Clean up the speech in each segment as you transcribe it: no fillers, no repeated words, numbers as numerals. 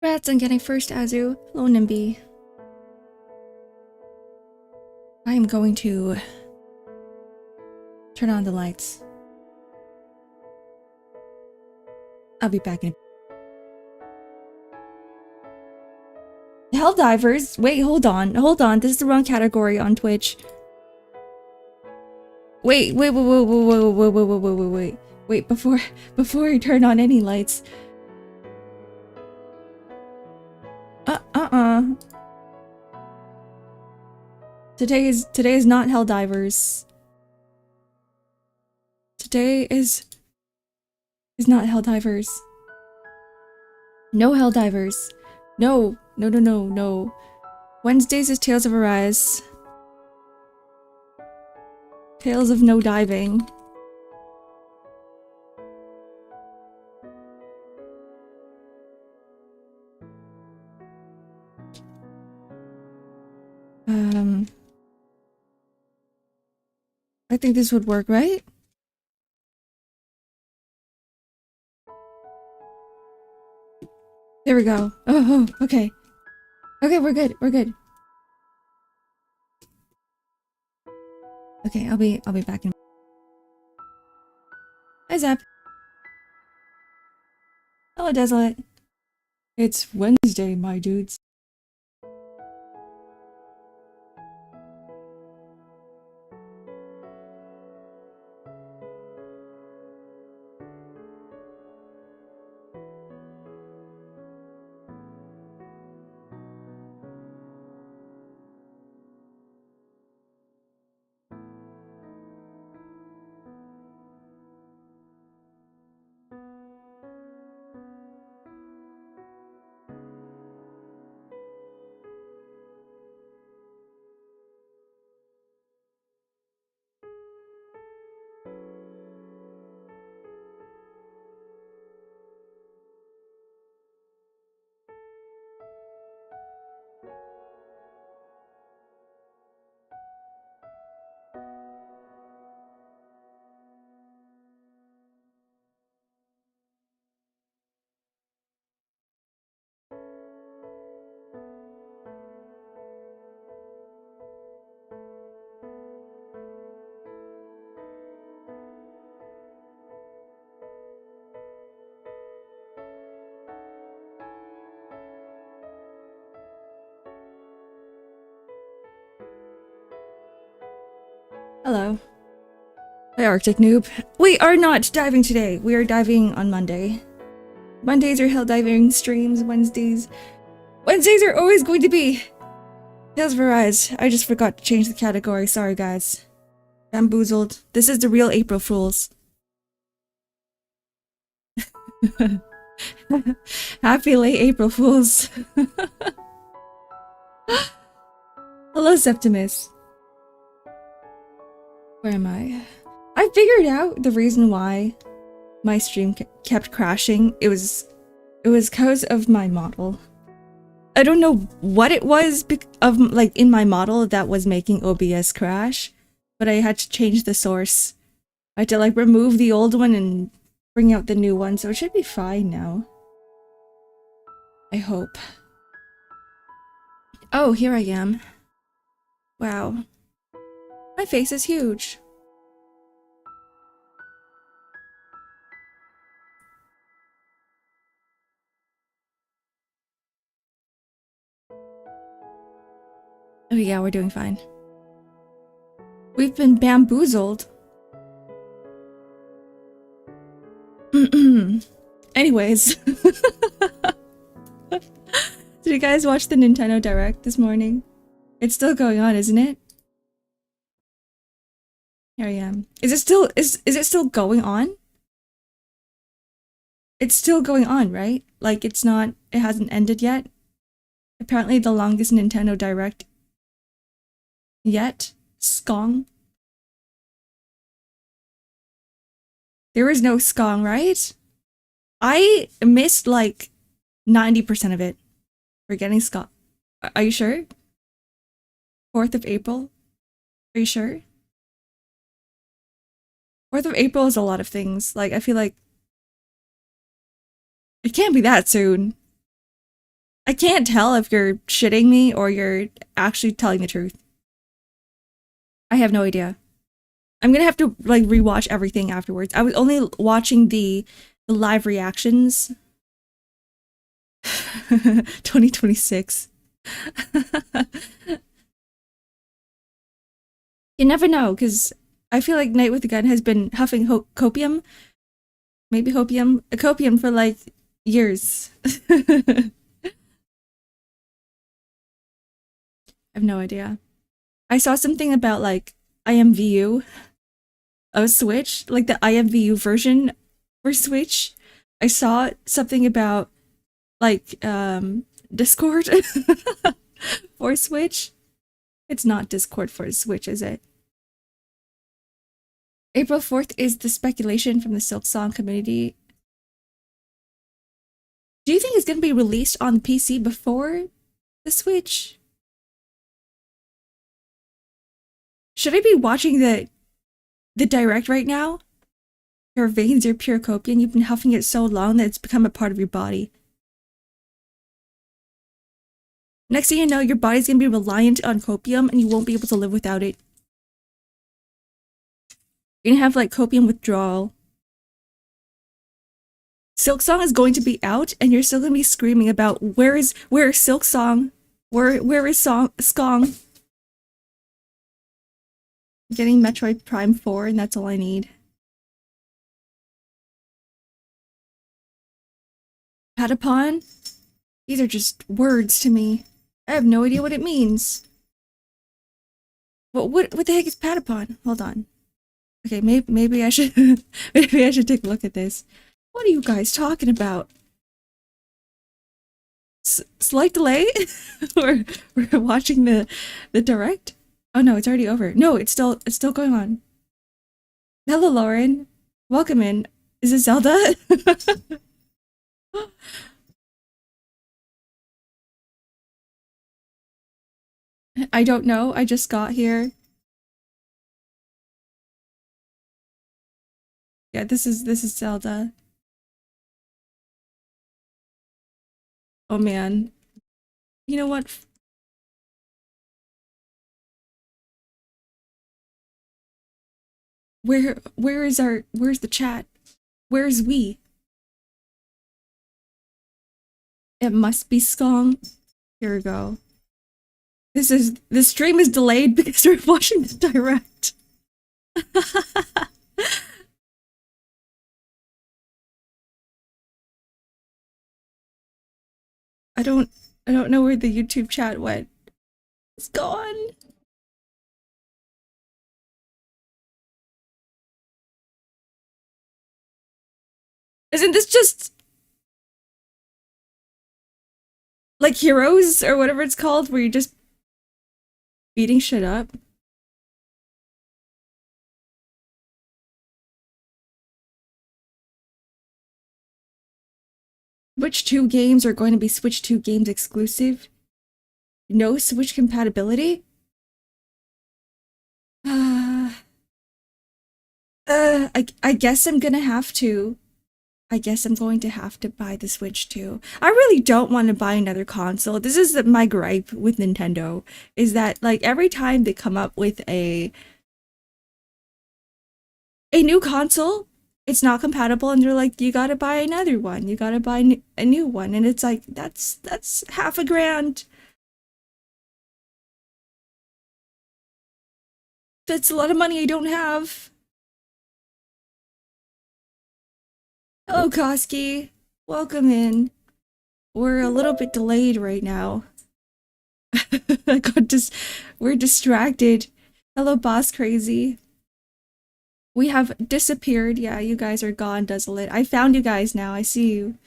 Congrats on getting first Azu. Hello, Nimby. I am going to turn on the lights. I'll be back in. Helldivers? Wait, hold on. Hold on. This is the wrong category on Twitch. Wait, before I turn on any lights. Today is not Helldivers. Today is not Helldivers. No Helldivers. No. Wednesdays is Tales of Arise. Tales of no diving. I think this would work, right? There we go. Oh, okay. Okay, we're good. Okay, I'll be back in. Hi, Zap. Hello, Desolate. It's Wednesday, my dudes. Hello. Hi, Arctic Noob. We are not diving today. We are diving on Monday. Mondays are hell diving streams. Wednesdays are always going to be Tales of Arise. I just forgot to change the category. Sorry, guys. Bamboozled. This is the real April Fools. Happy late April Fools. Hello, Septimus. Where am I? I figured out the reason why my stream kept crashing. It was because of my model. I don't know what it was in my model that was making OBS crash, but I had to change the source. I had to remove the old one and bring out the new one, so it should be fine now. I hope. Oh, here I am. Wow. My face is huge. Oh yeah, we're doing fine. We've been bamboozled. Anyways. Did you guys watch the Nintendo Direct this morning? It's still going on, isn't it? Here I am. Is it still going on? It's still going on, right? It hasn't ended yet? Apparently the longest Nintendo Direct yet? Skong? There is no Skong, right? I missed 90% of it. We're getting Skong. Are you sure? 4th of April? Are you sure? 4th of April is a lot of things. I feel like it can't be that soon. I can't tell if you're shitting me or you're actually telling the truth. I have no idea. I'm gonna have to like rewatch everything afterwards. I was only watching the live reactions. 2026. You never know, because I feel like Night with the Gun has been huffing copium, maybe copium for like years. I have no idea. I saw something about like IMVU of Switch, like the IMVU version for Switch. I saw something about like Discord for Switch. It's not Discord for Switch, is it? April 4th is the speculation from the Silk Song community. Do you think it's going to be released on the PC before the Switch? Should I be watching the direct right now? Your veins are pure copium. You've been huffing it so long that it's become a part of your body. Next thing you know, your body's gonna be reliant on copium and you won't be able to live without it. You're gonna have like copium withdrawal. Silk Song is going to be out and you're still gonna be screaming about where is Silk Song? Where is Skong? I'm getting Metroid Prime 4 and that's all I need. Patapon? These are just words to me. I have no idea what it means. What the heck is Patapon? Hold on. Okay, maybe I should maybe I should take a look at this. What are you guys talking about? Slight delay? we're watching the direct? Oh no, it's already over. No, it's still going on. Hello, Lauren. Welcome in. Is it Zelda? I don't know. I just got here. Yeah, this is Zelda. Oh man. You know what? Where's the chat? Where's we? It must be Skong. Here we go. The stream is delayed because we're watching the direct. I don't know where the YouTube chat went. It's gone. Isn't this just like Heroes or whatever it's called, where you're just beating shit up? Which two games are going to be Switch 2 games exclusive? No Switch compatibility? I guess I'm gonna have to. I guess I'm going to have to buy the Switch 2. I really don't want to buy another console. This is my gripe with Nintendo, is that like every time they come up with a new console, it's not compatible and they're like, you gotta buy another one. You gotta buy a new one. And it's like, that's half a grand. That's a lot of money I don't have. Hello, Koski. Welcome in. We're a little bit delayed right now. We're distracted. Hello, Boss Crazy. We have disappeared. Yeah, you guys are gone, desolate. I found you guys now. I see you.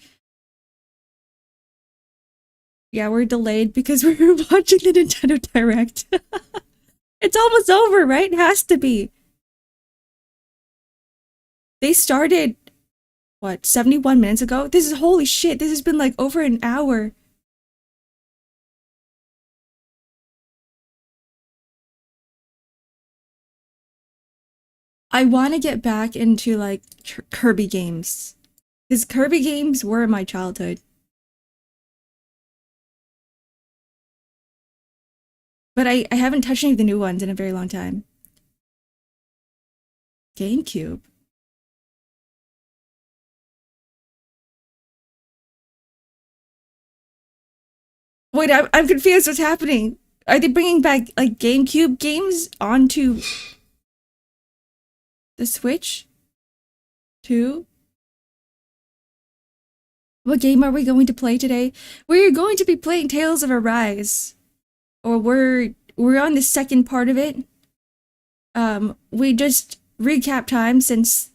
Yeah, we're delayed because we're watching the Nintendo Direct. It's almost over, right? It has to be. They started, what, 71 minutes ago? This is holy shit. This has been like over an hour. I want to get back into like Kirby games. Because Kirby games were my childhood. But I haven't touched any of the new ones in a very long time. GameCube. Wait, I'm confused. What's happening? Are they bringing back like GameCube games onto the Switch too? What game are we going to play today? We're going to be playing Tales of Arise, or we're on the second part of it. We just recap time since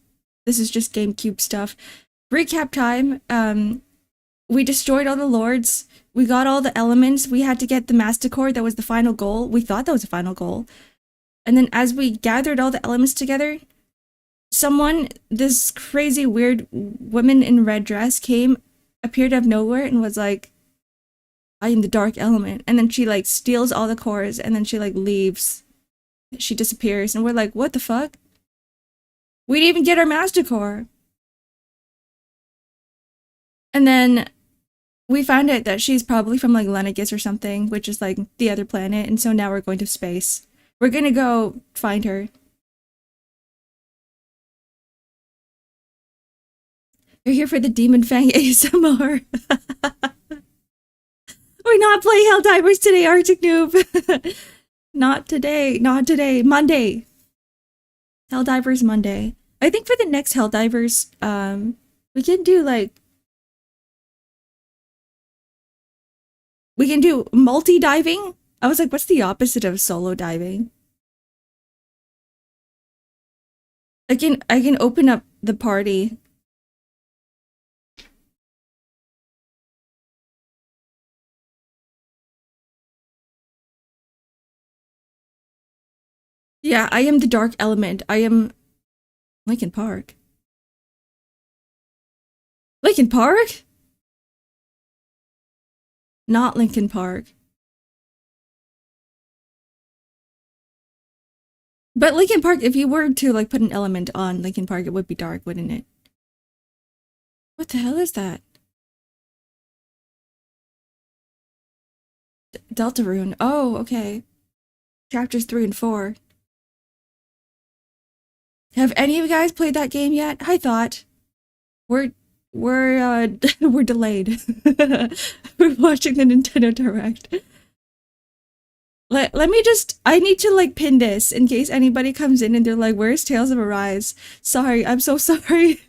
this is just GameCube stuff. Recap time. We destroyed all the lords. We got all the elements. We had to get the Master Core. That was the final goal. We thought that was the final goal. And then as we gathered all the elements together, this crazy weird woman in red dress appeared out of nowhere and was like, I am the dark element. And then she like steals all the cores and then she like leaves. She disappears and we're like, what the fuck? We didn't even get our Master Core. And then we found out that she's probably from like Lenegis or something, which is like the other planet. And so now we're going to space. We're gonna go find her. You're here for the Demon Fang ASMR. We're not playing Helldivers today, Arctic Noob. Not today. Not today. Monday. Helldivers Monday. I think for the next Helldivers, we can do like... We can do multi-diving? I was like, what's the opposite of solo diving? I can open up the party. Yeah, I am the dark element. I am Linkin Park. Linkin Park? Not Linkin Park. But Linkin Park, if you were to like put an element on Linkin Park, it would be dark, wouldn't it? What the hell is that? Deltarune. Oh, okay. Chapters 3 and 4. Have any of you guys played that game yet? I thought. We're we're delayed. We're watching the Nintendo Direct. Let me just, I need to like pin this in case anybody comes in and they're like, where's Tales of Arise? Sorry, I'm so sorry.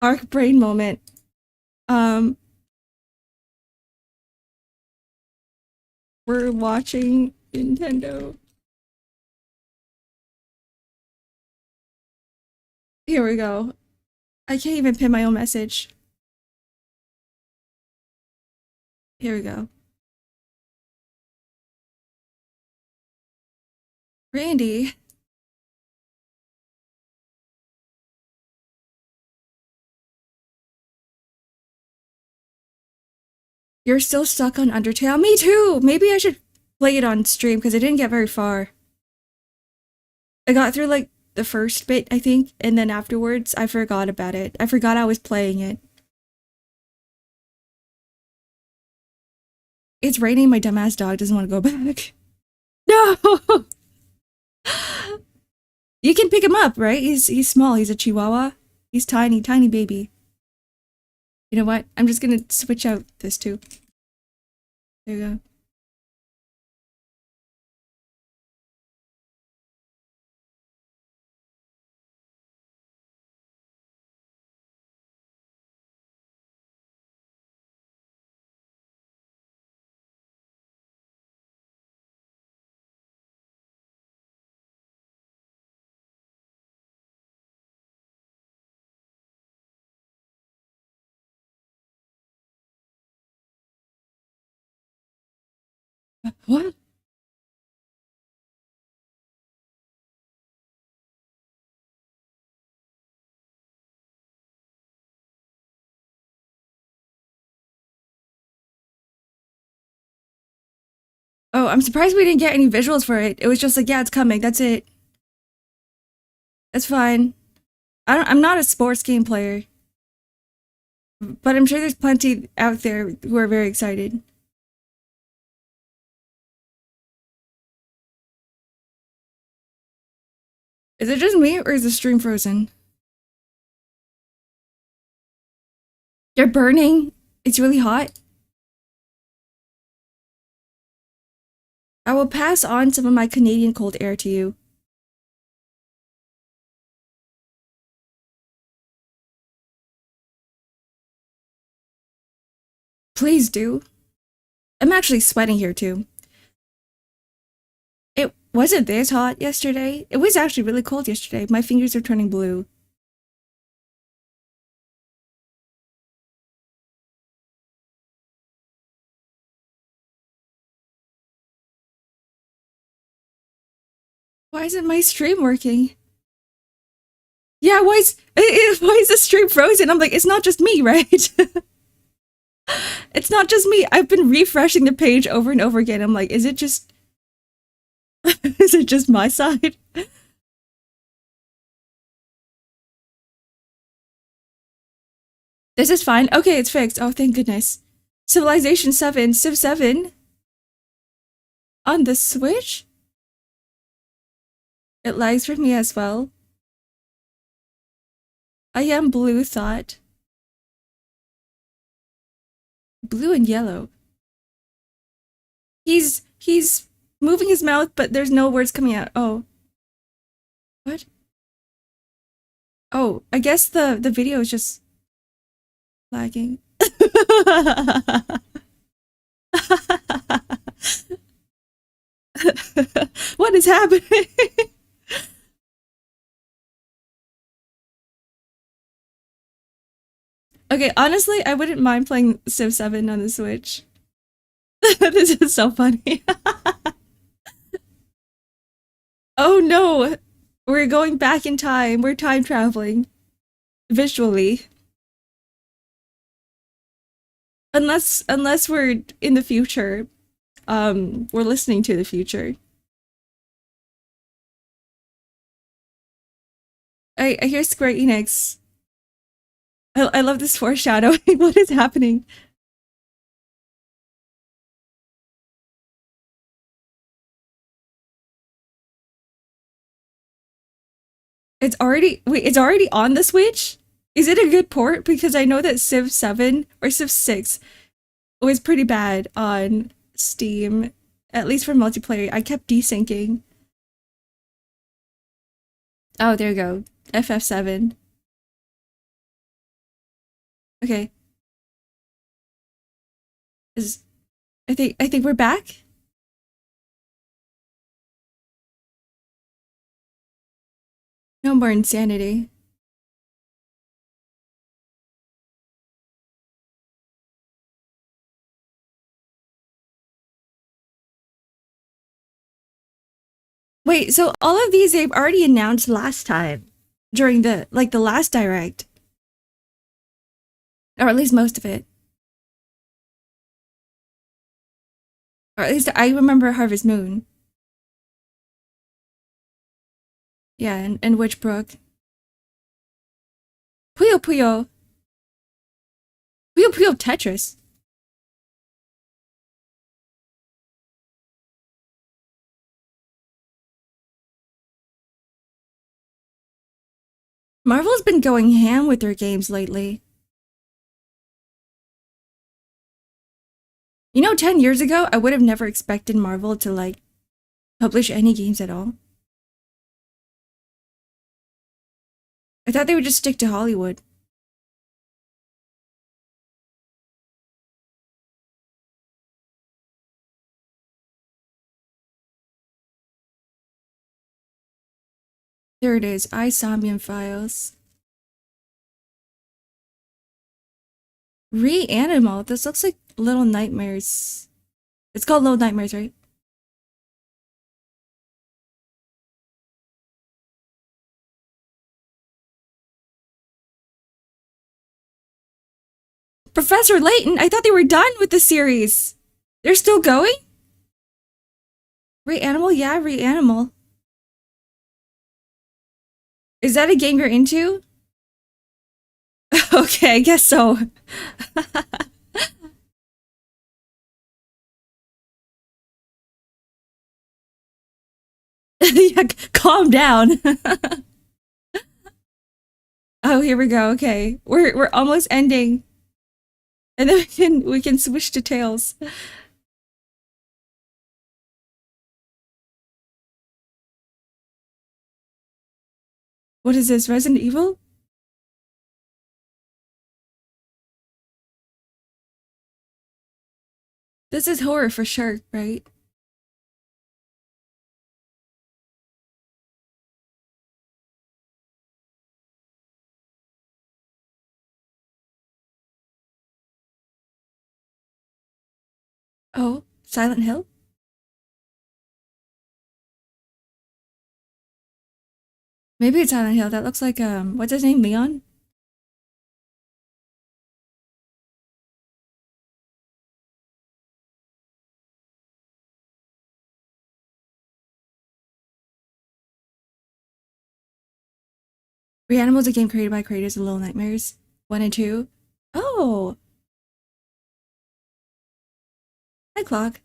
Arc brain moment. We're watching Nintendo. Here we go. I can't even pin my own message. Here we go. Randy. You're still stuck on Undertale? Me too! Maybe I should play it on stream because I didn't get very far. I got through like the first bit, I think, and then afterwards I forgot about it. I forgot I was playing it. It's raining, my dumbass dog doesn't want to go back. No! You can pick him up, right? He's small, he's a chihuahua. He's tiny, tiny baby. You know what? I'm just gonna switch out this too. There you go. What? Oh, I'm surprised we didn't get any visuals for it. It was just like, yeah, it's coming. That's it. That's fine. I'm not a sports game player. But I'm sure there's plenty out there who are very excited. Is it just me or is the stream frozen? You're burning? It's really hot? I will pass on some of my Canadian cold air to you. Please do. I'm actually sweating here too. It wasn't this hot yesterday. It was actually really cold yesterday. My fingers are turning blue. Why isn't my stream working? Yeah, why is the stream frozen? I'm like, it's not just me, right? It's not just me. I've been refreshing the page over and over again. I'm like, is it just is it just my side? This is fine. Okay, it's fixed. Oh, thank goodness. Civilization 7, Civ 7 on the Switch? It lags for me as well. I am blue thought. Blue and yellow. He's moving his mouth, but there's no words coming out. Oh. What? Oh, I guess the video is just lagging. What is happening? Okay, honestly, I wouldn't mind playing Civ 7 on the Switch. This is so funny. Oh no! We're going back in time. We're time traveling. Visually. Unless we're in the future. We're listening to the future. I hear Square Enix. I love this foreshadowing. What is happening? It's already on the Switch? Is it a good port? Because I know that Civ 7 or Civ 6 was pretty bad on Steam, at least for multiplayer. I kept desyncing. Oh, there you go. FF7. Okay. Is I think we're back. No more insanity. Wait, so all of these they've already announced last time during the last direct. Or at least most of it. Or at least I remember Harvest Moon. Yeah, and Witchbrook. Puyo Puyo. Puyo Puyo Tetris. Marvel's been going ham with their games lately. You know, 10 years ago, I would have never expected Marvel to, like, publish any games at all. I thought they would just stick to Hollywood. There it is, iSomnium Files. Reanimal, this looks like Little Nightmares. It's called Little Nightmares, right? Professor Layton, I thought they were done with the series. They're still going? Reanimal? Yeah, Reanimal. Is that a game you're into? Okay, I guess so. Yeah, calm down. Oh, here we go. Okay. We're almost ending. And then we can switch to tails. What is this? Resident Evil? This is horror for sure, right? Oh, Silent Hill? Maybe it's Silent Hill. That looks like what's his name? Leon? Reanimal is a game created by creators of Little Nightmares 1 and 2. Oh, hi clock.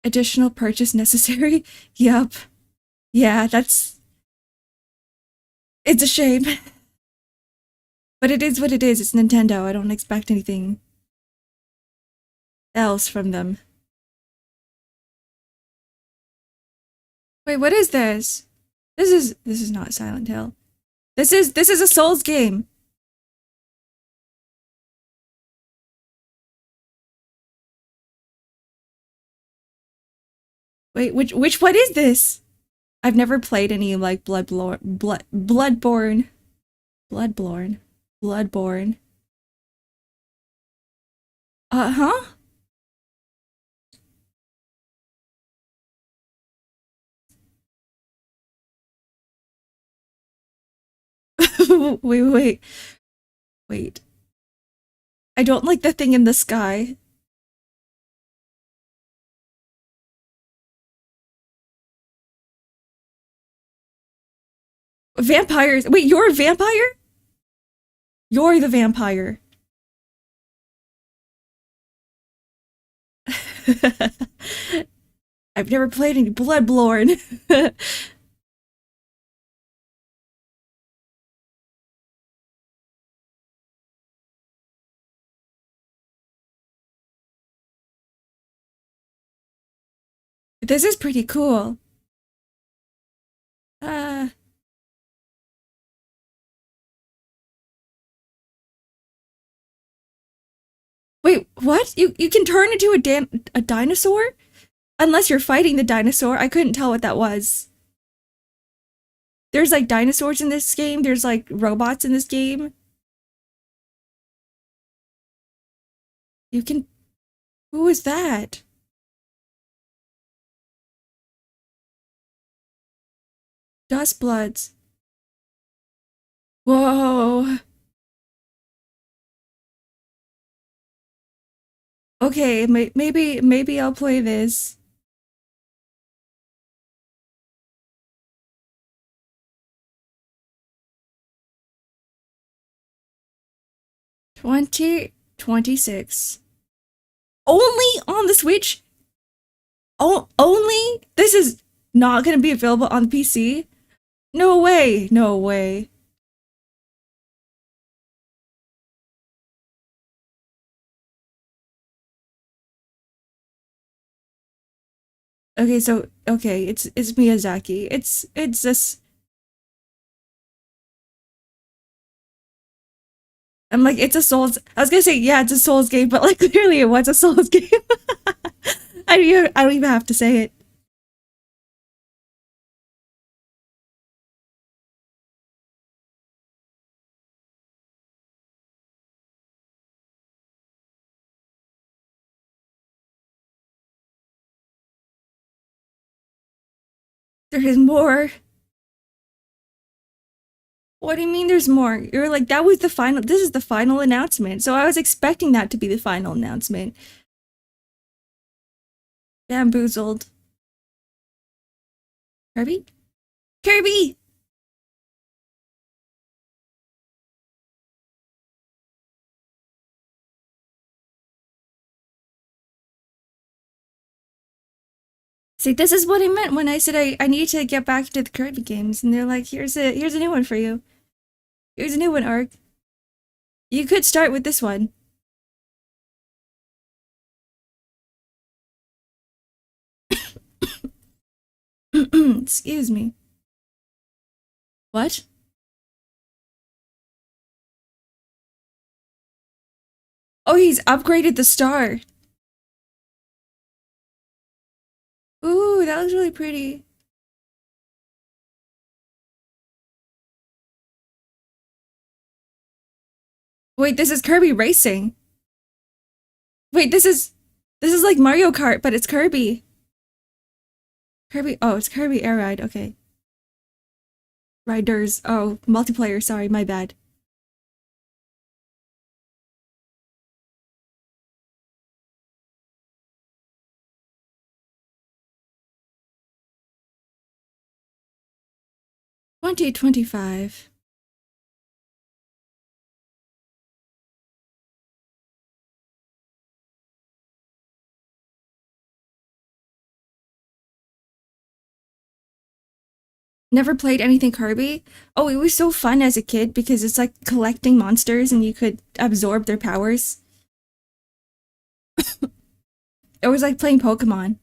Additional purchase necessary? Yup. Yeah, it's a shame. But it is what it is. It's Nintendo. I don't expect anything else from them. Wait, what is this? This is not Silent Hill. This is a Souls game. Wait, which what is this? I've never played any like Bloodborne, Bloodborne. Huh? Wait. Wait. I don't like the thing in the sky. Vampires. Wait, you're a vampire? You're the vampire. I've never played any Bloodborne. This is pretty cool. Uh, wait, what? You can turn into a dinosaur? Unless you're fighting the dinosaur. I couldn't tell what that was. There's like dinosaurs in this game. There's like robots in this game. You can. Who is that? Dust Bloods. Whoa. Okay, maybe I'll play this. 2026. Only on the Switch? Oh, only? This is not gonna be available on the PC? No way, no way. Okay, so okay, it's Miyazaki. It's this. I'm like it's a Souls. I was gonna say yeah, it's a Souls game, but like clearly it was a Souls game. I don't even have to say it. There is more. What do you mean there's more? You're like that was the final. This is the final announcement. So I was expecting that to be the final announcement. Bamboozled. Kirby? Kirby! See, this is what I meant when I said I need to get back into the Kirby games, and they're like, here's a new one for you. Here's a new one, Ark. You could start with this one. Excuse me. What? Oh, he's upgraded the star. Ooh, that looks really pretty. Wait, this is Kirby Racing. Wait, this is like Mario Kart, but it's Kirby. Kirby, oh, it's Kirby Air Ride, okay. Riders, oh, multiplayer, sorry, my bad. $20.25. Never played anything Kirby. Oh, it was so fun as a kid because it's like collecting monsters and you could absorb their powers. It was like playing Pokemon.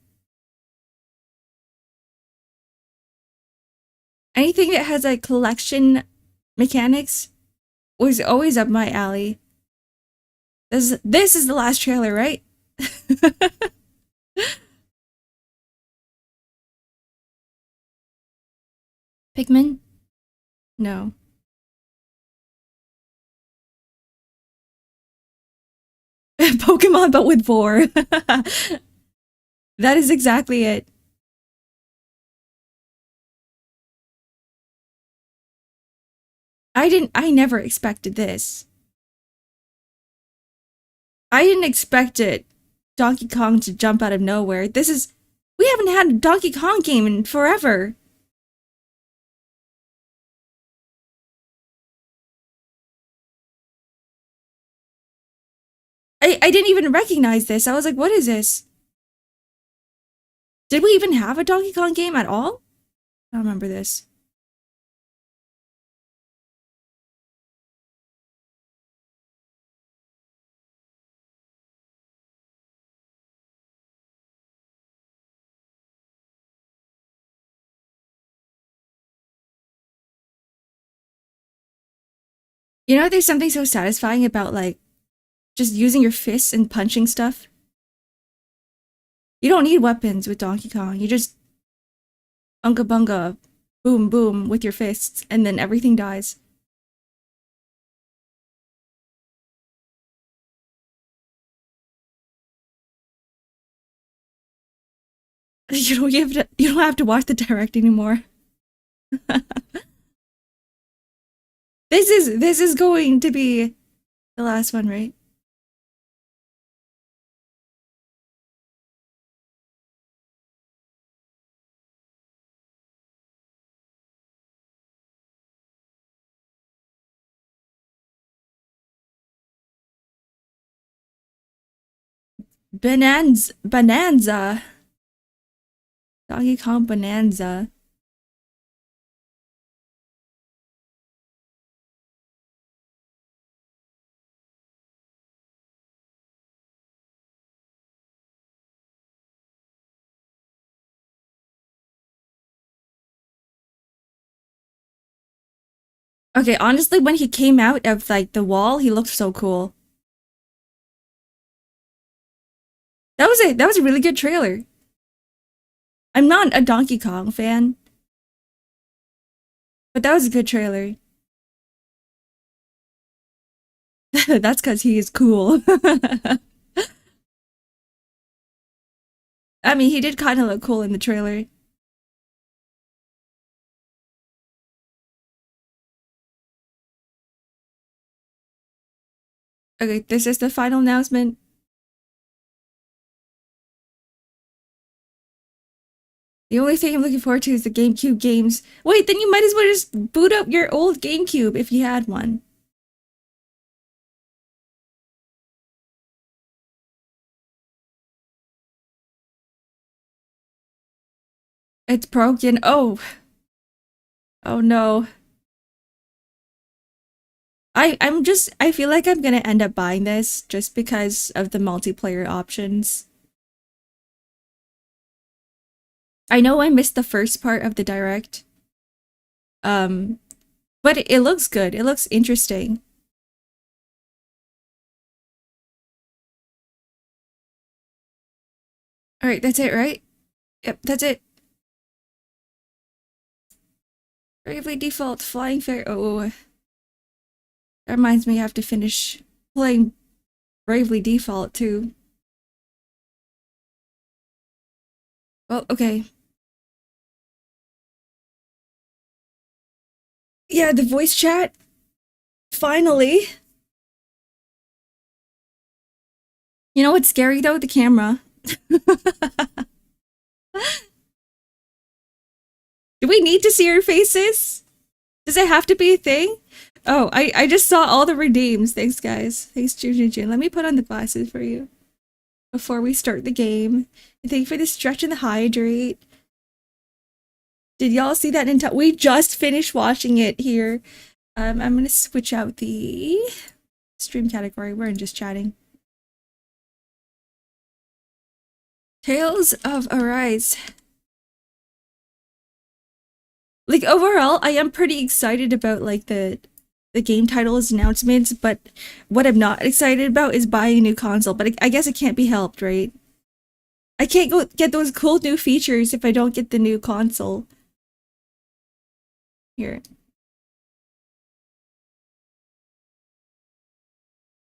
Anything that has like collection mechanics was always up my alley. This is the last trailer, right? Pikmin? No. Pokemon, but with vor. That is exactly it. I never expected this. I didn't expect it. Donkey Kong to jump out of nowhere. We haven't had a Donkey Kong game in forever. I didn't even recognize this. I was like, what is this? Did we even have a Donkey Kong game at all? I don't remember this. You know, there's something so satisfying about like just using your fists and punching stuff. You don't need weapons with Donkey Kong. You just unga bunga, boom boom with your fists, and then everything dies. You don't have to watch the direct anymore. This is going to be the last one, right? Bonanza. Donkey Kong Bonanza. Okay, honestly, when he came out of like the wall, he looked so cool. That was it. That was a really good trailer. I'm not a Donkey Kong fan, but that was a good trailer. That's because he is cool. I mean, he did kind of look cool in the trailer. Okay, this is the final announcement. The only thing I'm looking forward to is the GameCube games. Wait, then you might as well just boot up your old GameCube if you had one. It's broken. Oh. Oh no. I feel like I'm gonna end up buying this just because of the multiplayer options. I know I missed the first part of the direct. Um, but it looks good. It looks interesting. All right, that's it, right? Yep, that's it. Bravely Default Flying Fair. Oh, that reminds me I have to finish playing Bravely Default too. Well, okay. Yeah, the voice chat. Finally. You know what's scary though? The camera. Do we need to see our faces? Does it have to be a thing? Oh, I just saw all the redeems. Thanks, guys. Thanks, Jun. Let me put on the glasses for you before we start the game. And thank you for the stretch and the hydrate. Did y'all see that in time? We just finished watching it here. I'm gonna switch out the stream category. We're in just chatting. Tales of Arise. Like overall, I am pretty excited about like the game titles announcements, but what I'm not excited about is buying a new console. But I guess it can't be helped, right? I can't go get those cool new features if I don't get the new console. Here.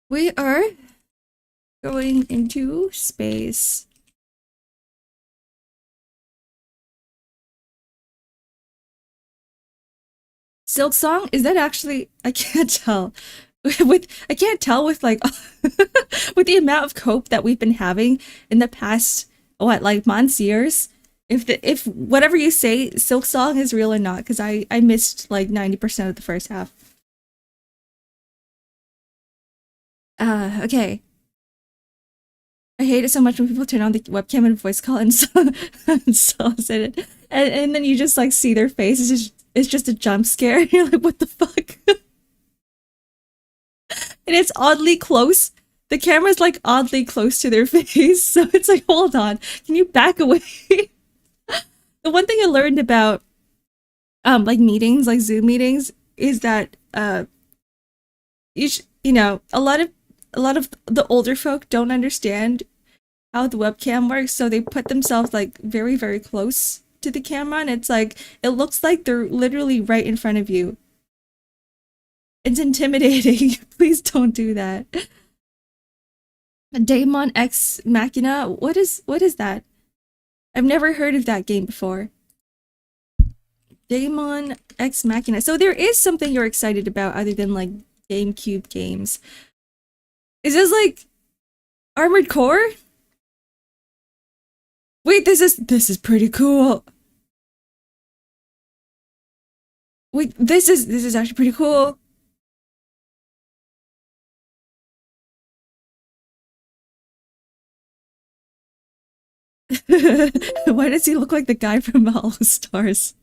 We are going into space. Silk Song? Is that actually I can't tell. I can't tell with like with the amount of cope that we've been having in the past what like months, years. If whatever you say Silk Song is real or not, because I missed like 90% of the first half. Okay. I hate it so much when people turn on the webcam and voice call and so and then you just like see their face. It's just a jump scare. You're like, what the fuck? And it's oddly close. The camera's like oddly close to their face, so it's like, hold on, can you back away? The one thing I learned about like meetings, like Zoom meetings, is that you know, a lot of the older folk don't understand how the webcam works, so they put themselves like very, very close to the camera, and it's like it looks like they're literally right in front of you. It's intimidating. Please don't do that. Daemon X Machina. What is that? I've never heard of that game before. Daemon X Machina. So there is something you're excited about other than like GameCube games. Is this like Armored Core? Wait, this is pretty cool. Wait, this is actually pretty cool. Why does he look like the guy from All Stars?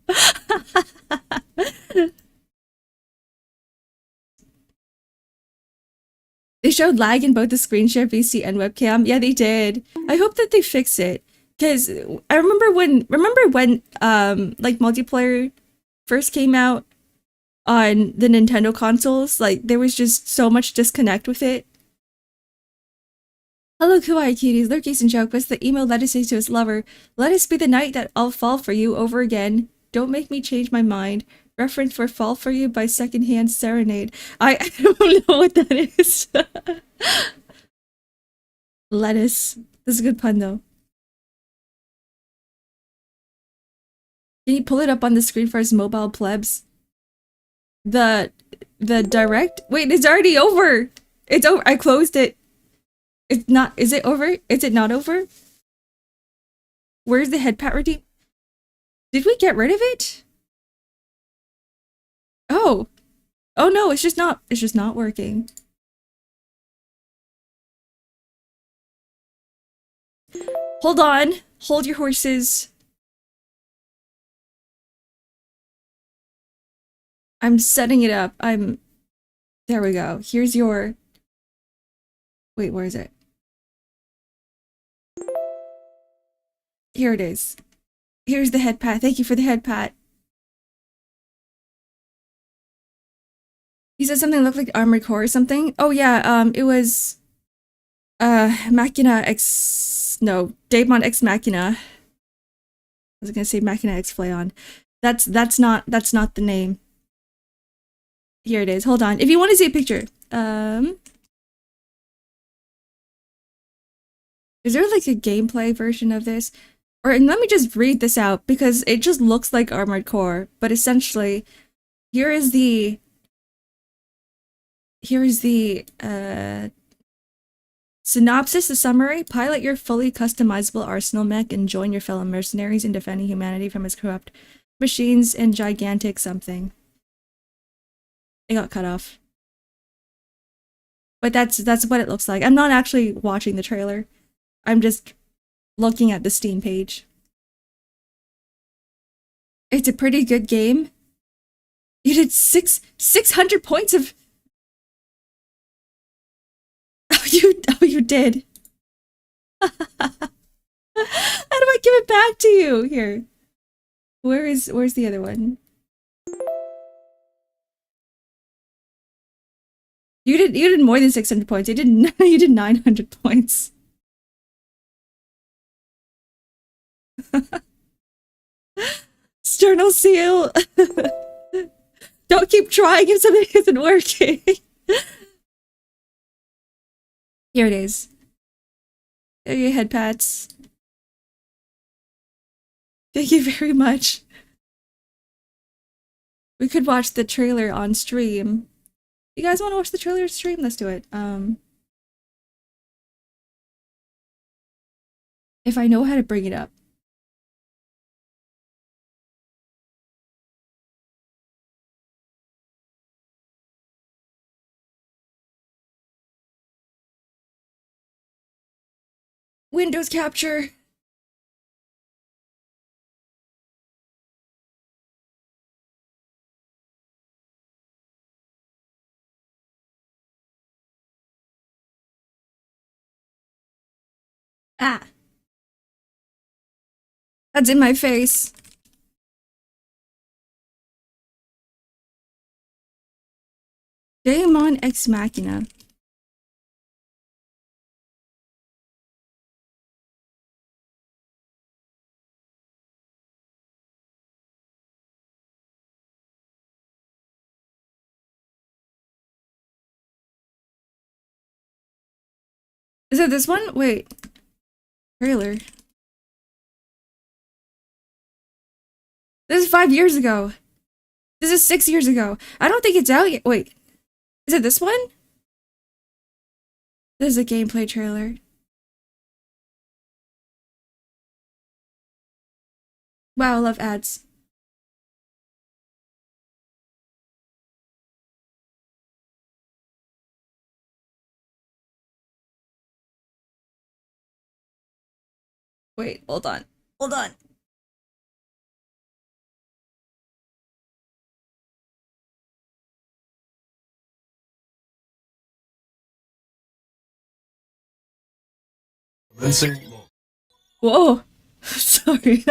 They showed lag in both the screen share VC and webcam. Yeah, they did. I hope that they fix it. Because I remember when like multiplayer first came out on the Nintendo consoles, like there was just so much disconnect with it. Hello, kawaii cuties, lurkies and jokus. The email let us say to his lover, "Let us be the night that I'll fall for you over again. Don't make me change my mind." Reference for "Fall for You" by Secondhand Serenade. I don't know what that is. Lettuce. This is a good pun though. Can you pull it up on the screen for us mobile plebs? The direct? Wait, it's already over. It's over. I closed it. It's not. Is it over? Is it not over? Where's the head pat redeem? Did we get rid of it? Oh. Oh no, it's just not working. Hold on. Hold your horses. I'm setting it up. There we go. Here's your... Wait, where is it? Here it is. Here's the head pat. Thank you for the head pat. You said something looked like Armored Core or something? Oh yeah, it was Machina X, no, Daemon X Machina. I was gonna say Machina X Flayon. That's not the name. Here it is. Hold on. If you want to see a picture, is there like a gameplay version of this? Or and let me just read this out because it just looks like Armored Core, but essentially, here is the synopsis, the summary. Pilot your fully customizable arsenal mech and join your fellow mercenaries in defending humanity from its corrupt machines and gigantic something. It got cut off. But that's what it looks like. I'm not actually watching the trailer. I'm just looking at the Steam page. It's a pretty good game. You did 600 points of... Oh, you did. How do I give it back to you? Here. Where's the other one? You did more than 600 points. You did 900 points. Sternal seal. Don't keep trying if something isn't working. Here it is. There are your head pats. Thank you very much. We could watch the trailer on stream. You guys want to watch the trailer stream? Let's do it. If I know how to bring it up. Windows capture. Ah. That's in my face. Daemon X Machina. Is it this one? Wait. Trailer. This is 5 years ago. This is 6 years ago. I don't think it's out yet. Wait. Is it this one? This is a gameplay trailer. Wow, I love ads. Wait, hold on. Hold on. Whoa. Sorry.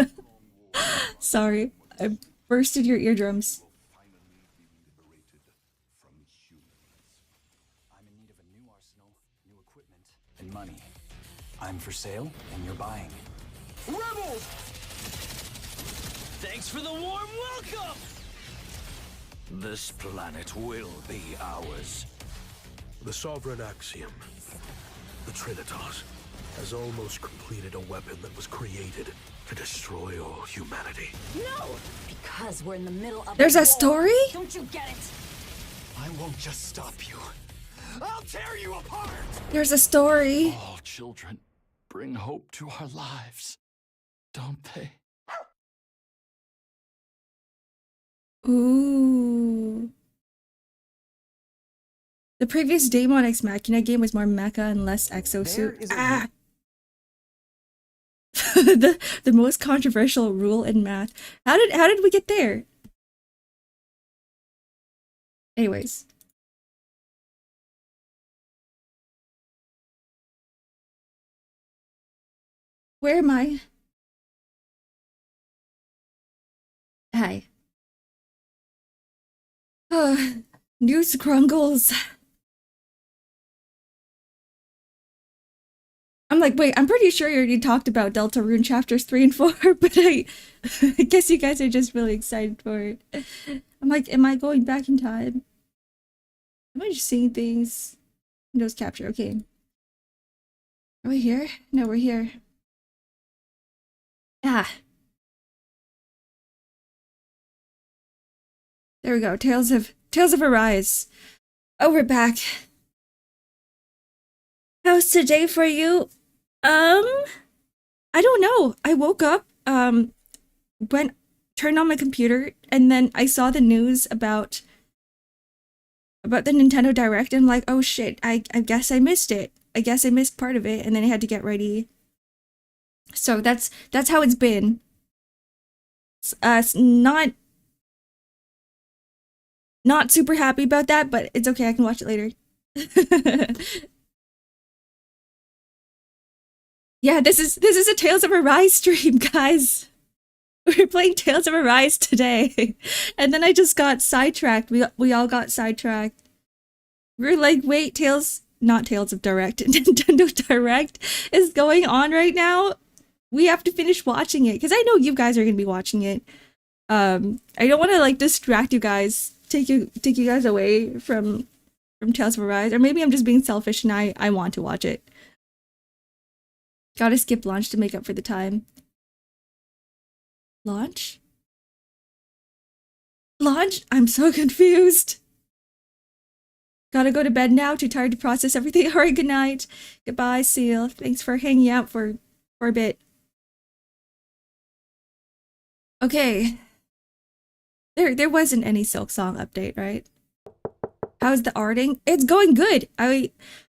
Sorry. I bursted your eardrums. I'm in need of a new arsenal, new equipment, and money. I'm for sale, and you're buying. Rebels! Thanks for the warm welcome! This planet will be ours. The Sovereign Axiom, the Trinitas, has almost completed a weapon that was created to destroy all humanity. No! Because we're in the middle of There's a story? Don't you get it? I won't just stop you. I'll tear you apart! There's a story. All children bring hope to our lives, don't they? Ooh. The previous Daemon X Machina game was more mecha and less exosuit. Ah! the most controversial rule in math. How did we get there? Anyways. Where am I? Hi. News Krungles. I'm like, wait, I'm pretty sure you already talked about Deltarune chapters 3 and 4, but I guess you guys are just really excited for it. I'm like, am I going back in time? Am I just seeing things? Windows capture, okay. Are we here? No, we're here. Ah. There we go. Tales of Arise. Oh, we're back. How's today for you? I don't know. I woke up, turned on my computer, and then I saw the news about the Nintendo Direct, and I'm like, oh shit, I guess I missed it. I guess I missed part of it, and then I had to get ready. So that's how it's been. It's not super happy about that, but it's okay, I can watch it later. Yeah, this is a Tales of Arise stream, guys. We're playing Tales of Arise today. And then I just got sidetracked. We all got sidetracked. We're like, wait, not Tales of Direct. Nintendo Direct is going on right now. We have to finish watching it because I know you guys are going to be watching it. I don't want to like distract you guys, take you guys away from Tales of Arise, or maybe I'm just being selfish and I want to watch it. Gotta skip launch to make up for the time. Launch? Launch? I'm so confused. Gotta go to bed now, too tired to process everything. Alright, good night. Goodbye, Seal. Thanks for hanging out for a bit. Okay. There wasn't any Silk Song update, right? How's the arting? It's going good.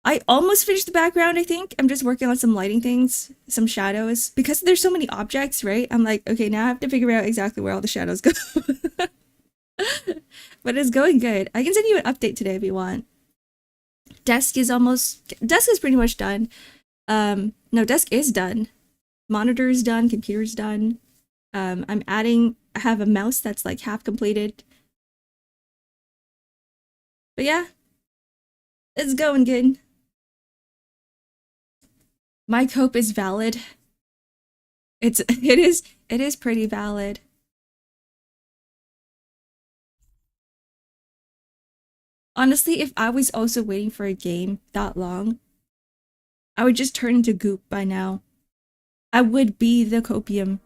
I almost finished the background, I think. I'm just working on some lighting things, some shadows. Because there's so many objects, right? I'm like, okay, now I have to figure out exactly where all the shadows go. But it's going good. I can send you an update today if you want. Desk is pretty much done. No, desk is done. Monitor is done, computer's done. I have a mouse that's like half completed. But yeah, it's going good. My cope is valid. It is pretty valid. Honestly, if I was also waiting for a game that long, I would just turn into goop by now. I would be the copium.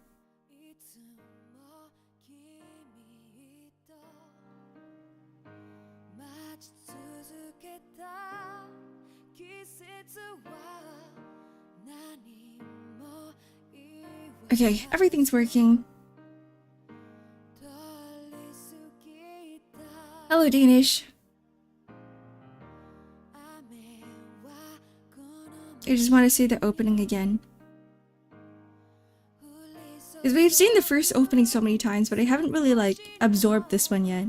Okay, everything's working. Hello, Danish. I just want to see the opening again. Because we've seen the first opening so many times, but I haven't really, like, absorbed this one yet.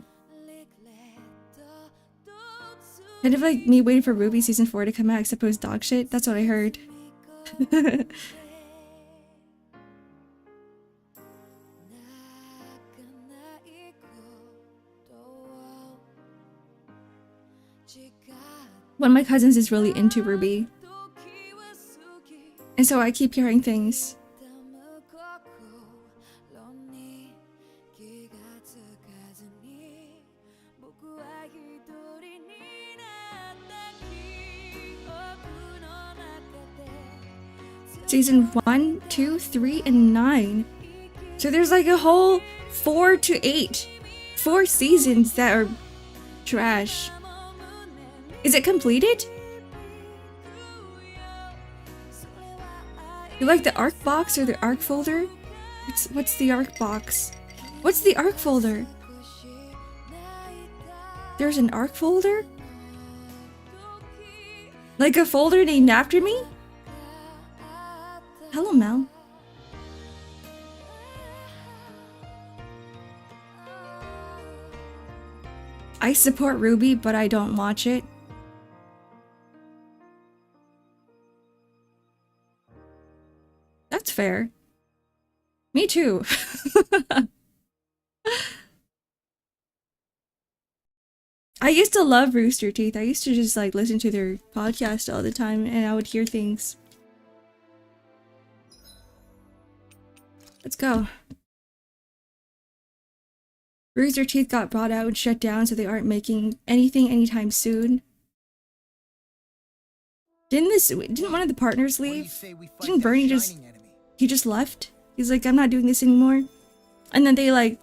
Kind of like me waiting for Ruby Season 4 to come out, except it was dog shit. That's what I heard. One of my cousins is really into Ruby. And so I keep hearing things. Season 1, 2, 3, and 9. So there's like a whole 4 to 8. 4 seasons that are trash. Is it completed? You like the ARC box or the ARC folder? What's the ARC box? What's the ARC folder? There's an ARC folder? Like a folder named after me? Hello, Mel. I support Ruby, but I don't watch it. That's fair. Me too. I used to love Rooster Teeth. I used to just like listen to their podcast all the time and I would hear things. Let's go. Rooster Teeth got brought out and shut down, so they aren't making anything anytime soon. Didn't one of the partners leave? Didn't Bernie just... He just left? He's like, I'm not doing this anymore. And then they like...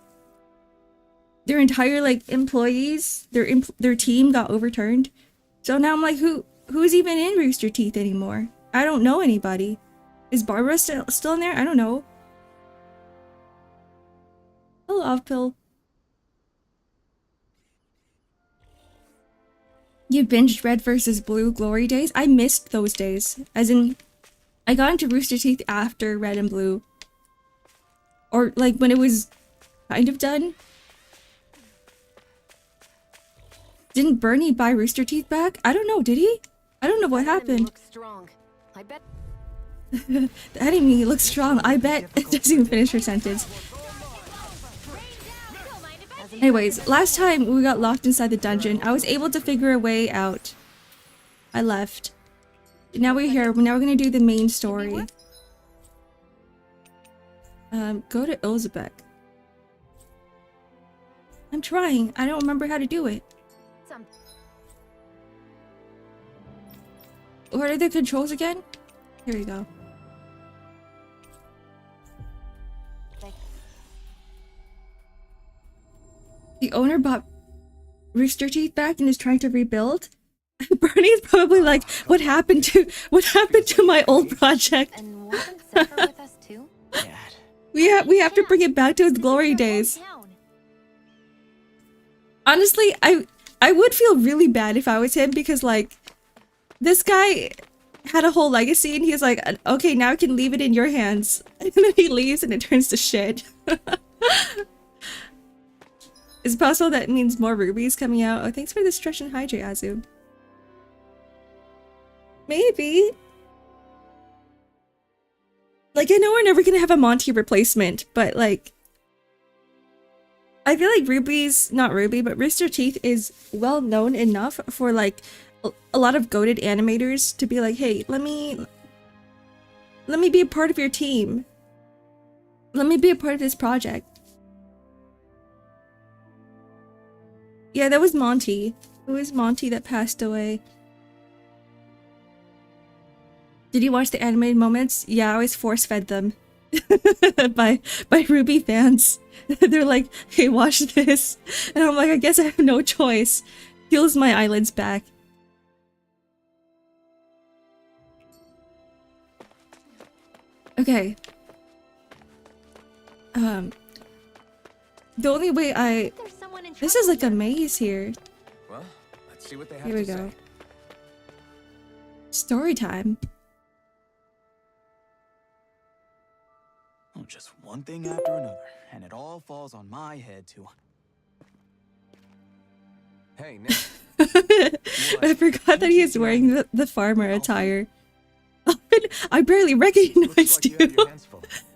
Their entire like employees, their team got overturned. So now I'm like, who's even in Rooster Teeth anymore? I don't know anybody. Is Barbara still in there? I don't know. Hello, Offpill. You binged Red versus Blue Glory days? I missed those days. As in, I got into Rooster Teeth after Red and Blue. Or like when it was kind of done. Didn't Bernie buy Rooster Teeth back? I don't know, did he? I don't know what happened. Looks strong. I bet. The enemy looks strong. I bet. It doesn't even finish her sentence. Anyways, last time we got locked inside the dungeon, I was able to figure a way out. I left. Now we're here. Now we're gonna do the main story. Go to Ilzebek. I'm trying. I don't remember how to do it. What are the controls again? Here we go. The owner bought Rooster Teeth back and is trying to rebuild. Bernie's probably like, what happened to my old project? And wasn't Zephyr with us too? We have to bring it back to its glory days. Honestly, I would feel really bad if I was him, because like this guy had a whole legacy and he's like, okay, now I can leave it in your hands. And then he leaves and it turns to shit. Is it possible that means more rubies coming out? Oh, thanks for the stretch and hydrate, Azu. Maybe. Like, I know we're never gonna have a Monty replacement, but like, I feel like Rooster Teeth is well known enough for like a lot of goated animators to be like, hey, let me be a part of your team. Let me be a part of this project. Yeah, that was Monty. It was Monty that passed away. Did you watch the animated moments? Yeah, I always force-fed them by Ruby fans. They're like, hey, watch this. And I'm like, I guess I have no choice. Heals my eyelids back. Okay. The only way this is like a maze here. Well, let's see what they have Here we to go. say. Story time. Oh, just one thing after another, and it all falls on my head to... Hey, Nick. I forgot that he is wearing the farmer attire. I barely recognized you.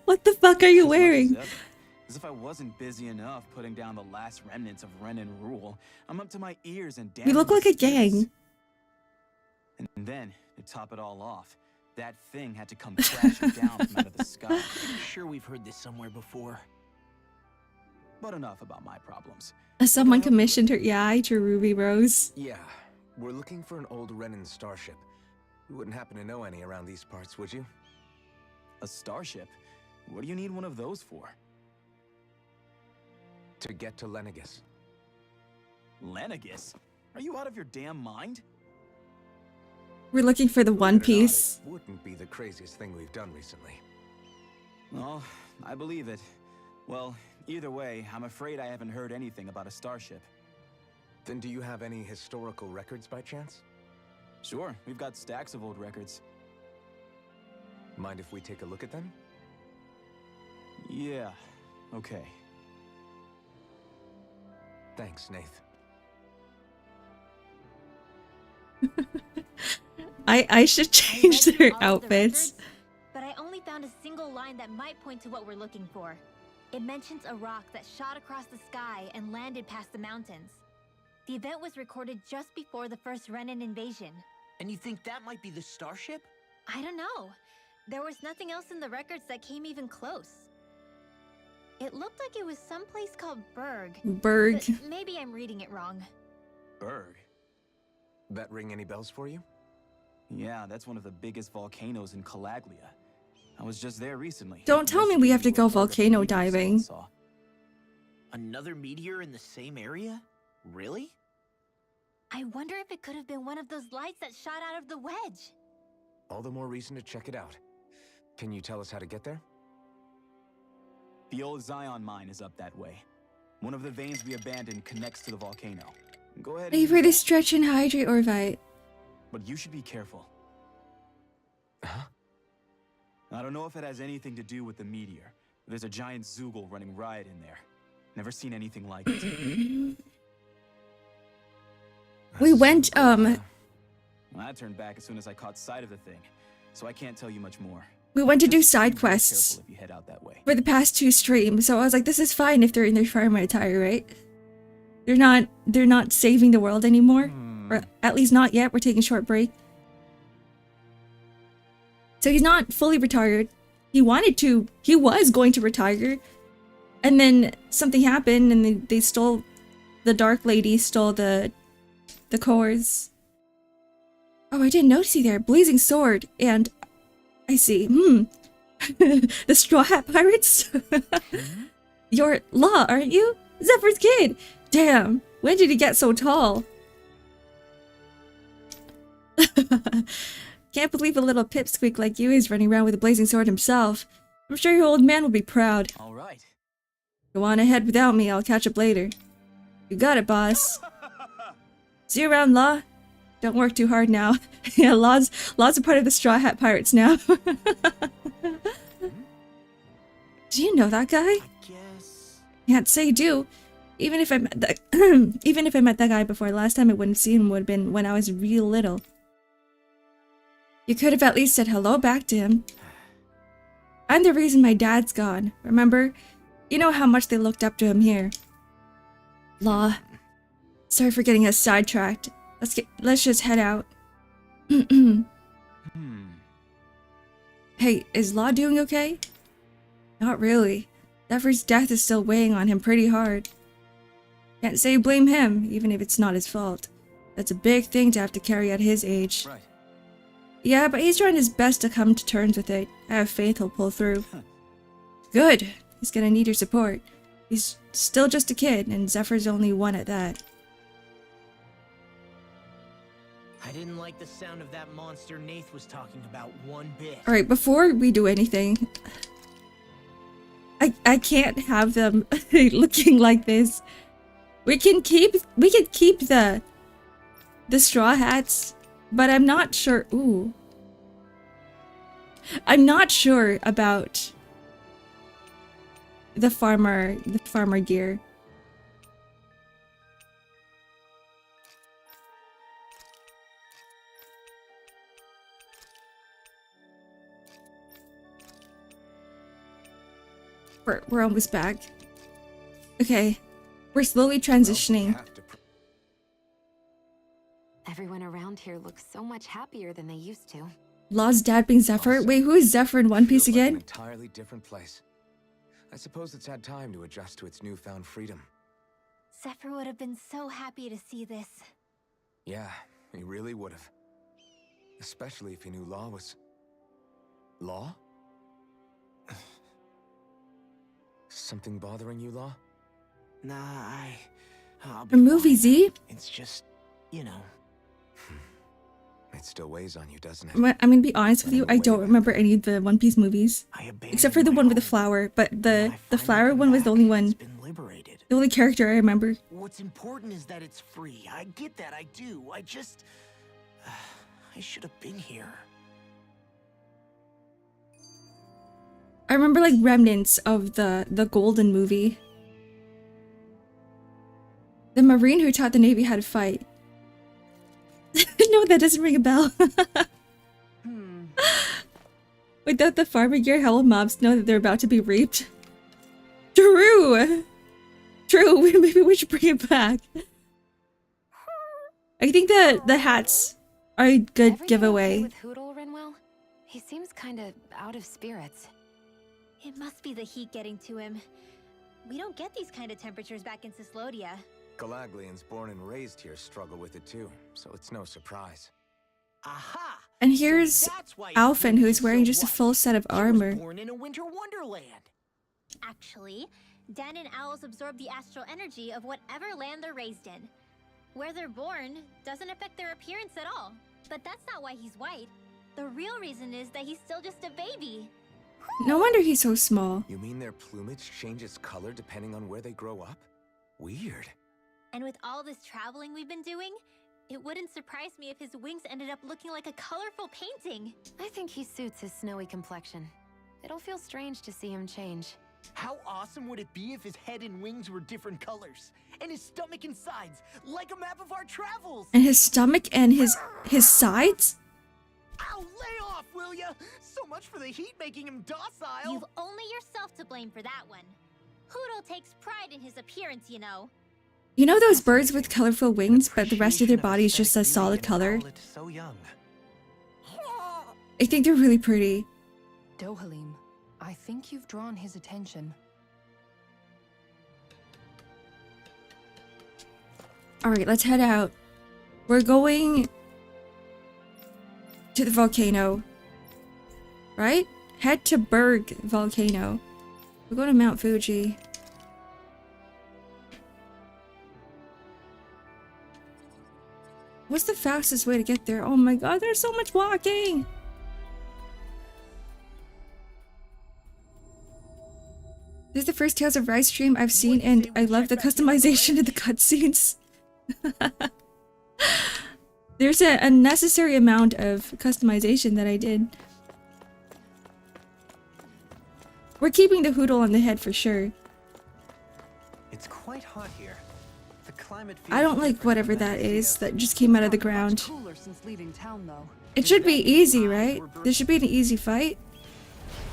What the fuck are you wearing? As if I wasn't busy enough putting down the last remnants of Renan rule, I'm up to my ears in damn. We look like a gang. And then, to top it all off, that thing had to come crashing down from out of the sky. I'm sure we've heard this somewhere before. But enough about my problems. Someone commissioned her. Yeah, I drew Ruby Rose. Yeah, we're looking for an old Renan starship. You wouldn't happen to know any around these parts, would you? A starship? What do you need one of those for? To get to Lenegus. Lenegus? Are you out of your damn mind? We're looking for the One Believe it or not, Piece. it wouldn't be the craziest thing we've done recently. Oh, I believe it. Well, either way, I'm afraid I haven't heard anything about a starship. Then do you have any historical records by chance? Sure, we've got stacks of old records. Mind if we take a look at them? Yeah, okay. Thanks, Nath. I should I change read their through all of the outfits. records, but I only found a single line that might point to what we're looking for. It mentions a rock that shot across the sky and landed past the mountains. The event was recorded just before the first Renan invasion. And you think that might be the starship? I don't know. There was nothing else in the records that came even close. It looked like it was someplace called Berg. Berg. But maybe I'm reading it wrong. Berg. That ring any bells for you? Yeah, that's one of the biggest volcanoes in Calaglia. I was just there recently. Don't tell me we have to go volcano diving. Another meteor in the same area? Really? I wonder if it could have been one of those lights that shot out of the wedge. All the more reason to check it out. Can you tell us how to get there? The old Zion mine is up that way. One of the veins we abandoned connects to the volcano. Go ahead. Favor to stretch and hydrate or bite. But you should be careful. Huh? I don't know if it has anything to do with the meteor. There's a giant Zoogle running riot in there. Never seen anything like it. We went, Well, I turned back as soon as I caught sight of the thing, so I can't tell you much more. we went to do Just be side very quests careful if you head out that way. for the past 2 streams, so I was like, this is fine if they're in their farm attire, right? They're not saving the world anymore. Or at least not yet. We're taking a short break. So he's not fully retired. He wanted to. He was going to retire. And then something happened and they stole... The Dark Lady stole the cores. Oh, I didn't notice you there. Blazing sword. And... I see. The Straw Hat Pirates? You're Law, aren't you? Zephyr's kid! Damn. When did he get so tall? Can't believe a little pipsqueak like you is running around with a blazing sword himself. I'm sure your old man will be proud. All right. Go on ahead without me, I'll catch up later. You got it, boss. See you around, Law. Don't work too hard now. Yeah, Law's a part of the Straw Hat Pirates now. Do you know that guy? I guess. Can't say you do. Even if I met that even if I met that guy before, last time I wouldn't have seen him would have been when I was real little. You could have at least said hello back to him. I'm the reason my dad's gone, remember? You know how much they looked up to him here. Law. Sorry for getting us sidetracked. Let's just head out. Hey, is Law doing okay? Not really. Zephyr's death is still weighing on him pretty hard. Can't say blame him, even if it's not his fault. That's a big thing to have to carry at his age. Right. Yeah, but he's trying his best to come to terms with it. I have faith he'll pull through. Good. He's gonna need your support. He's still just a kid, and Zephyr's only one at that. I didn't like the sound of that monster Nath was talking about one bit. Alright, before we do anything... I can't have them looking like this. We can keep the straw hats, but I'm not sure. Ooh. I'm not sure about the farmer gear. We're almost back. Okay. We're slowly transitioning. Everyone around here looks so much happier than they used to. Law's dad being Zephyr? Wait, who is Zephyr in One Piece Feels like an again? entirely different place. I suppose it's had time to adjust to its newfound freedom. Zephyr would have been so happy to see this. Yeah, he really would have. Especially if he knew Law was... Law? Something bothering you, Law? Nah, I'll A be movie, fine. Z? It's just, you know. It still weighs on you, doesn't it? I'm gonna be honest with you, I don't remember any of the One Piece movies. I abandoned Except for the my one with the home. flower, but When the I finally flower come one was the back, only one, It's been liberated. the only character I remember. What's important is that it's free. I get that, I do. I just... I should have been here. I remember like remnants of the Golden movie. The Marine who taught the Navy how to fight. No, that doesn't ring a bell. Without the farming gear, how will mobs know that they're about to be reaped? True! True, maybe we should bring it back. I think that the hats are a good giveaway. With Hoodle, Renwell? He seems kinda out of spirits. It must be the heat getting to him. We don't get these kind of temperatures back in Cislodia. Galaglians born and raised here struggle with it too, so it's no surprise. Aha! And here's So that's why Alphen, who's so wearing just a what? full set of He was armor. born in a winter wonderland. Actually, Dan and owls absorb the astral energy of whatever land they're raised in. Where they're born doesn't affect their appearance at all. But that's not why he's white. The real reason is that he's still just a baby. No wonder he's so small. You mean their plumage changes color depending on where they grow up? Weird. And with all this traveling we've been doing, it wouldn't surprise me if his wings ended up looking like a colorful painting. I think he suits his snowy complexion. It'll feel strange to see him change. How awesome would it be if his head and wings were different colors? And his stomach and sides, like a map of our travels! And his stomach and his sides? Ow, lay off, will ya? So much for the heat making him docile! You've only yourself to blame for that one. Hoodle takes pride in his appearance, you know. You know those birds with colorful wings, but the rest of their body is just a solid color? So young. I think they're really pretty. Dohalim, I think you've drawn his attention. Alright, let's head out. We're going to the volcano. Right? Head to Berg Volcano. We're going to Mount Fuji. What's the fastest way to get there? Oh my god, there's so much walking! This is the first Tales of Rise stream I've seen, and I love the customization of the cutscenes. There's a necessary amount of customization that I did. We're keeping the Hoodle on the head for sure. It's quite hot here. The climate I don't like whatever that is that just came out of the ground. Cooler since leaving town, though. It should be easy, right? This should be an easy fight.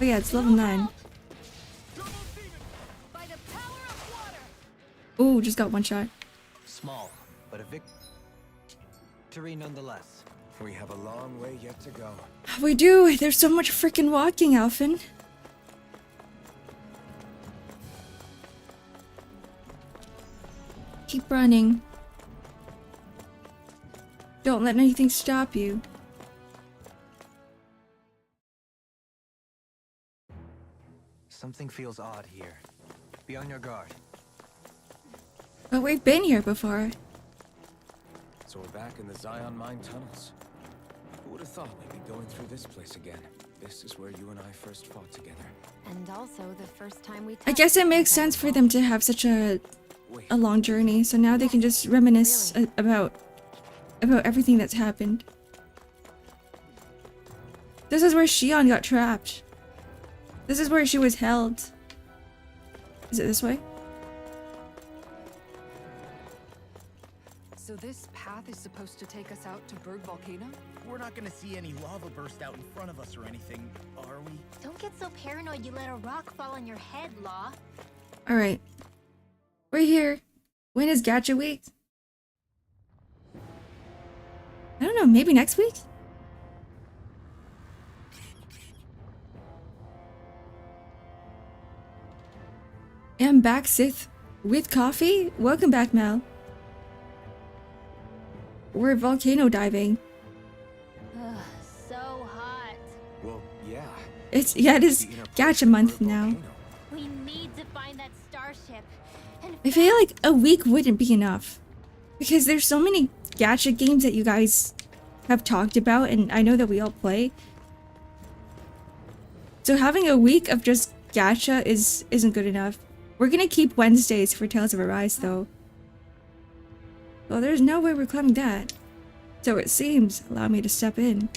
Oh yeah, it's level 9. Ooh, just got one shot. Small, but a victory nonetheless. We have a long way yet to go. We do. There's so much freaking walking, Alphen. Keep running. Don't let anything stop you. Something feels odd here. Be on your guard. But we've been here before. So we're back in the Zion Mine tunnels. Who would have thought we'd be going through this place again? This is where you and I first fought together. And also the first time we I guess it makes sense for them to have such a long journey, so now they can just reminisce about everything that's happened. This is where Shion got trapped. This is where she was held. Is it this way? So this path is supposed to take us out to Berg Volcano? We're not gonna see any lava burst out in front of us or anything, are we? Don't get so paranoid you let a rock fall on your head, Law. Alright. We're here. When is Gacha week? I don't know, maybe next week? I'm back, Sith, with coffee? Welcome back, Mel. We're volcano diving. So hot. Well, yeah. It is Gacha month now. We need to find that starship. And I feel like a week wouldn't be enough. Because there's so many Gacha games that you guys have talked about, and I know that we all play. So having a week of just Gacha isn't good enough. We're gonna keep Wednesdays for Tales of Arise, though. Well, there's no way we're climbing that. So it seems. Allow me to step in.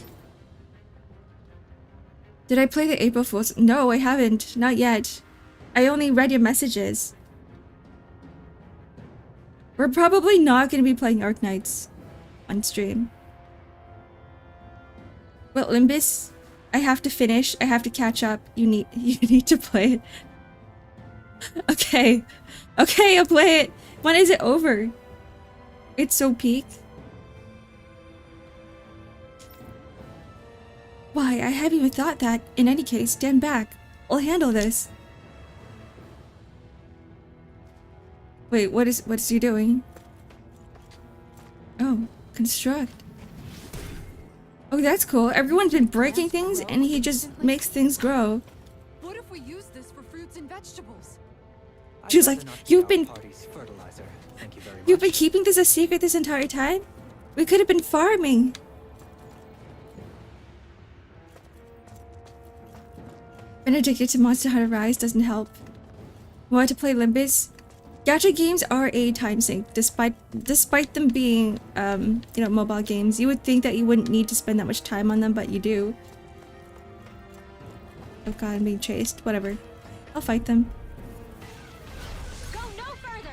Did I play the April Fools? No, I haven't. Not yet. I only read your messages. We're probably not going to be playing Arknights on stream. Well, Limbus, I have to finish. I have to catch up. You need to play it. Okay. Okay, I'll play it. When is it over? It's so peak. Why, I haven't even thought that. In any case, stand back. I'll handle this. Wait, what is he doing? Oh, construct. Oh, that's cool. Everyone's been breaking things and he just makes things grow. What if we use this for fruits and vegetables? She was like, you've been keeping this a secret this entire time? We could have been farming. Been addicted to Monster Hunter Rise doesn't help. Want to play Limbus? Gacha games are a time sink, despite them being, you know, mobile games. You would think that you wouldn't need to spend that much time on them, but you do. Oh god, I'm being chased. Whatever. I'll fight them. Go no further.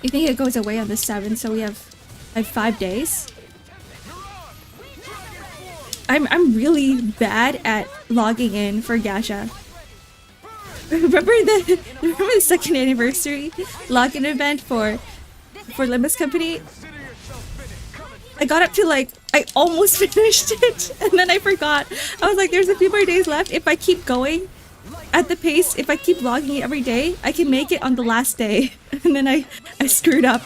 You think it goes away on the 7th, so we have like 5 days? I'm really bad at logging in for gacha. Remember the 2nd anniversary login event for Limbus Company? I got up to like, I almost finished it and then I forgot. I was like, there's a few more days left. If I keep going at the pace, if I keep logging it every day, I can make it on the last day. And then I screwed up.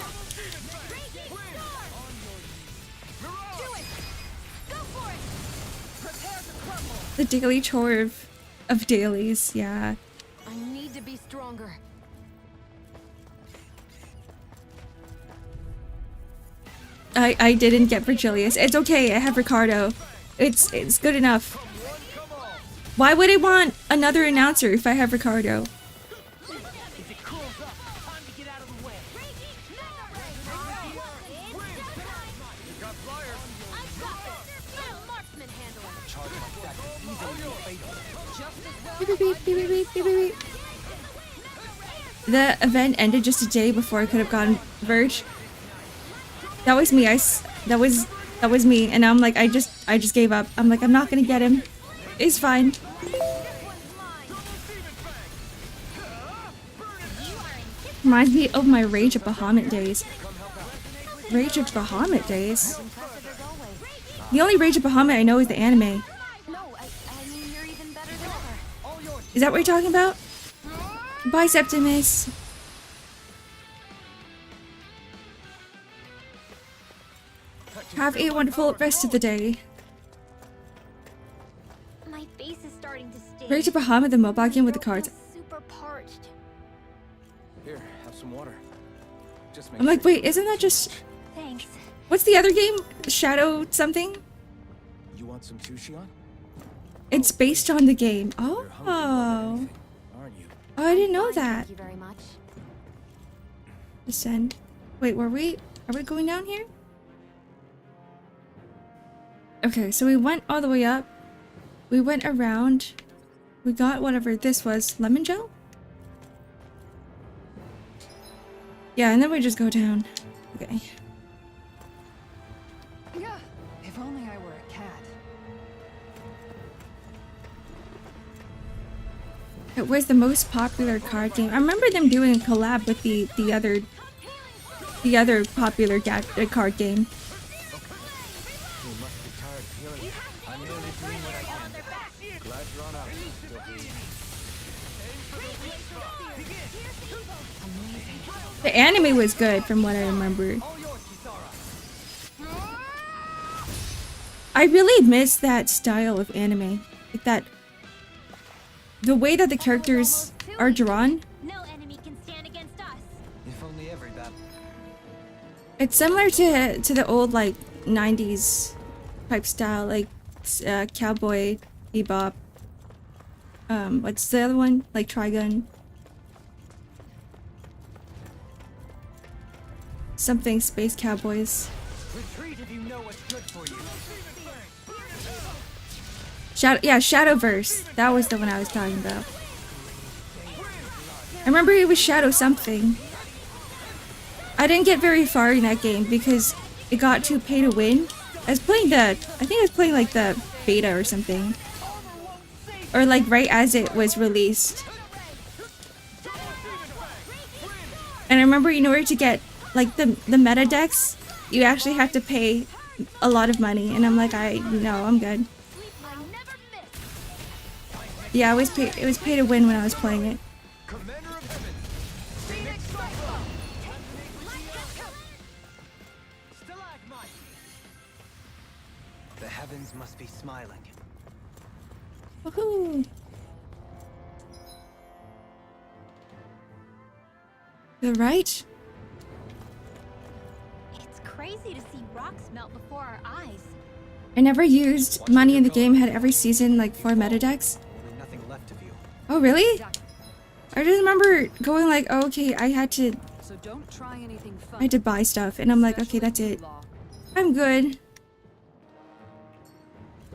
The daily chore of dailies, yeah. I need to be stronger. I didn't get Virgilius. It's okay, I have Ricardo. It's good enough. Why would I want another announcer if I have Ricardo? The event ended just a day before I could have gotten Verge. That was me. That was me, and I'm like, I just gave up. I'm like, I'm not gonna get him. It's fine. Reminds me of my Rage of Bahamut days. Rage of Bahamut days? The only Rage of Bahamut I know is the anime. Is that what you're talking about? Bye, Septimus. Have a wonderful rest of the day. My face is starting to sting. Rage of Bahamut, the mobile game with the cards. Super parched. Here, have some water. Just make I'm like, wait, isn't that just... Thanks. What's the other game? Shadow something? You want some too, Shion? It's based on the game. Oh. Aren't you? Oh, I didn't know that. Thank you very much. Descend. Wait, are we going down here? Okay, so we went all the way up. We went around. We got whatever this was. Lemon gel? Yeah, and then we just go down. Okay. If only I were a cat. Where's the most popular card game? I remember them doing a collab with the other popular card game. The anime was good from what I remember. I really miss that style of anime. Like that, the way that the characters are drawn. No enemy can stand against us. If only every battle. It's similar to the old like 90s type style, like Cowboy Bebop. What's the other one? Like Trigun. Something Space Cowboys. Retreat if you know what's good for you. Shadowverse. That was the one I was talking about. I remember it was Shadow something. I didn't get very far in that game because it got too pay to win. I was playing like the beta or something. Or like right as it was released. And I remember in order to get like the meta decks, you actually have to pay a lot of money. And I'm like, no, I'm good. Yeah, it was pay to win when I was playing it. The heavens must be smiling. Woohoo! You're right. It's crazy to see rocks melt before our eyes. I never used money in the game. Had every season like 4 meta decks. Nothing left of you. Oh really? I just remember going like, oh, okay, I had to buy stuff, and I'm like, okay, that's it. I'm good.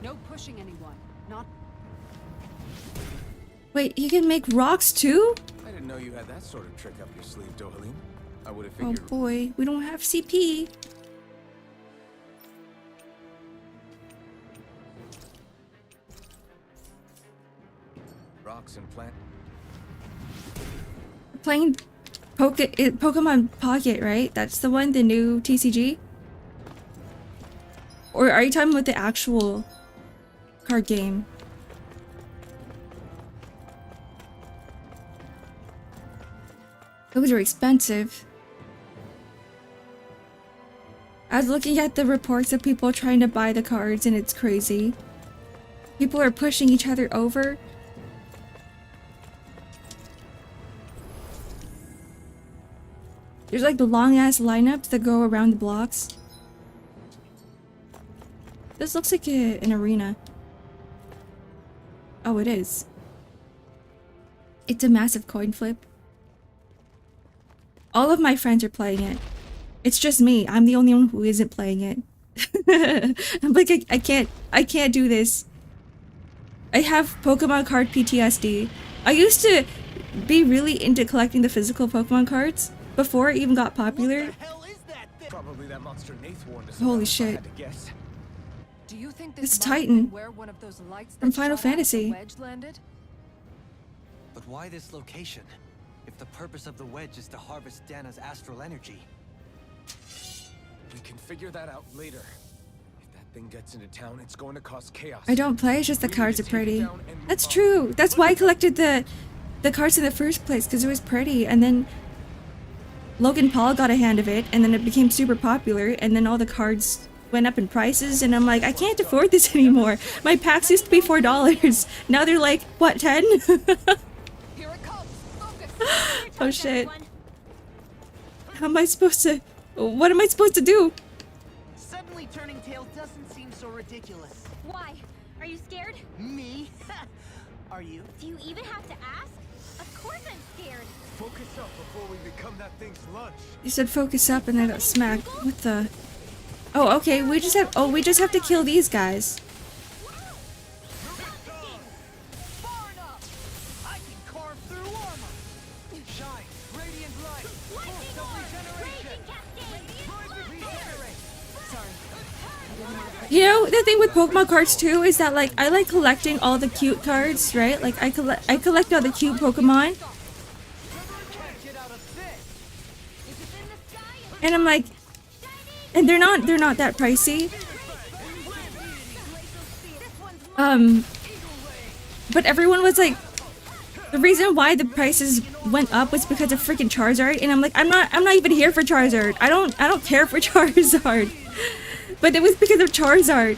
No pushing anyone. Not. Wait, you can make rocks too? I didn't know you had that sort of trick up your sleeve, Dohalim. I would have Oh figured. boy, we don't have CP. Rocks and plant. Playing Pokemon Pocket, right? That's the one, the new TCG? Or are you talking about the actual card game? Those are expensive. I was looking at the reports of people trying to buy the cards, and it's crazy. People are pushing each other over. There's like the long ass lineups that go around the blocks. This looks like an arena. Oh, it is. It's a massive coin flip. All of my friends are playing it. It's just me. I'm the only one who isn't playing it. I'm like, I can't do this. I have Pokemon card PTSD. I used to be really into collecting the physical Pokemon cards before it even got popular. Probably that monster Nath warned us Holy about, shit. if I had to guess. Do you think this It's might have Titan been where one of those lights from that Final shot out of the Fantasy. wedge landed? But why this location? If the purpose of the wedge is to harvest Dana's astral energy. We can figure that out later. If that thing gets into town, it's going to cause chaos. I don't play, it's just the We need cards to are take it pretty. down and move That's on. true. That's why I collected the cards in the first place, because it was pretty. And then Logan Paul got a hand of it, and then it became super popular, and then all the cards went up in prices, and I'm like, I can't afford this anymore. My packs used to be $4. Now they're like, what, 10? Here it comes. Focus. Oh shit. How am I supposed to... What am I supposed to do? Suddenly turning tail doesn't seem so ridiculous. Why? Are you scared? Me? Are you? Do you even have to ask? Of course I'm scared. Focus up before we become that thing's lunch. You said focus up and I got smacked. What the... Oh, okay, we just have to kill these guys. Far enough! I can carve through armor! Shine! Radiant light! Pulse of regeneration! Regenerate! You know, the thing with Pokemon cards too is that like I like collecting all the cute cards, right? Like I collect all the cute Pokemon. And I'm like, and they're not that pricey. But everyone was like, the reason why the prices went up was because of freaking Charizard, and I'm like, I'm not even here for Charizard. I don't care for Charizard. But it was because of Charizard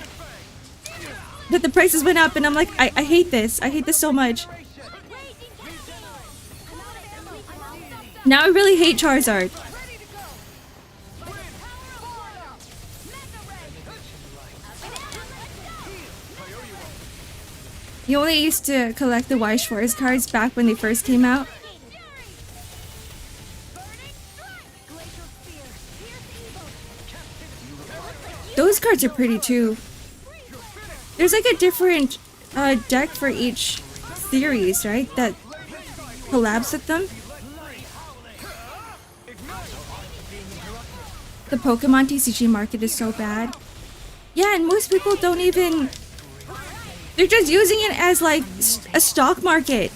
that the prices went up, and I'm like, I hate this. I hate this so much. Now I really hate Charizard. You only used to collect the Y Schwartz cards back when they first came out. Those cards are pretty too. There's like a different deck for each series, right? That collabs with them. The Pokemon TCG market is so bad. Yeah, and most people don't even They're just using it as like a stock market.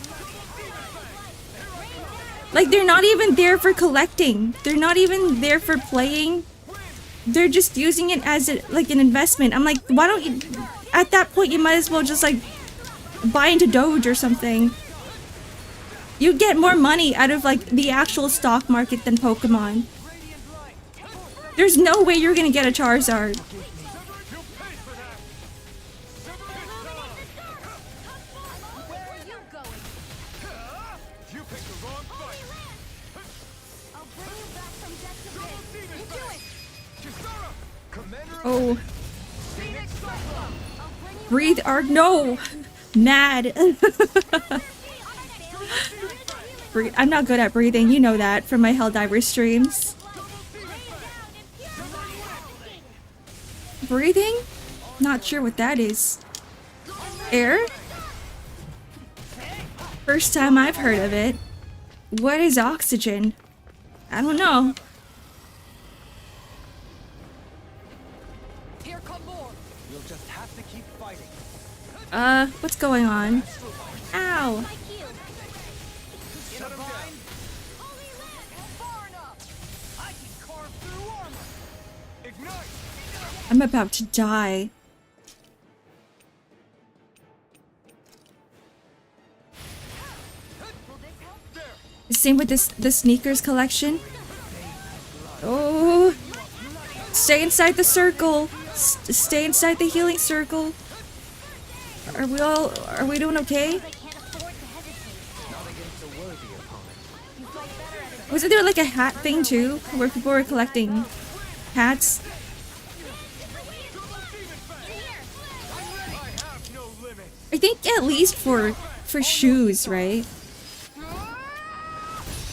Like they're not even there for collecting. They're not even there for playing. They're just using it as like an investment. I'm like, why don't you, at that point you might as well just like buy into Doge or something. You get more money out of like the actual stock market than Pokemon. There's no way you're gonna get a Charizard. Oh. Breathe Ark. No! Mad. I'm not good at breathing. You know that from my Helldiver streams. Breathing? Not sure what that is. Air? First time I've heard of it. What is oxygen? I don't know. You'll just have to keep fighting. What's going on? Ow! I'm about to die. Same with the sneakers collection. Oh, stay inside the circle. Stay inside the healing circle. Are we doing okay? Wasn't there like a hat thing too, where people were collecting hats? I think at least for shoes, right?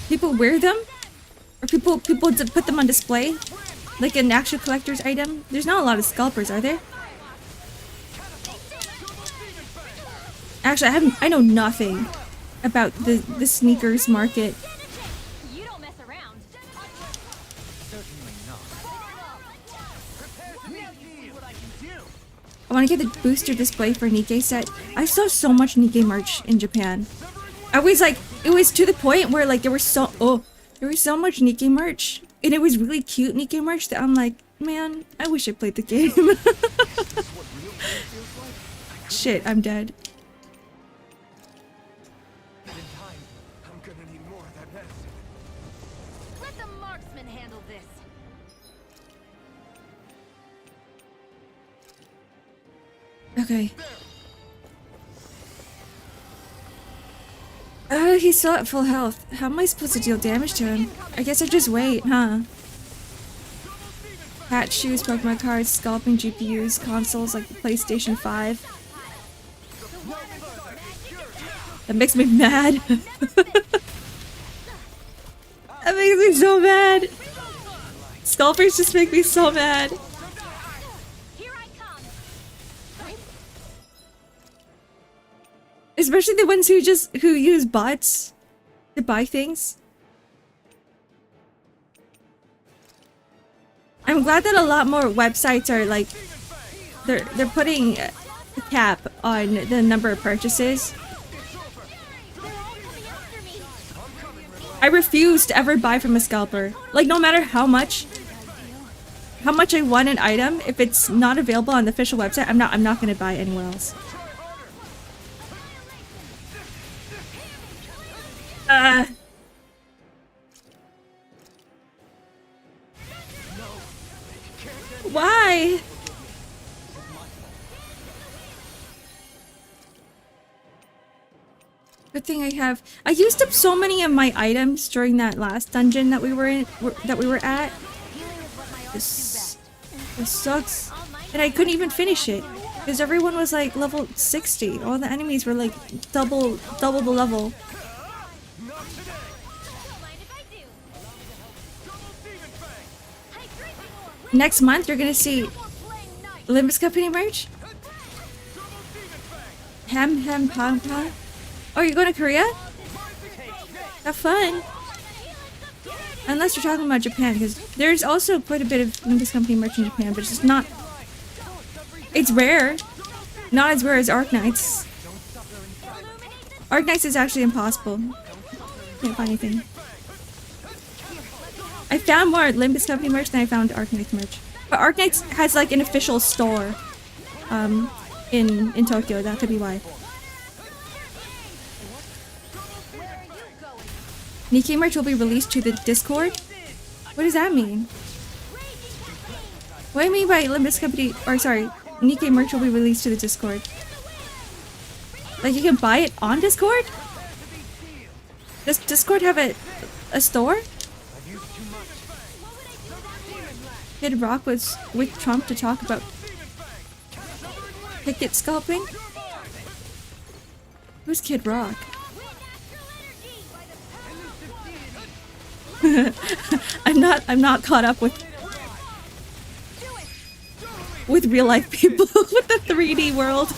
People wear them? Or people put them on display? Like an actual collector's item? There's not a lot of scalpers, are there? Actually, I know nothing about the sneakers market. You don't mess around. Certainly not. I want to get the booster display for Nikkei set. I saw so much Nikkei merch in Japan. I was like, it was to the point where like there was so much Nikkei merch. And it was really cute Nikkei merch that I'm like, man, I wish I played the game. Shit, I'm dead. Let the marksman handle this. Okay. He's still at full health. How am I supposed to deal damage to him? I guess I just wait, huh? Hat, shoes, Pokemon cards, scalping GPUs, consoles like the PlayStation 5. That makes me mad. That makes me so mad. Scalpers just make me so mad. Especially the ones who use bots to buy things. I'm glad that a lot more websites are like they're putting a cap on the number of purchases. I refuse to ever buy from a scalper. Like no matter how much I want an item, if it's not available on the official website, I'm not gonna buy anywhere else. Why? Good thing I used up so many of my items during that last dungeon that we were at. This sucks. And I couldn't even finish it because everyone was like level 60. All the enemies were like double the level. Next month, you're gonna see Limbus Company merch. Ham pom pom. Oh, you're going to Korea? Have fun. Unless you're talking about Japan, because there's also quite a bit of Limbus Company merch in Japan, but it's just not. It's rare. Not as rare as Arknights. Arknights is actually impossible. Can't find anything. I found more Limbus Company merch than I found Arknights merch. But Arknights has like an official store in Tokyo. That could be why. Nikkei merch will be released to the Discord? What does that mean? What do you mean by Limbus Company, or sorry, Nikkei merch will be released to the Discord? Like you can buy it on Discord? Does Discord have a store? Kid Rock was with Trump to talk about ticket scalping? Who's Kid Rock? I'm not caught up with real life people with the 3D world.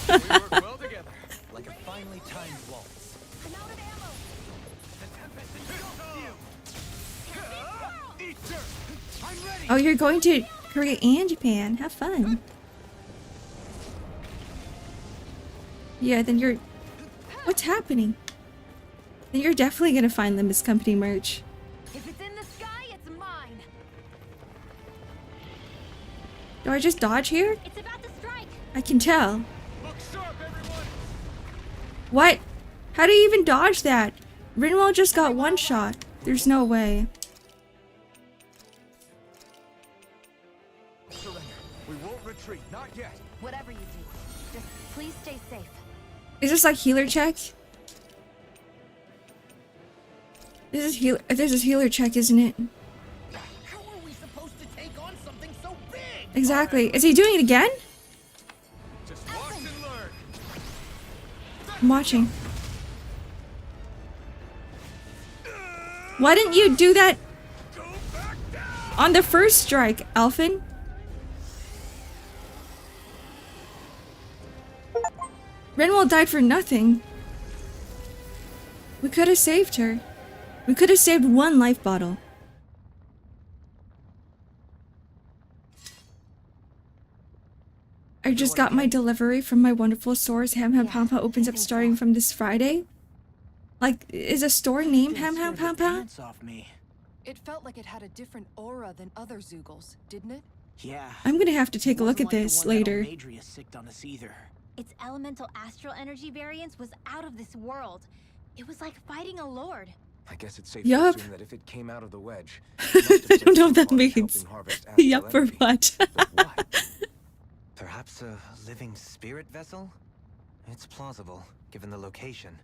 Oh, you're going to Korea and Japan. Have fun. Yeah, then you're... What's happening? Then you're definitely gonna find Limbus Company merch. If it's in the sky, it's mine. Do I just dodge here? It's about to strike. I can tell. What? How do you even dodge that? Rinwell just got one shot. There's no way. We won't retreat, not yet. Whatever you do, just please stay safe. Is this like healer check? This is healer check, isn't it? How are we supposed to take on something so big? Exactly. Is he doing it again? Just watch and learn. I'm watching. Why didn't you do that on the first strike, Alphen? Renwell died for nothing. We could have saved her. We could have saved one life bottle. I just got my delivery from my wonderful stores. Ham Ham Pampa opens up starting from this Friday. Like, is a store named Ham Ham Pampa? It felt like it had a different aura than other Zoogles, didn't it? Yeah. I'm gonna have to take a look at this later. Its elemental astral energy variance was out of this world. It was like fighting a lord. I guess it's safe Yup. to assume that if it came out of the wedge, I don't know what that means. Yup or what? Perhaps a living spirit vessel? It's plausible, given the location.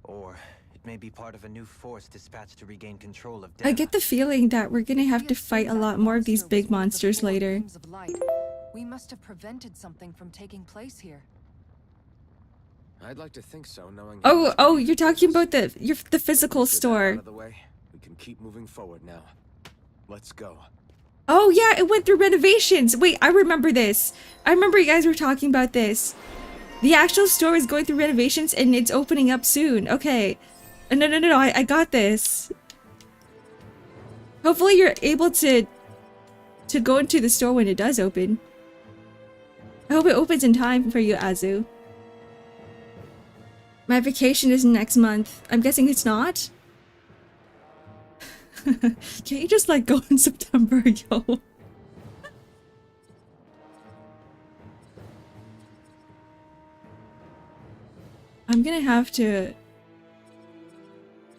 Or it may be part of a new force dispatched to regain control of I get the feeling that we're gonna have to fight a lot more of these big monsters later. We must have prevented something from taking place here. I'd like to think so, knowing. Oh, you're talking about the physical store. Out of the way, we can keep moving forward now. Let's go. Oh yeah, it went through renovations. Wait, I remember this. I remember you guys were talking about this. The actual store is going through renovations and it's opening up soon. Okay. No, I got this. Hopefully you're able to go into the store when it does open. I hope it opens in time for you, Azu. My vacation is next month. I'm guessing it's not? Can't you just like go in September, yo? I'm gonna have to...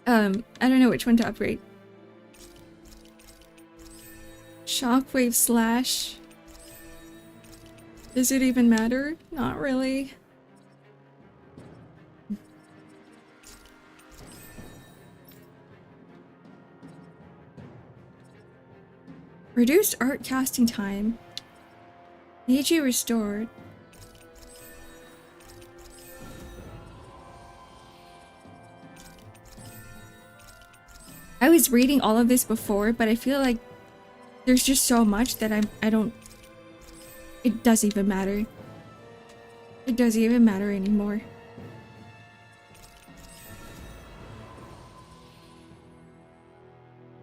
I don't know which one to upgrade. Shockwave slash... Does it even matter? Not really. Reduced art casting time. Need you restored. I was reading all of this before, but I feel like there's just so much that I don't... It doesn't even matter. It doesn't even matter anymore.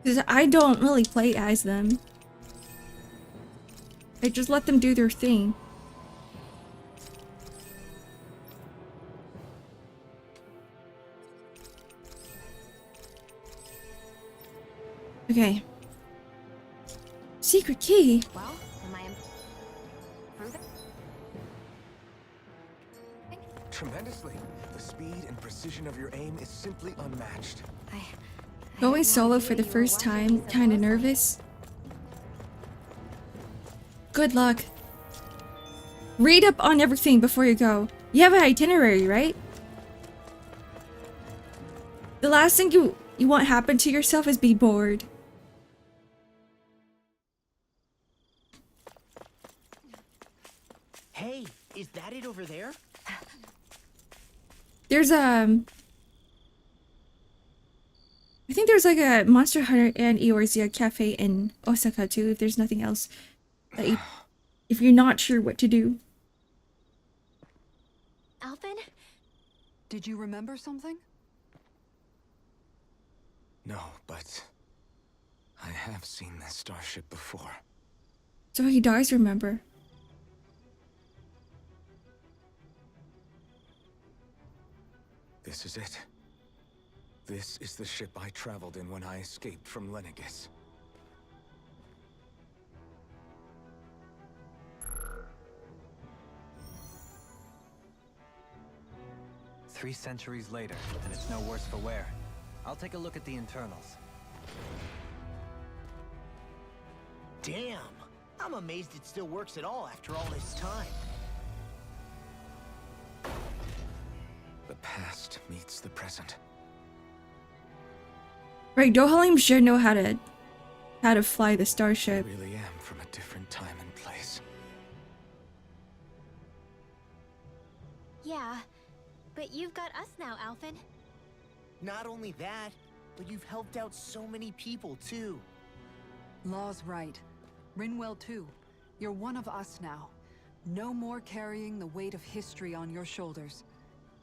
Because I don't really play as them. I just let them do their thing. Okay. Secret key. Well, am I improving? Tremendously. The speed and precision of your aim is simply unmatched. Going solo for the first time, kind of nervous. Good luck. Read up on everything before you go. You have an itinerary, right? The last thing you want happen to yourself is be bored. Hey, is that it over there? There's I think there's like a Monster Hunter and Eorzea cafe in Osaka too, if there's nothing else that you, if you're not sure what to do. Alvin? Did you remember something? No, but I have seen this starship before. So he does remember. This is it. This is the ship I traveled in when I escaped from Lenegis. Three centuries later, and it's no worse for wear. I'll take a look at the internals. Damn! I'm amazed it still works at all after all this time. The past meets the present. Right, Dohalim should know how to fly the I starship. really am from a different time and place. Yeah, but you've got us now, Alvin. Not only that, but you've helped out so many people, too. Law's right. Rinwell too. You're one of us now. No more carrying the weight of history on your shoulders.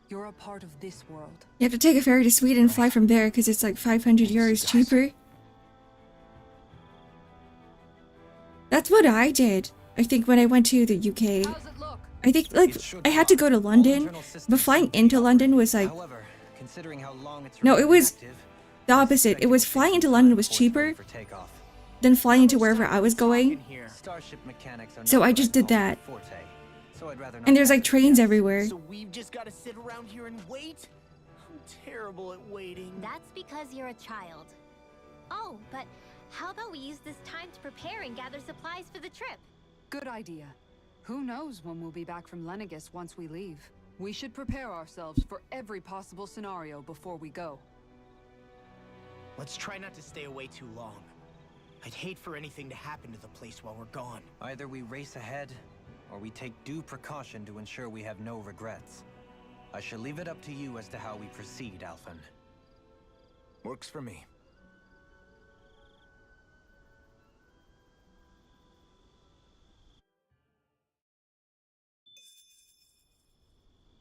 You're a part of this world. You have to take a ferry to Sweden and fly from there because it's like 500 euros cheaper. That's what I did. I think when I went to the UK. How's it look? I think like I had to go to London, but flying into London was like However, considering how long it's no, it was active, the opposite. It was flying into London was cheaper for takeoff. than flying to wherever I was going. Starship mechanics are So not I just did that. my forte, so I'd rather not And there's like hazard trains guess. everywhere. So we've just got to sit around here and wait? I'm terrible at waiting. That's because you're a child. Oh, but how about we use this time to prepare and gather supplies for the trip? Good idea. Who knows when we'll be back from Lenegis once we leave? We should prepare ourselves for every possible scenario before we go. Let's try not to stay away too long. I'd hate for anything to happen to the place while we're gone. Either we race ahead, or we take due precaution to ensure we have no regrets. I shall leave it up to you as to how we proceed, Alphen. Works for me.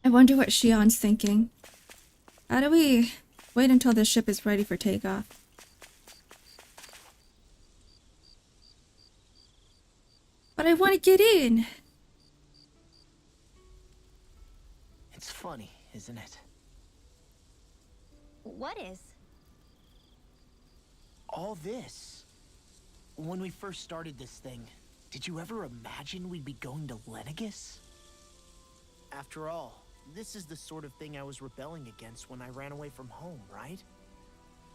I wonder what Shion's thinking. How do we wait until the ship is ready for takeoff? But I want to get in. It's funny, isn't it? What is? All this. When we first started this thing, did you ever imagine we'd be going to Lenegis? After all, this is the sort of thing I was rebelling against when I ran away from home, right?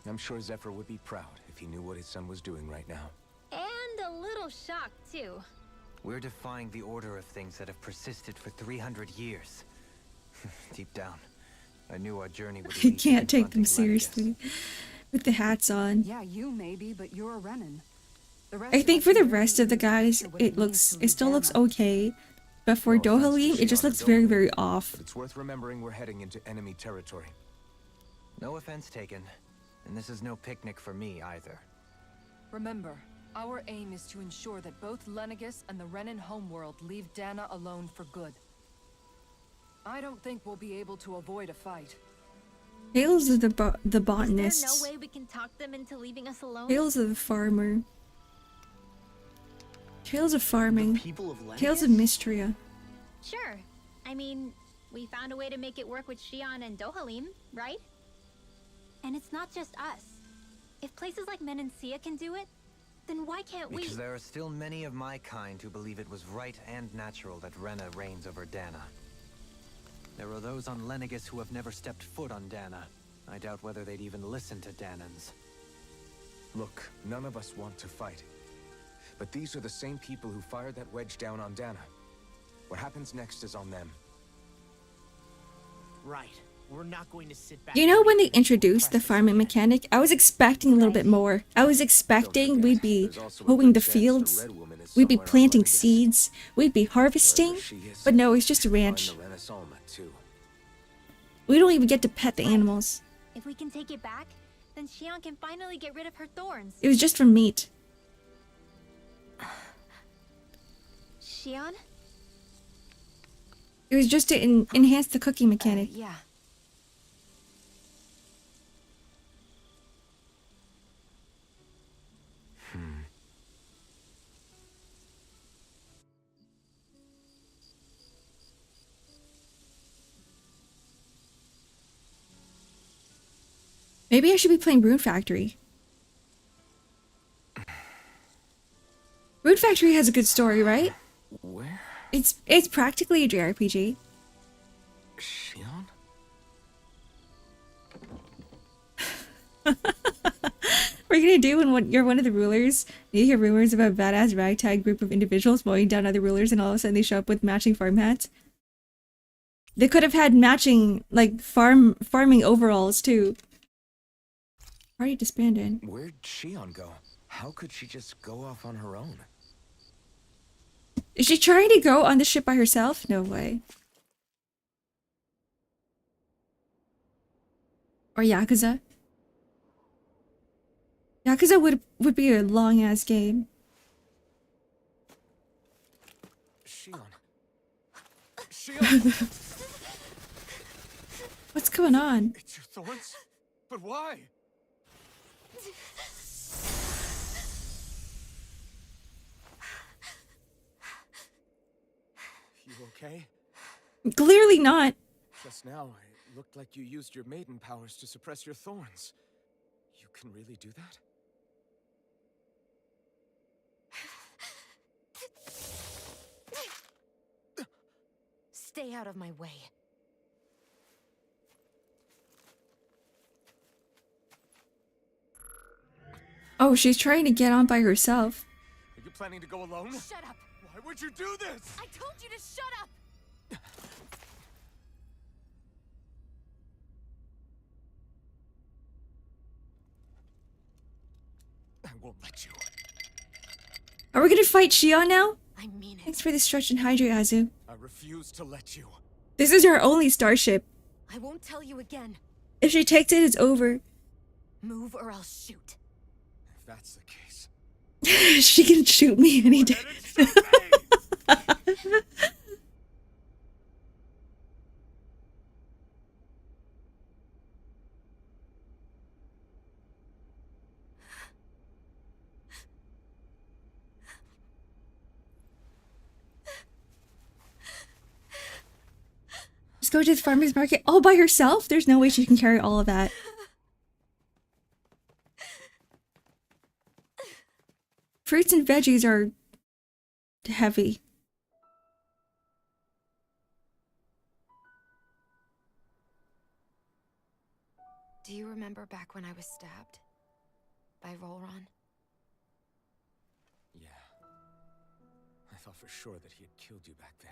I'm sure Zephyr would be proud if he knew what his son was doing right now. And a little shocked, too. We're defying the order of things that have persisted for 300 years. Deep down, I knew our journey would I lead to can't take them confronting Lenegis. seriously with the hats on. Yeah, you maybe, but you're a Renan. The rest I of think us for the barely rest of the even guys, picture what it means to still looks Ludana. okay. But for No offense to Dohalim, it just Shion looks and very, Dohalim, very off. But it's worth remembering we're heading into enemy territory. No offense taken, and this is no picnic for me either. Remember, our aim is to ensure that both Lenegis and the Renan homeworld leave Dana alone for good. I don't think we'll be able to avoid a fight. Tales of the Is there botanists. no way we can talk them into leaving us alone? Tales of the farmer. Tales of farming. People of Lenegis? Tales of Mystria. Sure. I mean, we found a way to make it work with Shion and Dohalim, right? And it's not just us. If places like Menancia can do it, then why can't we? Because there are still many of my kind who believe it was right and natural that Rena reigns over Dana. There are those on Lenegis who have never stepped foot on Dana. I doubt whether they'd even listen to Danans. Look, none of us want to fight. But these are the same people who fired that wedge down on Dana. What happens next is on them. Right. We're not going to sit back. You know, when they introduced the farming mechanic, I was expecting a little bit more. I was expecting we'd be hoeing the fields, we'd be planting seeds, we'd be harvesting, but no, it's just a ranch. We don't even get to pet the animals. If we can take it back, then Xion can finally get rid of her thorns. It was just for meat. Xion? It was just to enhance the cooking mechanic. Yeah. Maybe I should be playing Rune Factory. Rune Factory has a good story, right? Where? It's practically a JRPG. Xion? What are you gonna do when you're one of the rulers? You hear rumors about a badass ragtag group of individuals mowing down other rulers, and all of a sudden they show up with matching farm hats. They could have had matching, like, farming overalls too. Already disbanded. Where'd Xion go? How could she just go off on her own? Is she trying to go on the ship by herself? No way. Or Yakuza? Yakuza would be a long ass game. Xion. Xion! What's going on? It's your thorns? But why? You okay? Clearly not. Just now, it looked like you used your maiden powers to suppress your thorns. You can really do that? Stay out of my way. Oh, she's trying to get on by herself. Are you planning to go alone? Shut up! Why would you do this? I told you to shut up! I won't let you. Are we gonna fight Xion now? I mean it. Thanks for the stretch and hydrate, Azu. I refuse to let you. This is our only starship. I won't tell you again. If she takes it, it's over. Move or I'll shoot. If that's the case. She can shoot me any day. Just go to the farmer's market all by herself? There's no way she can carry all of that. Fruits and veggies are heavy. Do you remember back when I was stabbed? By Rolron? Yeah. I thought for sure that he had killed you back there.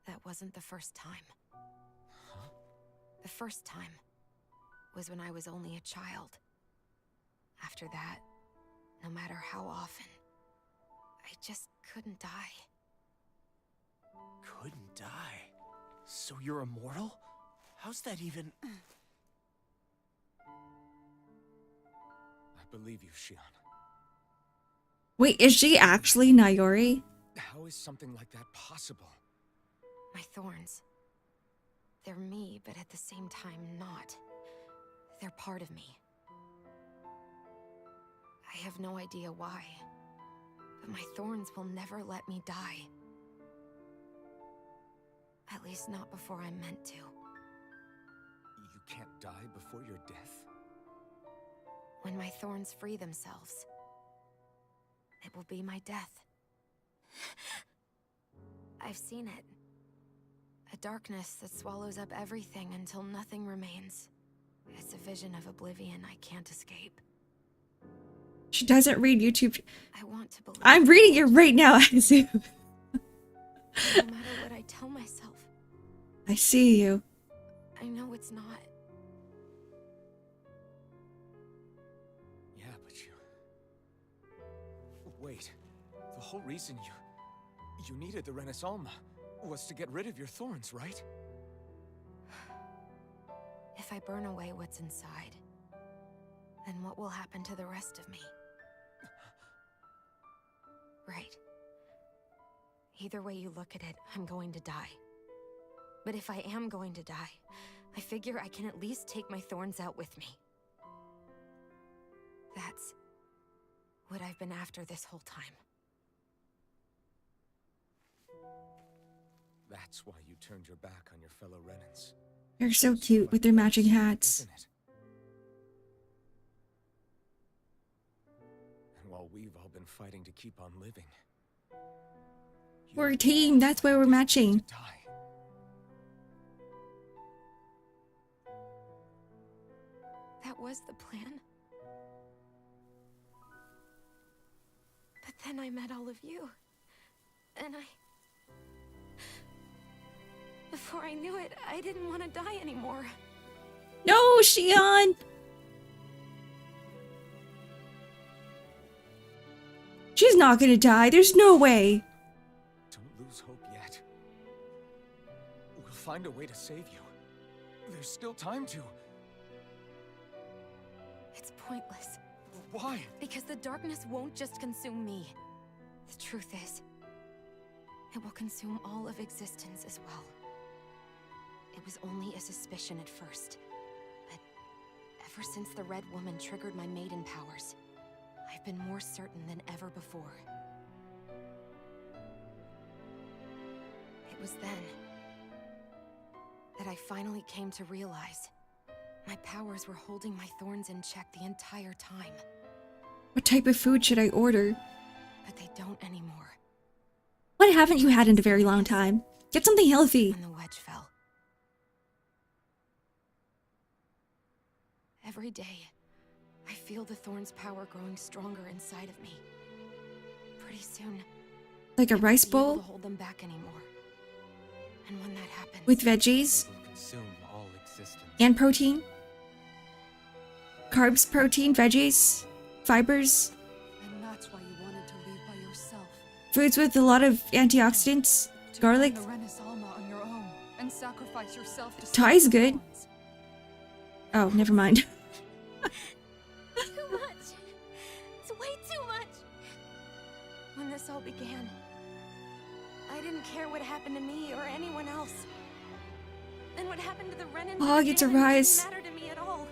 That wasn't the first time. Huh? The first time was when I was only a child. After that, no matter how often, I just couldn't die. Couldn't die? So you're immortal? How's that even... I believe you, Xion. Wait, is she actually Nayori? How is something like that possible? My thorns. They're me, but at the same time not. They're part of me. I have no idea why, but my thorns will never let me die. At least not before I'm meant to. You can't die before your death? When my thorns free themselves, it will be my death. I've seen it. A darkness that swallows up everything until nothing remains. It's a vision of oblivion I can't escape. She doesn't read YouTube. I want to believe. I'm reading it right now, Azu. No matter what I tell myself, I see you. I know it's not. Yeah, but you... Wait. The whole reason you needed the Renaissance was to get rid of your thorns, right? If I burn away what's inside, then what will happen to the rest of me? Right. Either way you look at it, I'm going to die. But if I am going to die, I figure I can at least take my thorns out with me. That's what I've been after this whole time. That's why you turned your back on your fellow Renans. They're so cute with their matching hats. Isn't it? And while we've all been fighting to keep on living, We're a team, that's why we're matching. to die. That was the plan. But then I met all of you. And before I knew it, I didn't want to die anymore. No, Xion! She's not gonna die, there's no way. Don't lose hope yet. We'll find a way to save you. There's still time to. It's pointless. Why? Because the darkness won't just consume me. The truth is, it will consume all of existence as well. It was only a suspicion at first, but ever since the Red Woman triggered my maiden powers, I've been more certain than ever before. It was then that I finally came to realize my powers were holding my thorns in check the entire time. What type of food should I order? But they don't anymore. What haven't you had in a very long time? Get something healthy. When the wedge fell. Every day, I feel the thorn's power growing stronger inside of me. Pretty soon, Like a I won't rice be able bowl? to hold them back anymore. And when that happens, With veggies? Will consume all existence. And protein? Carbs, protein, veggies, fibers, And that's why you wanted to leave by yourself. foods with a lot of antioxidants, To garlic. find the Renaissance on your own and sacrifice yourself to Thai's save the good. thorns. Oh, never mind. Too much. It's way too much. when this all began, I didn't care what happened to me or anyone else. And what happened to the Renan Oh, it's a rise. didn't matter to me at all.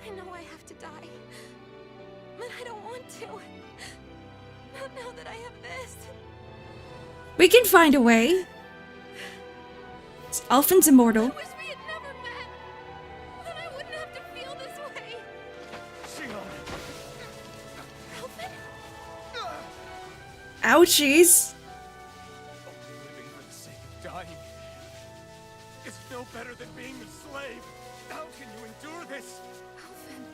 I know I have to die, but I don't want to. Not now that I have this. We can find a way. Elfin's immortal. I wish we had never met. Then I wouldn't have to feel this way. Elfin? Ouchies. Living for the sake of dying is no better than being a slave. How can you endure this? Elfin.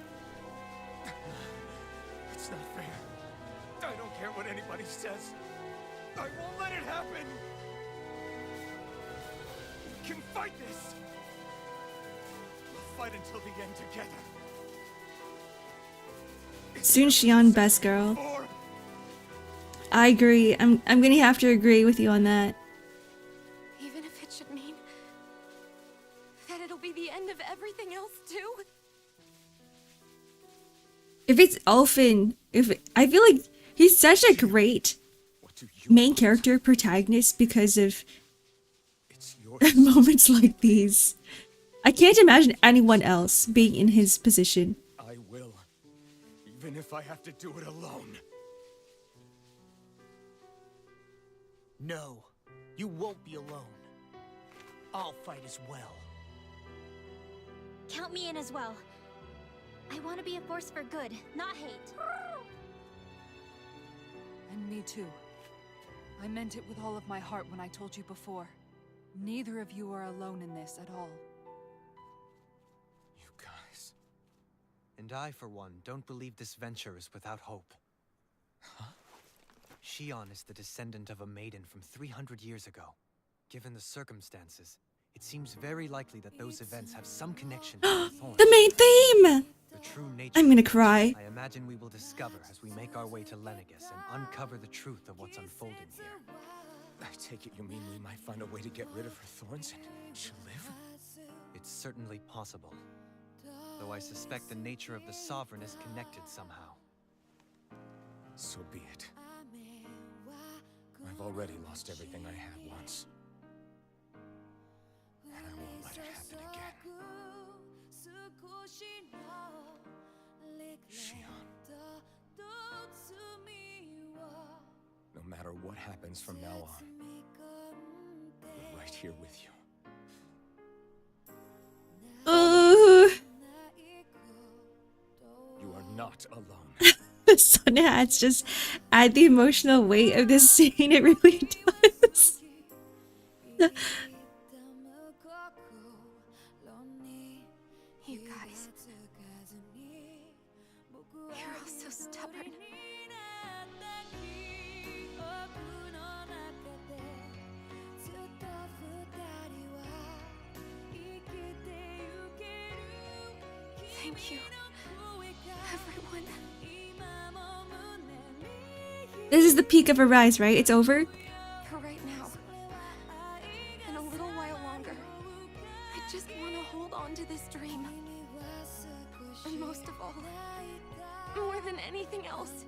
It's not fair. I don't care what anybody says. I won't let it happen. We can fight this. We'll fight until the end together. Soon Xion, best girl. Or I agree. I'm gonna have to agree with you on that. Even if it should mean that it'll be the end of everything else too. If it's Elfin, I feel like he's such a great what do you main want? character protagonist because of It's yours. moments like these. I can't imagine anyone else being in his position. I will. Even if I have to do it alone. No, you won't be alone. I'll fight as well. Count me in as well. I want to be a force for good, not hate. And me too. I meant it with all of my heart when I told you before. Neither of you are alone in this at all. You guys... And I, for one, don't believe this venture is without hope. Huh? Shion is the descendant of a maiden from 300 years ago. Given the circumstances, it seems very likely that those events have some connection to the thorns. The main theme! The true nature. I'm gonna cry. I imagine we will discover as we make our way to Lenegis and uncover the truth of what's unfolding here. I take it you mean we might find a way to get rid of her thorns and she'll live? It's certainly possible. Though I suspect the nature of the Sovereign is connected somehow. So be it. I've already lost everything I had once. And I won't let it happen again. Shion. No matter what happens from now on, we're right here with you. You are not alone. The sun hats just add the emotional weight of this scene. It really does. You guys. You're all so stubborn. Thank you, everyone. This is the peak of a rise, right? It's over? For right now. And a little while longer. I just want to hold on to this dream. And most of all, more than anything else,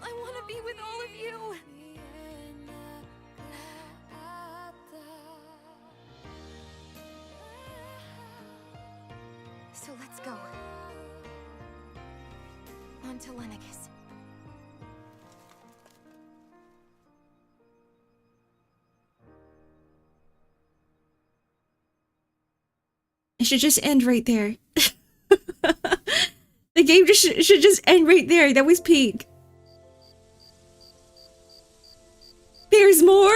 I want to be with all of you. So let's go. On to Lenegis. It should just end right there. The game just should just end right there. That was peak. There's more?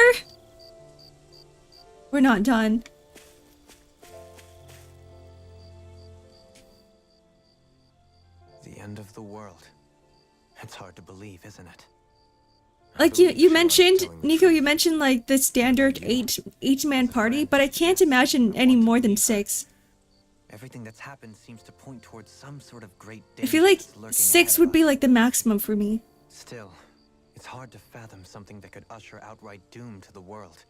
We're not done. The end of the world. It's hard to believe, isn't it? Like you mentioned, Nico, you mentioned like the standard eight-man party, but I can't imagine any more than 6. Everything that's happened seems to point towards some sort of great I feel like 6 would be like the maximum for me. Still, it's hard to fathom something that could usher outright doom to the world.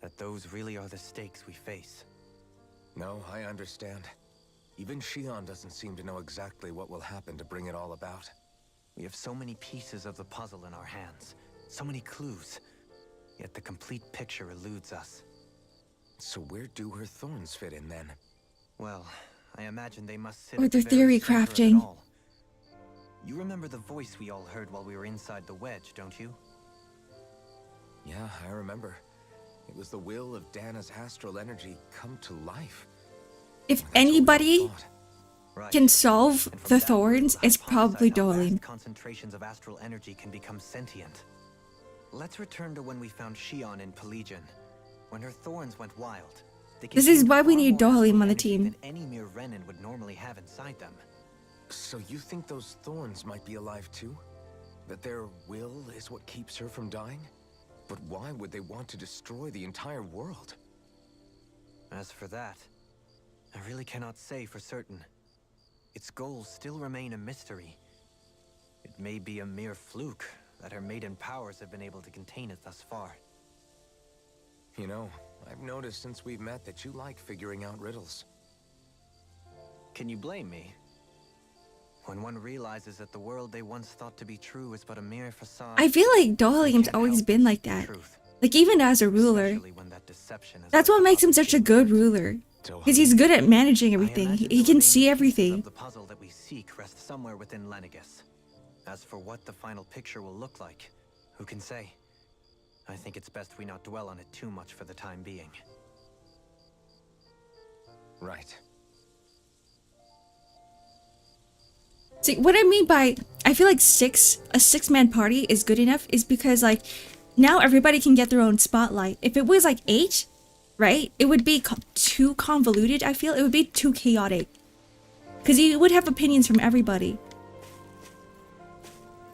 That those really are the stakes we face. No, I understand. Even Shion doesn't seem to know exactly what will happen to bring it all about. We have so many pieces of the puzzle in our hands, so many clues, yet the complete picture eludes us. So where do her thorns fit in then? Well, I imagine they must sit Or at the their theory very center of it crafting. all. You remember the voice we all heard while we were inside the wedge, don't you? Yeah, I remember. It was the will of Dana's astral energy come to life. If That's what we anybody thought. Right. can solve And from the that thorns, we it's probably hypothesized how vast Dolan. concentrations of astral energy can become sentient. Let's return to when we found Shion in Pelagian. When her thorns went wild. They This is contained why we far need more Dolan astral on the energy team. than any mere Renin would normally have inside them. So you think those thorns might be alive too? That their will is what keeps her from dying? But why would they want to destroy the entire world? As for that, I really cannot say for certain. Its goals still remain a mystery. It may be a mere fluke that her maiden powers have been able to contain it thus far. You know, I've noticed since we've met that you like figuring out riddles. Can you blame me? When one realizes that the world they once thought to be true is but a mere facade. I feel like they Dolan's can't always help been but like see the that. truth, Like even as a ruler. especially when that deception has That's led what to makes him others such a being good hurt. ruler. Because he's good at managing everything. He can see everything. The puzzle that we seek rests somewhere within Lenegis. As for what the final picture will look like, who can say? I think it's best we not dwell on it too much for the time being. Right. See, what I mean by I feel like a six-man party is good enough is because like now everybody can get their own spotlight. If it was like 8, right, it would be too convoluted. I feel it would be too chaotic because you would have opinions from everybody.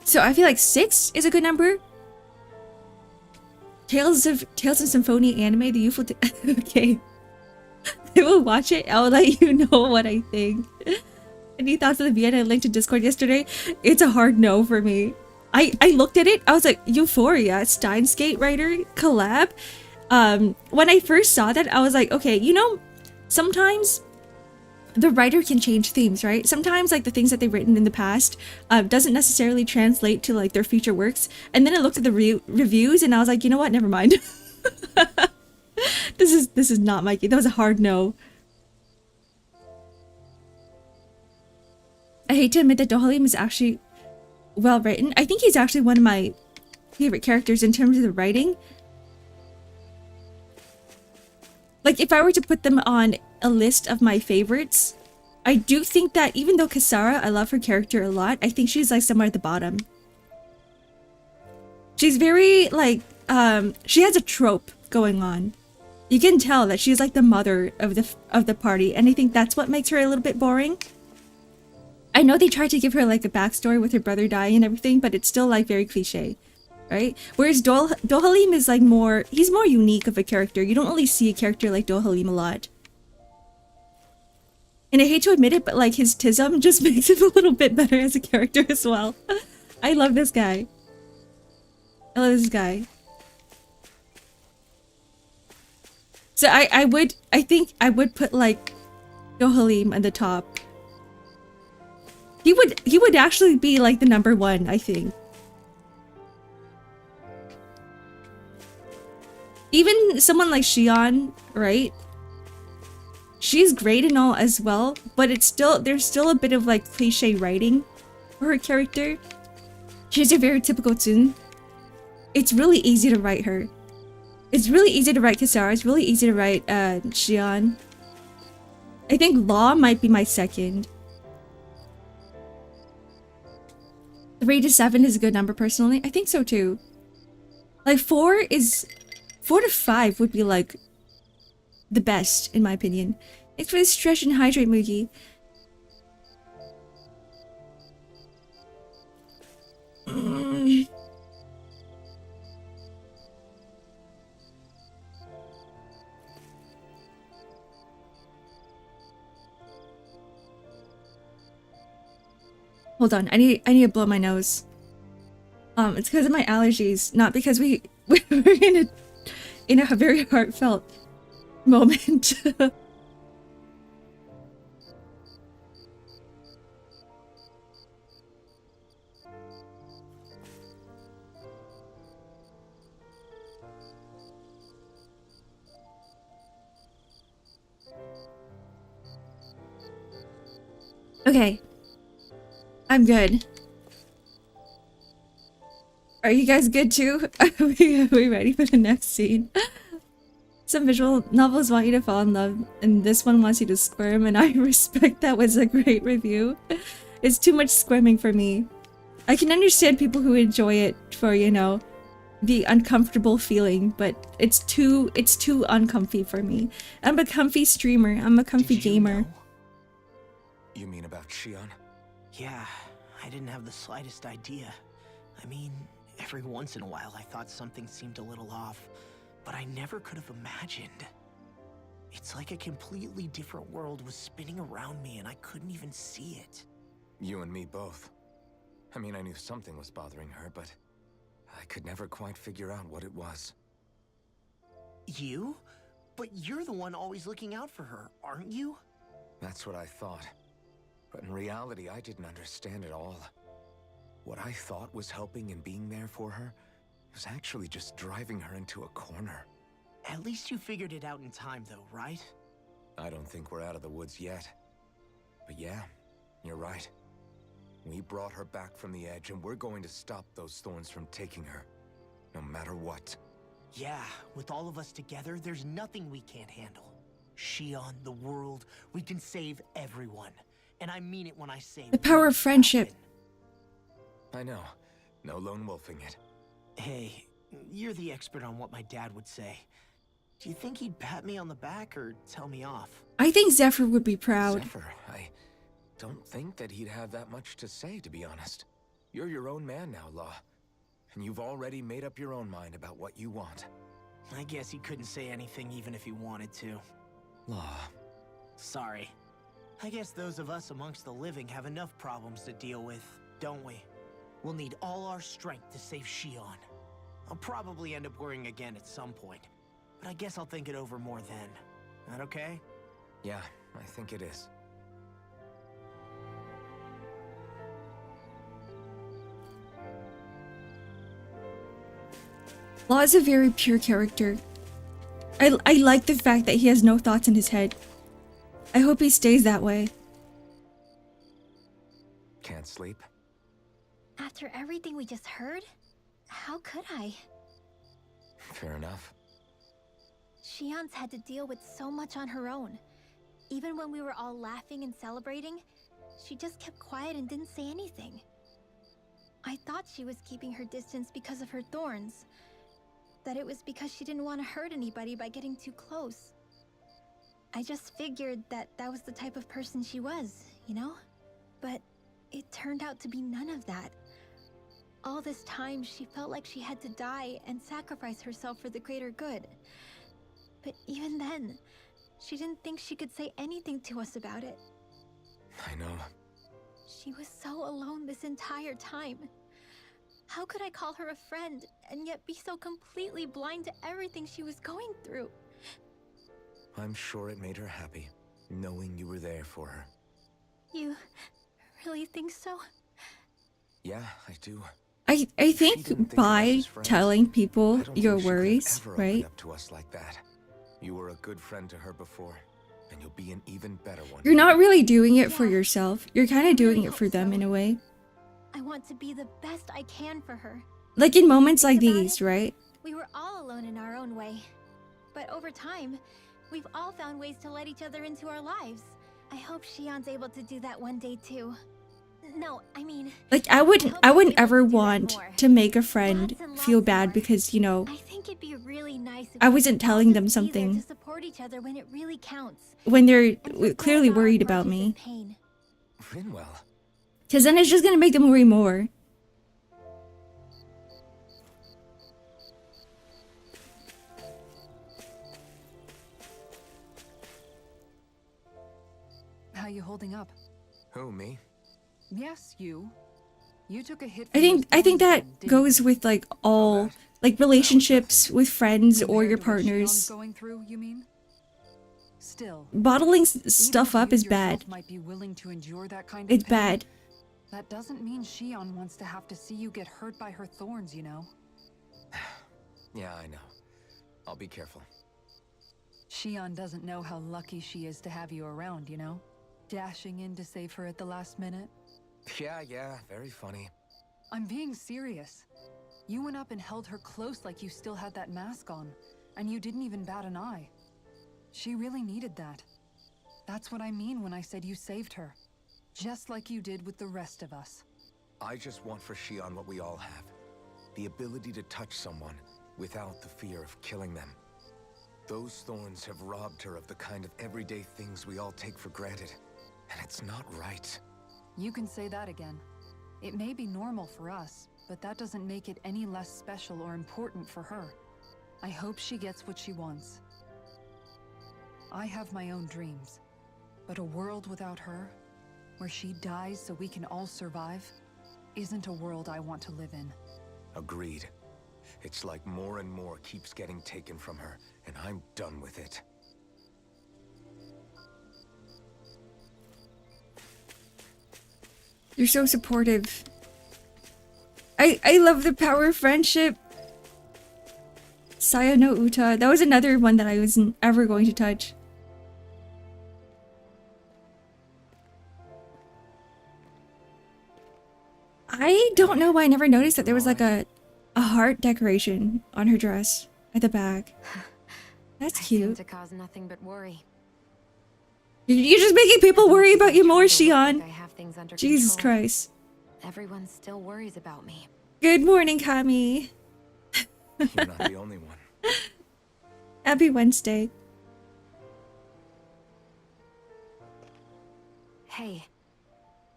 So I feel like 6 is a good number. Tales of Symphonia anime, the youthful. Okay, I will watch it. I'll let you know what I think. Any thoughts on the Vienna? I linked to Discord yesterday. It's a hard no for me. I looked at it. I was like, Euphoria, Steins Gate writer collab. When I first saw that, I was like, okay, you know, sometimes the writer can change themes, right? Sometimes like the things that they've written in the past doesn't necessarily translate to like their future works. And then I looked at the reviews and I was like, you know what? Never mind. This is not my game. That was a hard no. I hate to admit that Dohalim is actually well written. I think he's actually one of my favorite characters in terms of the writing. Like if I were to put them on a list of my favorites, I do think that even though Kasara, I love her character a lot, I think she's like somewhere at the bottom. She's very like, she has a trope going on. You can tell that she's like the mother of the party, and I think that's what makes her a little bit boring. I know they tried to give her like a backstory with her brother dying and everything, but it's still like very cliche, right? Whereas Dohalim is like he's more unique of a character. You don't really see a character like Dohalim a lot. And I hate to admit it, but like his tism just makes him a little bit better as a character as well. I love this guy. I love this guy. So I think I would put like Dohalim at the top. He would actually be like the number 1, I think. Even someone like Xion, right? She's great and all as well, but there's still a bit of like cliche writing for her character. She's a very typical Tsun. It's really easy to write her. It's really easy to write Kasara. It's really easy to write Xion. I think Law might be my second. 3 to 7 is a good number personally. I think so too. Like 4 to 5 would be like the best in my opinion. Thanks for the stretch and hydrate, Mugi. Hold on, I need to blow my nose. It's because of my allergies, not because we're in a very heartfelt moment. Okay. I'm good. Are you guys good too? Are we ready for the next scene? Some visual novels want you to fall in love, and this one wants you to squirm, and I respect that was a great review. It's too much squirming for me. I can understand people who enjoy it for, you know, the uncomfortable feeling, but it's too uncomfy for me. I'm a comfy streamer. I'm a comfy gamer. Know? You mean about Xion? Yeah, I didn't have the slightest idea. I mean, every once in a while I thought something seemed a little off, but I never could have imagined. It's like a completely different world was spinning around me and I couldn't even see it. You and me both. I mean, I knew something was bothering her, but I could never quite figure out what it was. You? But you're the one always looking out for her, aren't you? That's what I thought. But in reality, I didn't understand it all. What I thought was helping and being there for her was actually just driving her into a corner. At least you figured it out in time, though, right? I don't think we're out of the woods yet. But yeah, you're right. We brought her back from the edge, and we're going to stop those thorns from taking her, no matter what. Yeah, with all of us together, there's nothing we can't handle. Xion, the world, we can save everyone. And I mean it when I say The power we of friendship. have I know. No lone wolfing it. been. Hey, you're the expert on what my dad would say. Do you think he'd pat me on the back or tell me off? I think Zephyr would be proud. Zephyr, I don't think that he'd have that much to say, to be honest. You're your own man now, Law. And you've already made up your own mind about what you want. I guess he couldn't say anything even if he wanted to. Law. Sorry. I guess those of us amongst the living have enough problems to deal with, don't we? We'll need all our strength to save Shion. I'll probably end up worrying again at some point, but I guess I'll think it over more then. That okay? Yeah, I think it is. Law is a very pure character. I like the fact that he has no thoughts in his head. I hope he stays that way. Can't sleep? After everything we just heard, how could I? Fair enough. Shion's had to deal with so much on her own. Even when we were all laughing and celebrating, she just kept quiet and didn't say anything. I thought she was keeping her distance because of her thorns. That it was because she didn't want to hurt anybody by getting too close. I just figured that that was the type of person she was, you know? But it turned out to be none of that. All this time, she felt like she had to die and sacrifice herself for the greater good. But even then, she didn't think she could say anything to us about it. I know. She was so alone this entire time. How could I call her a friend and yet be so completely blind to everything she was going through? I'm sure it made her happy, knowing you were there for her. You really think so? Yeah, I do. I think by telling people your worries, right? Up to us like that. You were a good friend to her before, and you'll be an even better one. You're not really doing it for yourself. You're kind of doing it for them in a way. I want to be the best I can for her. Like in moments like these, right? We were all alone in our own way. But over time, we've all found ways to let each other into our lives. I hope Shion's able to do that one day too. No, I mean... Like, I wouldn't ever want to make a friend feel bad because, you know, I think it'd be really nice if I wasn't telling them something to support each other when it really counts. when they're clearly worried about me. Rinwell. Because then it's just gonna make them worry more. How you holding up? Who, me? Yes, you. You took a hit. I think that goes with like all like relationships with friends or your partners. Going through, you mean? Still, Bottling stuff up is bad. might be willing to endure that kind of It's pain. bad. That doesn't mean Shion wants to have to see you get hurt by her thorns, you know? Yeah, I know. I'll be careful. Shion doesn't know how lucky she is to have you around, you know? Dashing in to save her at the last minute. Yeah, very funny. I'm being serious. You went up and held her close like you still had that mask on, and you didn't even bat an eye. She really needed that. That's what I mean when I said you saved her. Just like you did with the rest of us. I just want for Shion what we all have. The ability to touch someone without the fear of killing them. Those thorns have robbed her of the kind of everyday things we all take for granted. And it's not right. You can say that again. It may be normal for us, but that doesn't make it any less special or important for her. I hope she gets what she wants. I have my own dreams, but a world without her, where she dies so we can all survive, isn't a world I want to live in. Agreed. It's like more and more keeps getting taken from her, and I'm done with it. You're so supportive. I love the power of friendship. Saya no Uta. That was another one that I wasn't ever going to touch. I don't know why I never noticed that there was like a heart decoration on her dress at the back. That's I cute. seem to cause nothing but worry. You're just making people worry about you more, Shion. I have things under Jesus control. Christ. Everyone still worries about me. Good morning, Kami. You're not the only one. Happy Wednesday. Hey,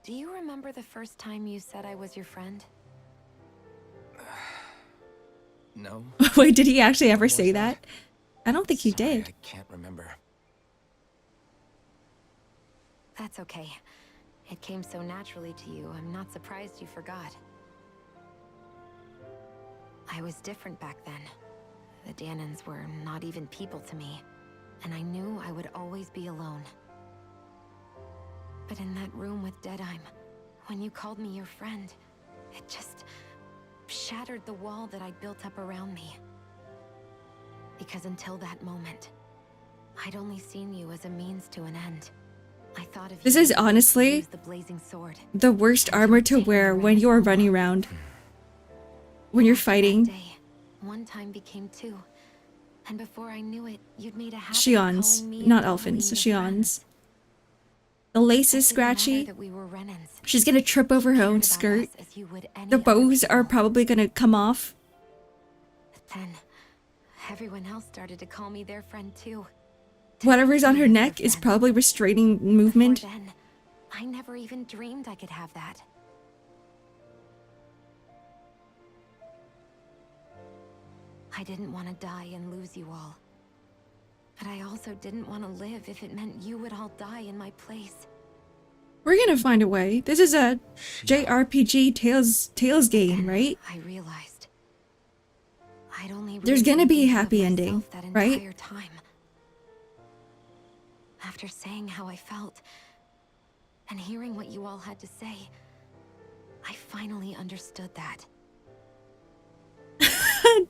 do you remember the first time you said I was your friend? No. Wait, did he actually ever say that? I don't think he Sorry, did. I can't remember. That's okay. It came so naturally to you, I'm not surprised you forgot. I was different back then. The Danans were not even people to me, and I knew I would always be alone. But in that room with Deadheim, when you called me your friend, it just shattered the wall that I'd built up around me. Because until that moment, I'd only seen you as a means to an end. I thought of This you is as honestly use the blazing sword. the worst armor to wear when you're running around. When you're After that fighting. day, one time became two. And before I knew it, you'd made a habit of Shions, calling me not and Elfins, calling me your friend. Shions. The lace is It didn't matter scratchy. that we were Renans. She's gonna trip over her Cared own about skirt. us as you would any The other bows are people. probably gonna come off. But then, everyone else started to call me their friend too. Whatever's on her Treat me as neck their is friend. probably restraining movement. Before then, I never even dreamed I could have that. I didn't want to die and lose you all. But I also didn't want to live if it meant you would all die in my place. We're gonna find a way. This is a JRPG Tales game, Then right? I realized I'd only There's really gonna been be a thinking of happy ending, myself that right? entire time. After saying how I felt and hearing what you all had to say, I finally understood that.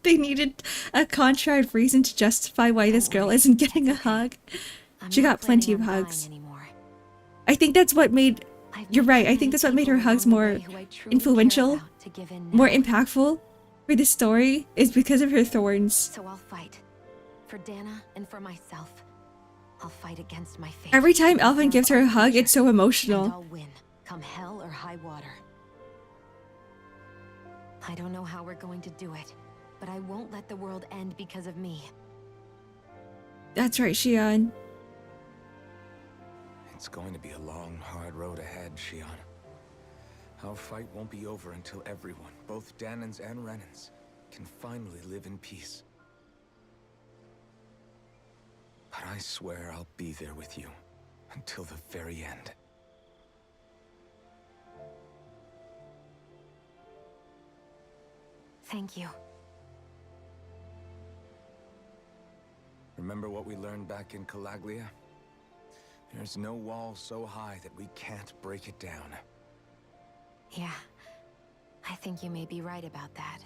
They needed a contrived reason to justify why this girl isn't getting a hug. I'm She not got plenty planning of on dying hugs. anymore. I think that's what made I've You're met right. too I many think that's what made her people hugs along the more way who I truly care influential, about to give in more now. impactful for the story is because of her thorns. So I'll fight. For Dana and for myself. I'll fight against my fate. Every time Elvin Preserve gives her a our hug, future, it's so and emotional. I'll win, come hell or high water. I don't know how we're going to do it, but I won't let the world end because of me. That's right, Shion. It's going to be a long, hard road ahead, Shion. Our fight won't be over until everyone, both Danans and Renans, can finally live in peace. But I swear I'll be there with you until the very end. Thank you. Remember what we learned back in Calaglia? There's no wall so high that we can't break it down. Yeah, I think you may be right about that.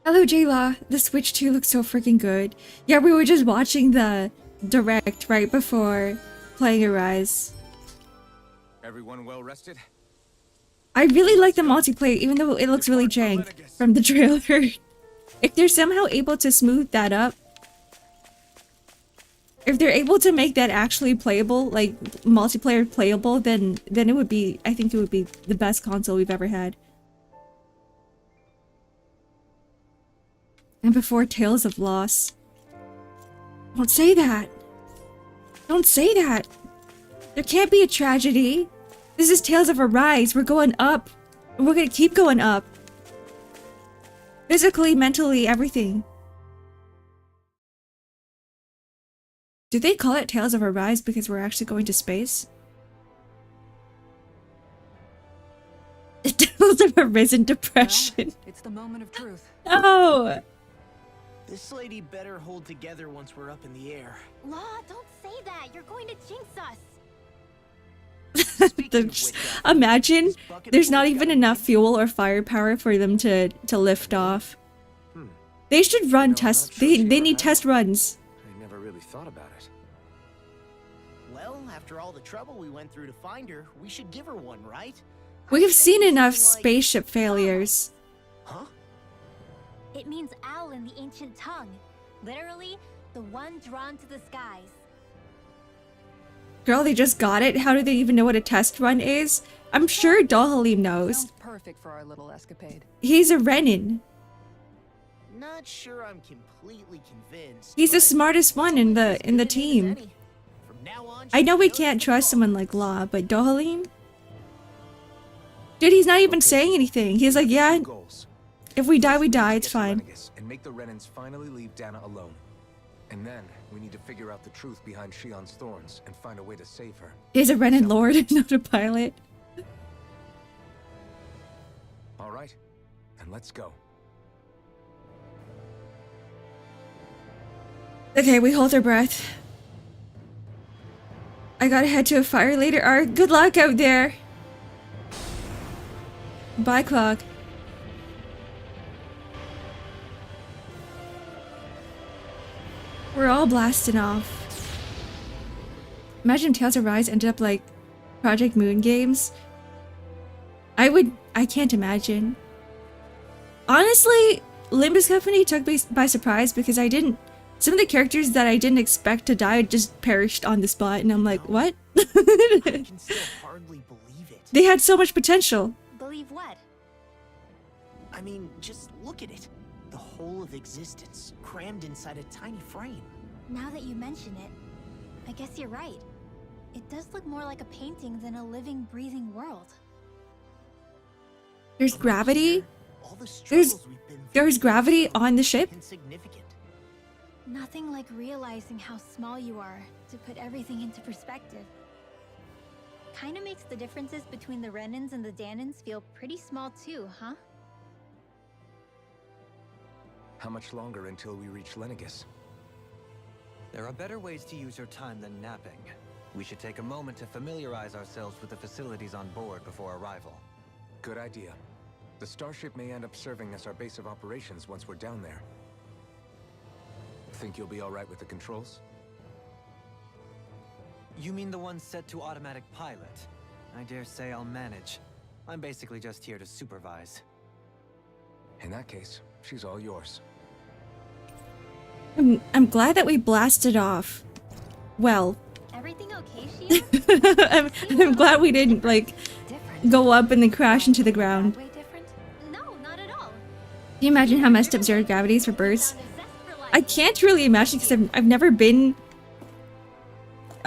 Hello, J-Law. The Switch 2 looks so freaking good. Yeah, we were just watching the direct right before playing Arise. Everyone well rested? I really like the multiplayer, even though it looks really jank from the trailer. If they're somehow able to smooth that up, if they're able to make that actually playable, like multiplayer playable, then it would be, I think it would be the best console we've ever had. And before Tales of Loss. Don't say that. Don't say that. There can't be a tragedy. This is Tales of Arise. We're going up. And we're gonna keep going up. Physically, mentally, everything. Do they call it Tales of Arise because we're actually going to space? Tales of Arisen Depression. It's the moment of truth. No! This lady better hold together once we're up in the air. Law, don't say that. You're going to jinx us. Imagine there's not even enough fuel or firepower for them to lift off. They should run test. They need test runs. I never really thought about it. Well, after all the trouble we went through to find her, we should give her one, right? We've seen enough spaceship failures. Huh? It means owl in the ancient tongue. Literally, the one drawn to the skies. Girl, they just got it. How do they even know what a test run is? I'm sure Dohalim knows. Sounds perfect for our little escapade. He's a Renin. Not sure I'm completely convinced. He's the but smartest one in the as good team. as any. From now on, I know we she knows can't what's trust wrong. someone like Law, but Dohalim? Dude, he's not even saying anything. He's like, yeah, Goals. if we die, we First, die. need to It's get to fine. Lenegis and make the Renans finally leave Dana alone. And then we need to figure out the truth behind Shion's thorns and find a way to save her. He's a Renin Lord, not a pilot. All right, then let's go. Okay, we hold our breath. I gotta head to a fire later. Ark, good luck out there. Bye, Clock. We're all blasting off. Imagine if Tales of Rise ended up like Project Moon games. I can't imagine. Honestly, Limbus Company took me by surprise because some of the characters that I didn't expect to die just perished on the spot, and I'm like, what? I can still hardly believe it. They had so much potential. Believe what? I mean, just look at it. The whole of existence, crammed inside a tiny frame. Now that you mention it, I guess you're right. It does look more like a painting than a living, breathing world. There's gravity. All the There's struggles we've been there's through gravity on the ship. insignificant. Nothing like realizing how small you are to put everything into perspective. Kinda makes the differences between the Renans and the Danans feel pretty small too, huh? How much longer until we reach Lenegis? There are better ways to use your time than napping. We should take a moment to familiarize ourselves with the facilities on board before arrival. Good idea. The starship may end up serving as our base of operations once we're down there. Think you'll be all right with the controls? You mean the one set to automatic pilot? I dare say I'll manage. I'm basically just here to supervise. In that case, she's all yours. I'm glad that we blasted off. Well, Everything okay, Shia? I'm glad we didn't like Different. go up and then crash into the ground. Way different? No, not at all. Can you imagine how messed up zero gravity is for birds? I can't really imagine because I've never been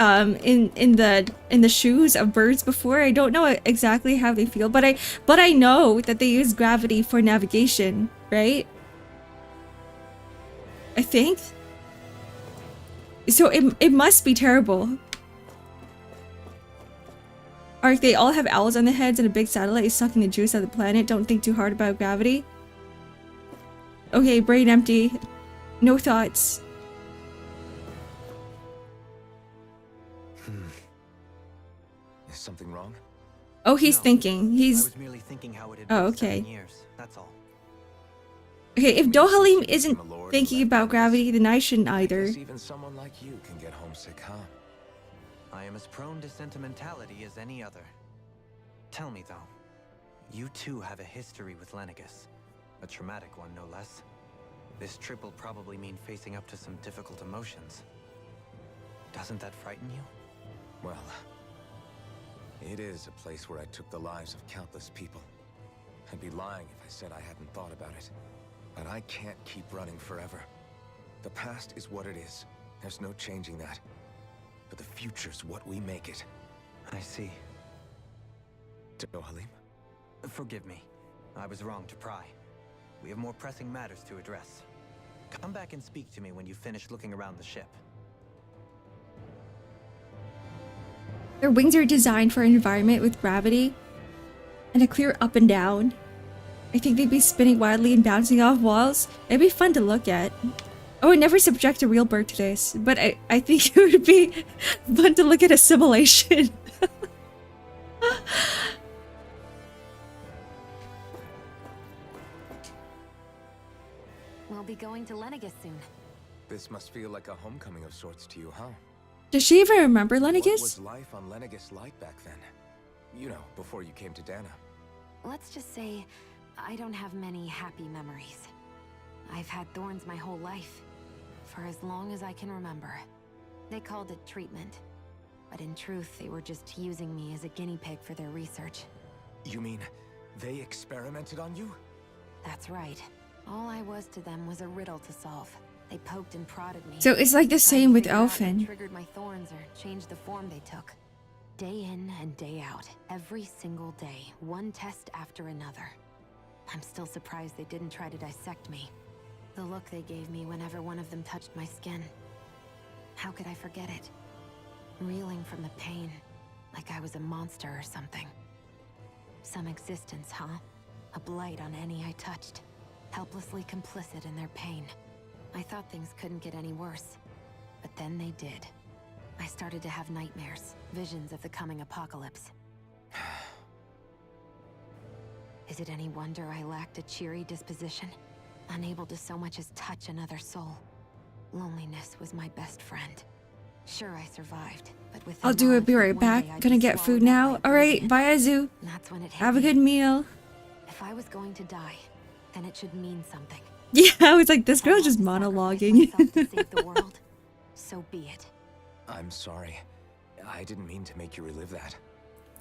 in the shoes of birds before. I don't know exactly how they feel, but I know that they use gravity for navigation, right? I think. So it must be terrible. Ark, they all have owls on their heads and a big satellite is sucking the juice out of the planet. Don't think too hard about gravity. Okay, brain empty. No thoughts. Is something wrong? Oh, he's No, thinking. I He's was merely thinking how it had Oh, been okay. 7 years. That's all. okay. If Dohalim isn't thinking about gravity, then I shouldn't either. Guess even someone like you can get homesick, huh? I am as prone to sentimentality as any other. Tell me though, you too have a history with Lenegis. A traumatic one, no less. This trip will probably mean facing up to some difficult emotions. Doesn't that frighten you? Well, it is a place where I took the lives of countless people. I'd be lying if I said I hadn't thought about it. But I can't keep running forever. The past is what it is. There's no changing that. But the future's what we make it. I see. Dohalim? Forgive me. I was wrong to pry. We have more pressing matters to address. Come back and speak to me when you finish looking around the ship. Their wings are designed for an environment with gravity and a clear up and down. I think they'd be spinning wildly and bouncing off walls. It'd be fun to look at. I would never subject a real bird to this, but I think it would be fun to look at a simulation. We'll be going to Lenegis soon. This must feel like a homecoming of sorts to you, huh? Does she even remember What Lenegis? was life on Lenegis like back then? You know, before you came to Dana. Let's just say, I don't have many happy memories. I've had thorns my whole life, for as long as I can remember. They called it treatment. But in truth, they were just using me as a guinea pig for their research. You mean they experimented on you? That's right. All I was to them was a riddle to solve. They poked and prodded me. So it's like the trying same to with figure out what Elfin. triggered my thorns or changed the form they took. Day in and day out, every single day, one test after another. I'm still surprised they didn't try to dissect me. The look they gave me whenever one of them touched my skin. How could I forget it? Reeling from the pain, like I was a monster or something. Some existence, huh? A blight on any I touched. Helplessly complicit in their pain. I thought things couldn't get any worse. But then they did. I started to have nightmares, visions of the coming apocalypse. Is it any wonder I lacked a cheery disposition? Unable to so much as touch another soul. Loneliness was my best friend. Sure, I survived, but with I'll do it. Be right back. Gonna get food now. All right, bye, Azu. Have a good meal. If I was going to die, then it should mean something. Yeah, I was like, this girl's just monologuing. To save the world, so be it. I'm sorry. I didn't mean to make you relive that.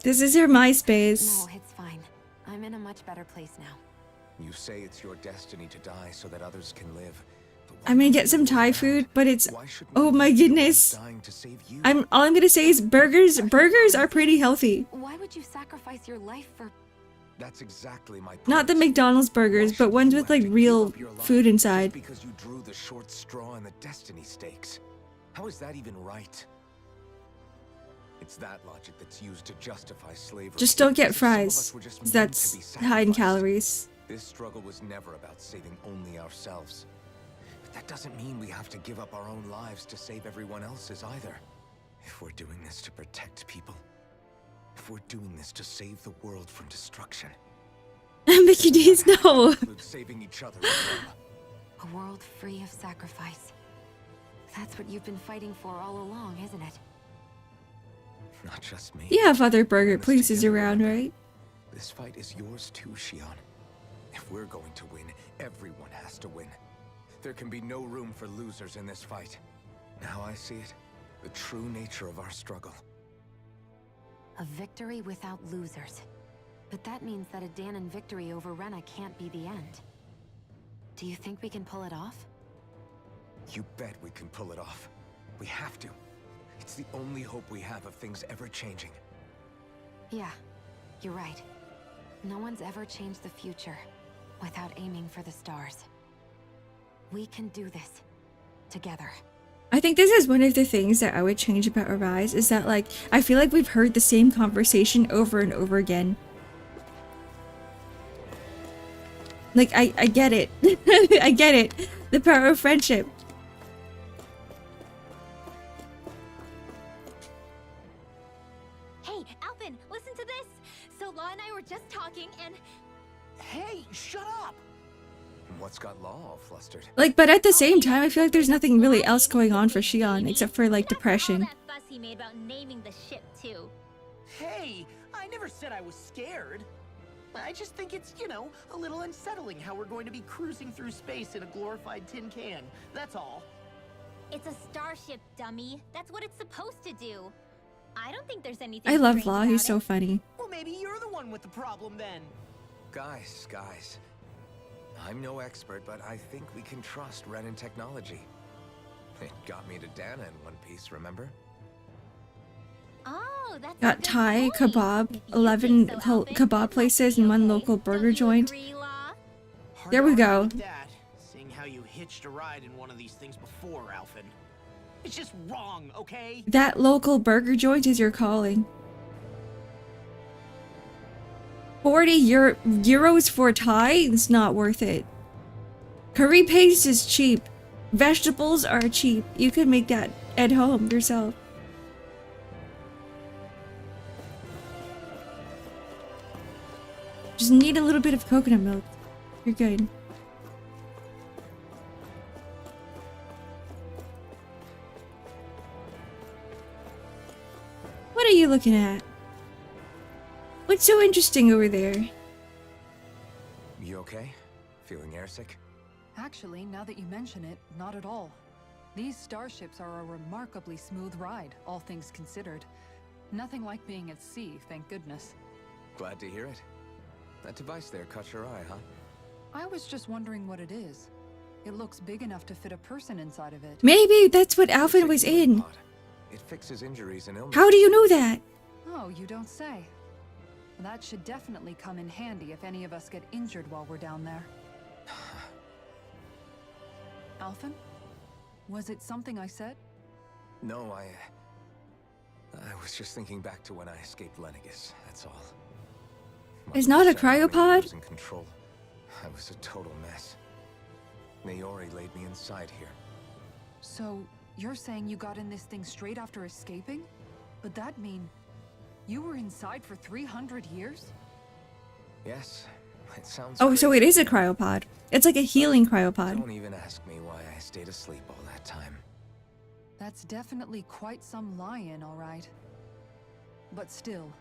This is her MySpace. No, it's fine. I'm in a much better place now. You say it's your destiny to die so that others can live. I'm gonna get some Thai food, but it's, oh my goodness. All I'm gonna say is burgers are pretty healthy. Why would you sacrifice your life for... That's exactly my point. Not the McDonald's burgers, but ones with like real food inside. Because you drew the short straw in the destiny stakes. How is that even right? It's that logic that's used to justify slavery. Just don't get fries. That's high in calories. This struggle was never about saving only ourselves. But that doesn't mean we have to give up our own lives to save everyone else's either. If we're doing this to protect people, if we're doing this to save the world from destruction, Mickey D's, no. saving each other as well. A world free of sacrifice. That's what you've been fighting for all along, isn't it? Not just me. Yeah, Father Burger Place is around, right? This fight is yours too, Shion. If we're going to win, everyone has to win. There can be no room for losers in this fight. Now I see it. The true nature of our struggle. A victory without losers. But that means that a Danon victory over Rena can't be the end. Do you think we can pull it off? You bet we can pull it off. We have to. It's the only hope we have of things ever changing. Yeah, you're right. No one's ever changed the future without aiming for the stars. We can do this. Together. I think this is one of the things that I would change about Arise, is that like, I feel like we've heard the same conversation over and over again. Like, I get it. I get it. The power of friendship. Hey, Alpin, listen to this! So Law and I were just talking and... Hey, shut up! What's got Law all flustered? Like, but at the same time, I feel like there's nothing really else going on for Shion, except for like depression. All that fuss he made about naming the ship, too. Hey, I never said I was scared. I just think it's, you know, a little unsettling how we're going to be cruising through space in a glorified tin can. That's all. It's a starship, dummy. That's what it's supposed to do. I don't think there's anything I love strange Law, about he's it. so funny. Well, maybe you're the one with the problem then. Guys. I'm no expert, but I think we can trust Renan technology. It got me to Dana in one piece, remember? Oh, that's a Got good Thai, point. kebab, If you 11 think so, Alpin, kebab it places, must be and one okay. local burger Don't you joint. agree, Law? Hard There to we argue go. with that, seeing how you hitched a ride in one of these things before, Alphin. It's just wrong, okay? That local burger joint is your calling. 40 euros for Thai? It's not worth it. Curry paste is cheap. Vegetables are cheap. You could make that at home yourself. Just need a little bit of coconut milk. You're good. What are you looking at? What's so interesting over there? You okay? Feeling airsick? Actually, now that you mention it, not at all. These starships are a remarkably smooth ride, all things considered. Nothing like being at sea, thank goodness. Glad to hear it. That device there caught your eye, huh? I was just wondering what it is. It looks big enough to fit a person inside of it. Maybe that's what Alvin was in. It fixes injuries and illness. How do you know that? Oh, you don't say. That should definitely come in handy if any of us get injured while we're down there. Alphen? Was it something I said? No, I was just thinking back to when I escaped Lenegis, that's all. It's not a I cryopod? was in control. I was a total mess. Naori laid me inside here. So, you're saying you got in this thing straight after escaping? But that mean you were inside for 300 years? Yes, it sounds Oh, so it crazy. is a cryopod. It's like a healing cryopod. Don't even ask me why I stayed asleep all that time. That's definitely quite some lie-in, all right. But still,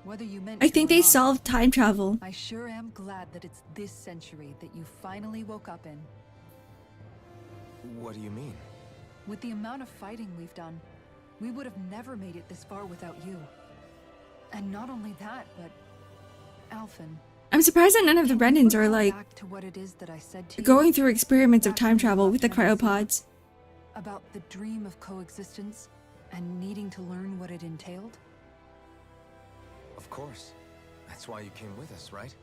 whether you meant I to think or they not, solved time travel. I sure am glad that it's this century that you finally woke up in. What do you mean? With the amount of fighting we've done, we would have never made it this far without you. And not only that, but Alphen. I'm surprised that none of the Brennans are like Back to what it is that I said to you going through experiments of time travel with the cryopods. about the dream of coexistence and needing to learn what it entailed. Of course. That's why you came with us, right?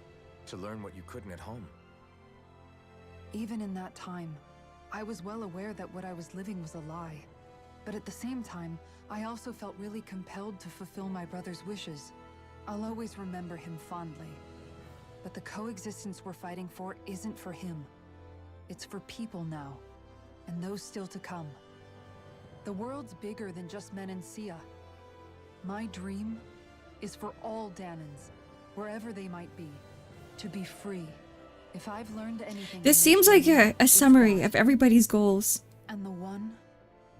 To learn what you couldn't at home. Even in that time, I was well aware that what I was living was a lie. But at the same time, I also felt really compelled to fulfill my brother's wishes. I'll always remember him fondly. But the coexistence we're fighting for isn't for him. It's for people now, and those still to come. The world's bigger than just Menancia. My dream is for all Danans, wherever they might be, to be free. If I've learned anything... This seems like a summary of everybody's goals. And the one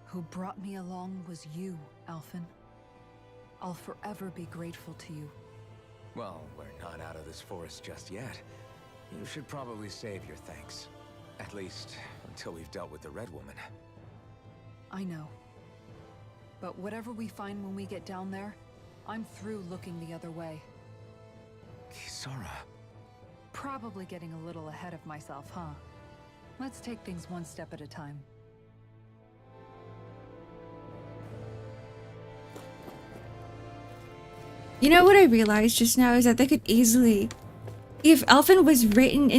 who brought me along was you, Alphen. I'll forever be grateful to you. Well, we're not out of this forest just yet. You should probably save your thanks. At least, until we've dealt with the Red Woman. I know. But whatever we find when we get down there, I'm through looking the other way. Kisara. Probably getting a little ahead of myself, huh? Let's take things one step at a time. You know what I realized just now is that they could easily, if Alphen was written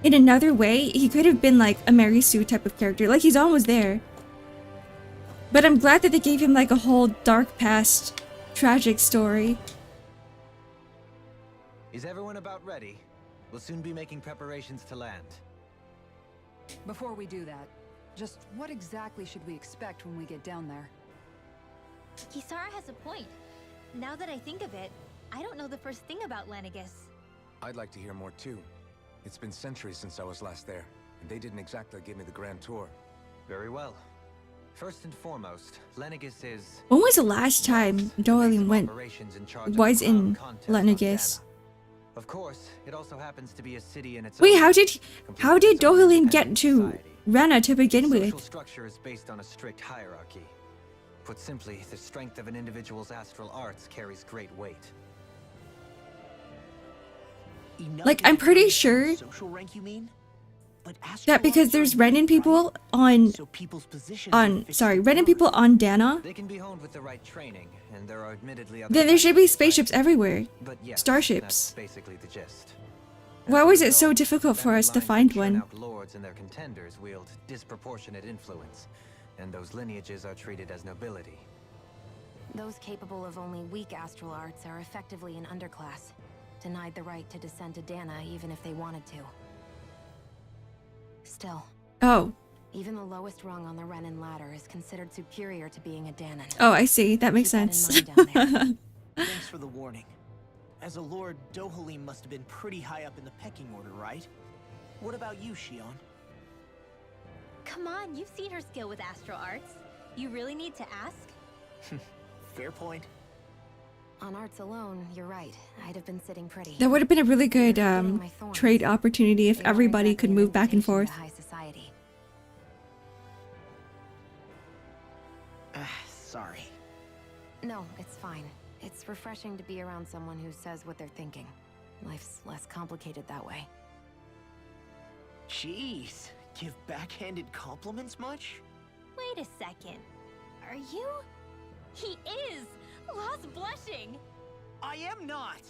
in another way, he could have been like a Mary Sue type of character. Like he's almost there. But I'm glad that they gave him like a whole dark past, tragic story. Is everyone about ready? We'll soon be making preparations to land. Before we do that, just what exactly should we expect when we get down there? Kisara has a point. Now that I think of it, I don't know the first thing about Lenegis. I'd like to hear more too. It's been centuries since I was last there, and they didn't exactly give me the grand tour. Very well. First and foremost, Lenegis is... When was the last time Dohalim was in Lenegis? Of course, it also happens to be a city in its Wait, own how did completely Dohalim get independent to society. Rena to begin Social with? structure is based on a strict hierarchy. Put simply, the strength of an individual's astral arts carries great weight. Like, I'm pretty sure Social rank, you mean? But that because there's Renan people on Renan people on Dana, They can be honed with the right training, and there are admittedly then there should be spaceships factors. everywhere. But yes, Starships. That's basically the gist. Why was it so difficult for us to find one? Lords and their contenders wield disproportionate influence, and those lineages are treated as nobility. Those capable of only weak astral arts are effectively an underclass, denied the right to descend to Dana even if they wanted to. Still, Oh. even the lowest rung on the Renan ladder is considered superior to being a Danan. Oh, I see. That makes Keep that in sense. mind down there. Thanks for the warning. As a lord, Dohalim must have been pretty high up in the pecking order, right? What about you, Shion? Come on, you've seen her skill with astral arts. You really need to ask? Fair point. On arts alone, you're right. I'd have been sitting pretty. That would have been a really good trade opportunity if They weren't everybody exactly could an move back and invitation forth. to high society. No, it's fine. It's refreshing to be around someone who says what they're thinking. Life's less complicated that way. Jeez, give backhanded compliments much? Wait a second. Are you? He is! Lost blushing! I am not!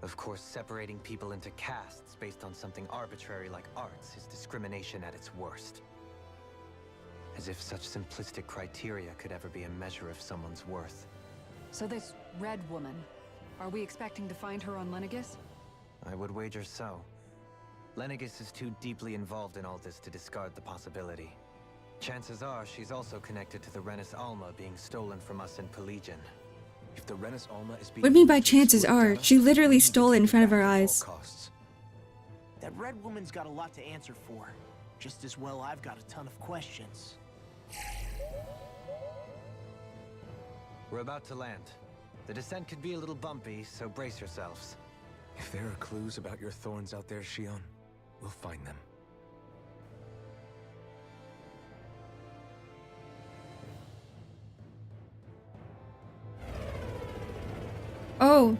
Of course, separating people into castes based on something arbitrary like arts is discrimination at its worst. As if such simplistic criteria could ever be a measure of someone's worth. So this red woman, are we expecting to find her on Lenegis? I would wager so. Lenegis is too deeply involved in all this to discard the possibility. Chances are she's also connected to the Renus Alma being stolen from us in Pelagian. If the Renus Alma is being What do you mean by used to chances exploit are? data, She literally we need to stole it in take front of back our at all eyes. costs. That red woman's got a lot to answer for. Just as well I've got a ton of questions. We're about to land. The descent could be a little bumpy, so brace yourselves. If there are clues about your thorns out there, Shion, we'll find them. Oh.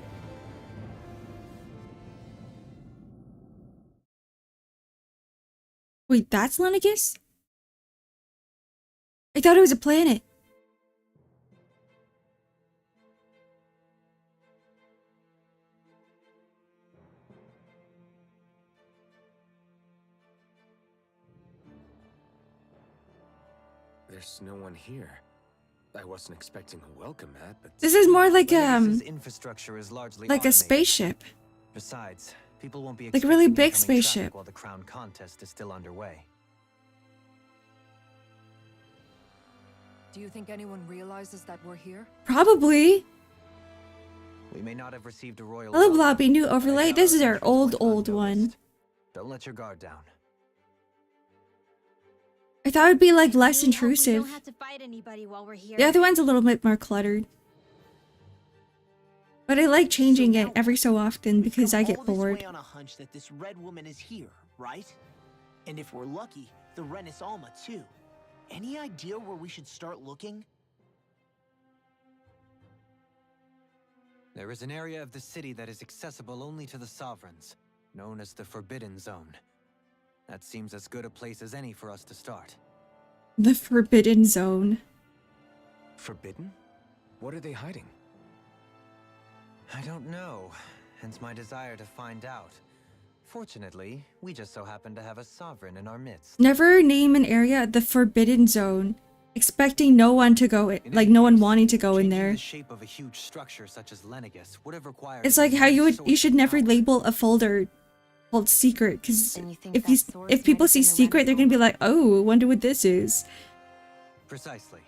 Wait, that's Lenegis? I thought it was a planet. There's no one here. I wasn't expecting a welcome mat, but This is more like Lenegis' infrastructure is largely like a automated. spaceship. Besides, people won't be Like a really expecting big incoming traffic spaceship. while the crown contest is still underway. Do you think anyone realizes that we're here? Probably. We may not have received a royal Hello, welcome, Blobby. New but I overlay. doubt This our is our entrance old went one. unnoticed. Don't let your guard down. I thought it would be like less We hope we intrusive. don't have to fight anybody while we're here. The other one's a little bit more cluttered. But I like changing it every so often because I get All this bored. way on a hunch that this red woman is here, right? And if we're lucky, the Renus Alma too. Any idea where we should start looking? There is an area of the city that is accessible only to the sovereigns, known as the Forbidden Zone. That seems as good a place as any for us to start. The Forbidden Zone. forbidden? What are they hiding? I don't know, hence my desire to find out. Fortunately, we just so happen to have a sovereign in our midst. Never name an area the Forbidden Zone, expecting no one to go in, like no one wanting to go in Changing there. the shape of a huge structure such as Lenegis would have required. It's an like how you immense would you should source of never power. label a folder called secret, because Then you think if that you source if might people have see been the secret, they're gonna be Renus like, oh, wonder what this is. Precisely.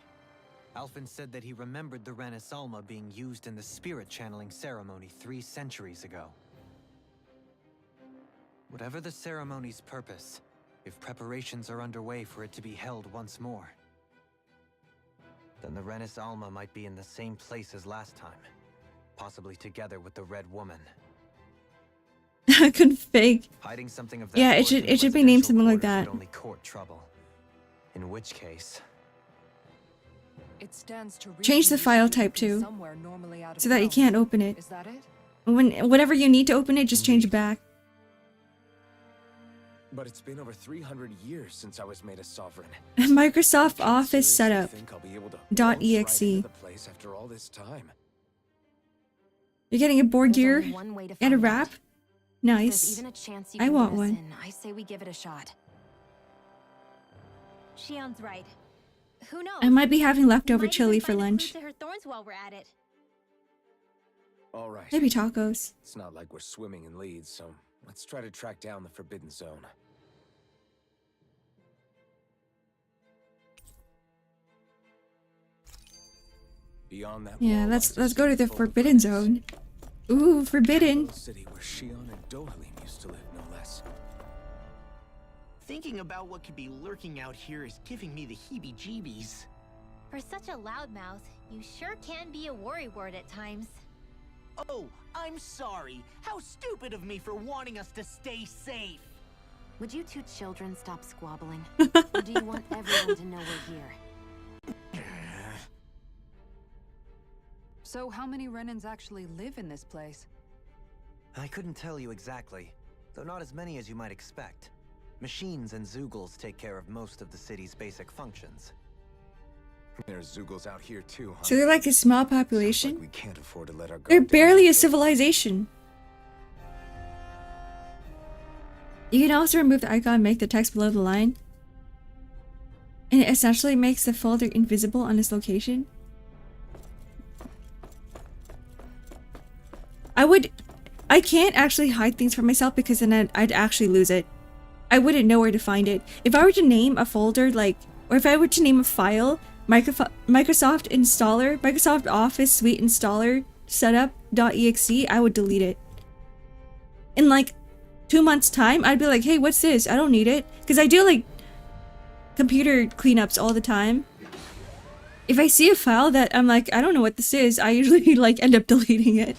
Alphen said that he remembered the Renus Alma being used in the spirit channeling ceremony 3 centuries ago. Whatever the ceremony's purpose, if preparations are underway for it to be held once more, then the Renus Alma might be in the same place as last time, possibly together with the Red Woman. Config. Hiding something of that Yeah, it sort in should be named residential something like quarters would that. only court trouble. In which case, It stands to reason Change the we should file be type looking too, somewhere normally out of so that you town. can't open it. Is that it? Whenever you need to open it, just change it back. But it's been over 300 years since I was made a sovereign. Microsoft I Office seriously setup. think I'll be able to Dot waltz right .exe. into the place after all this time. You're getting a board There's gear only one way to and a find out. wrap. If Nice. there's even a chance you I can want get us one. in, I say we give it a shot. Shion's right. Who knows? I might be having We leftover might chili even for find a clue lunch. to her thorns while we're at it. All right. Maybe tacos. It's not like we're swimming in leads, so let's try to track down the Forbidden Zone. Beyond that Yeah, wall let's lies a go to city the full of Forbidden Renus. Zone. Ooh, forbidden. A city where Shion and Dohalim used to live, no less. Thinking about what could be lurking out here is giving me the heebie-jeebies. For such a loudmouth, you sure can be a worrywart at times. Oh, I'm sorry. How stupid of me for wanting us to stay safe. Would you two children stop squabbling? Or do you want everyone to know we're here? So how many Renans actually live in this place? I couldn't tell you exactly, though not as many as you might expect. Machines and Zeugles take care of most of the city's basic functions. There's Zeugles out here too, huh? So they're like a small Sounds population? like we can't afford to let our They're guard down. barely a civilization. You can also remove the icon and make the text below the line. And it essentially makes the folder invisible on its location. I can't actually hide things from myself because then I'd actually lose it. I wouldn't know where to find it. If I were to name a folder like, or if I were to name a file, Microsoft Installer, Microsoft Office Suite Installer setup.exe, I would delete it. In like 2 months time, I'd be like, hey, what's this? I don't need it. Because I do like computer cleanups all the time. If I see a file that I'm like, I don't know what this is, I usually like end up deleting it.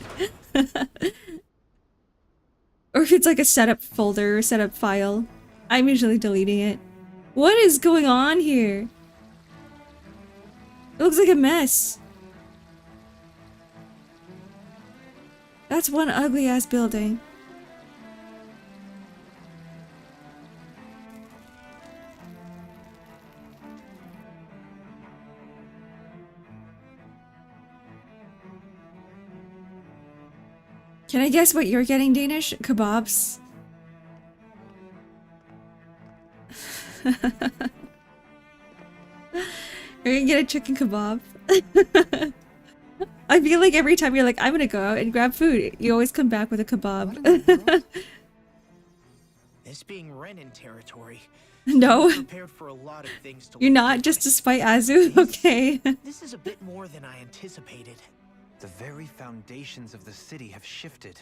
Or if it's like a setup folder or setup file, I'm usually deleting it. What is going on here? It looks like a mess. That's one ugly ass building. Can I guess what you're getting, Danish? Kebabs? You're gonna get a chicken kebab. I feel like every time you're like, I'm gonna go out and grab food, you always come back with a kebab. This being Renan territory. No. Prepared for a lot of things to You're not just to spite Azu? Okay. This is a bit more than I anticipated. The very foundations of the city have shifted.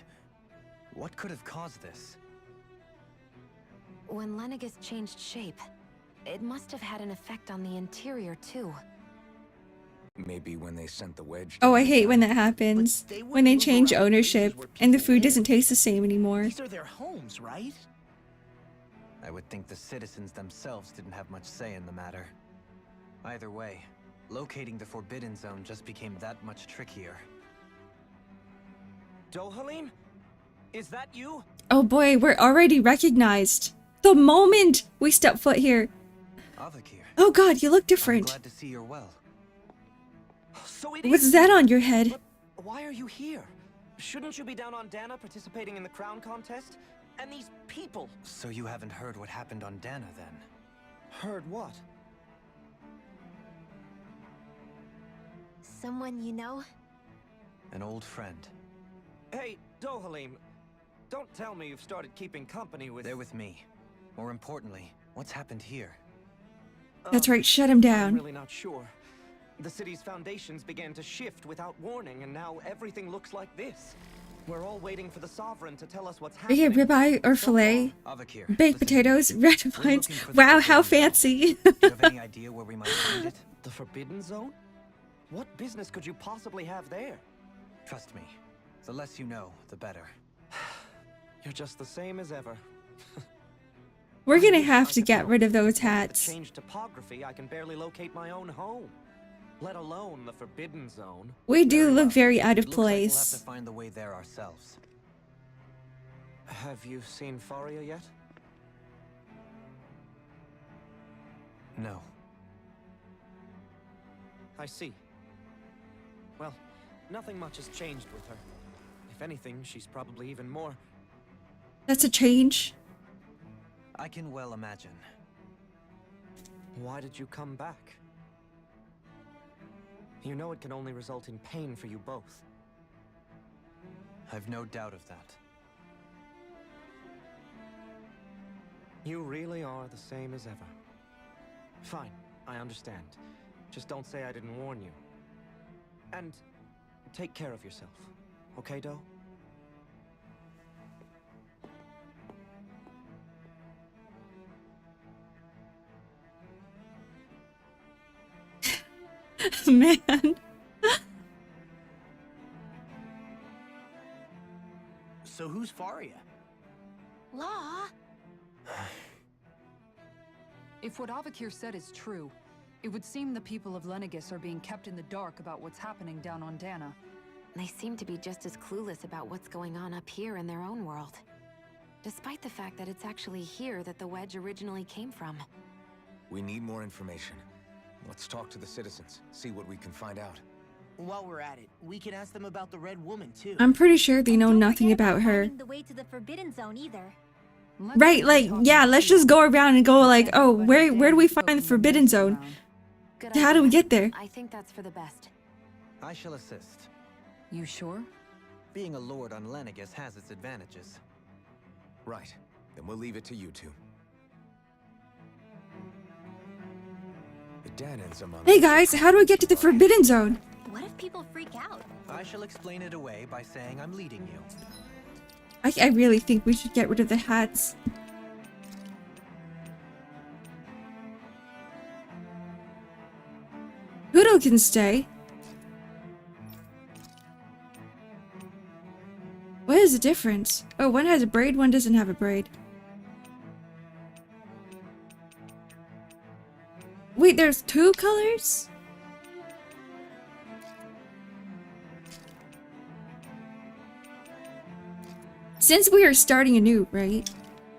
What could have caused this? When Lenegis changed shape, it must have had an effect on the interior too. Maybe when they sent the wedge. Oh, I hate when that happens. When they change ownership and the food doesn't taste the same anymore. These are their homes, right? I would think the citizens themselves didn't have much say in the matter. Either way, locating the Forbidden Zone just became that much trickier. Dohalim? Is that you? Oh boy, we're already recognized. The moment we step foot here. Avakir. Oh god, you look I'm different. glad to see you're well. So it What's is that you. on your head? But why are you here? Shouldn't you be down on Dana participating in the crown contest? And these people. So you haven't heard what happened on Dana then? Heard what? Someone you know? An old friend. Hey, Dohalim. Don't tell me you've started keeping company with... They're with me. More importantly, what's happened here? That's right, shut him I'm down. really not sure. The city's foundations began to shift without warning, and now everything looks like this. We're all waiting for the Sovereign to tell us what's Are you happening. ribeye or filet? Avakir. Baked listen. potatoes, red We're wines. looking for the Wow, how Forbidden Zone. fancy. Do you have any idea where we might find it? The Forbidden Zone? What business could you possibly have there? Trust me. The less you know, the better. You're just the same as ever. We're gonna have to get rid of those With hats. the changed topography, I can barely locate my own home. Let alone the Forbidden Zone. We do Very look well. very out of Looks like we'll have to place. find the way there ourselves. Have you seen Faria yet? No. I see. Well, nothing much has changed with her. If anything, she's probably even more... That's a change. I can well imagine. Why did you come back? You know it can only result in pain for you both. I've no doubt of that. You really are the same as ever. Fine, I understand. Just don't say I didn't warn you. And take care of yourself, okay, Doe? Man. So who's Faria? Law? If what Avakir said is true, it would seem the people of Lenegis are being kept in the dark about what's happening down on Dana. They seem to be just as clueless about what's going on up here in their own world. Despite the fact that it's actually here that the wedge originally came from. We need more information. Let's talk to the citizens, see what we can find out. While we're at it, we can ask them about the Red Woman too. I'm pretty sure they know Don't nothing forget about her. finding the way to the Forbidden Zone either. Right, like, yeah, let's just go around and go like, oh, where do we find the Forbidden Zone? Good How do we idea. get there? I think that's for the best. I shall assist. You sure? Being a lord on Lenegis has its advantages. Right. Then we'll leave it to you two. The Danans among Hey us- guys, how do I get to the Forbidden Zone? What if people freak out? I shall explain it away by saying I'm leading you. I really think we should get rid of the hats. Poodle can stay. What is the difference? Oh, one has a braid, one doesn't have a braid. Wait, there's two colors? Since we are starting anew, right?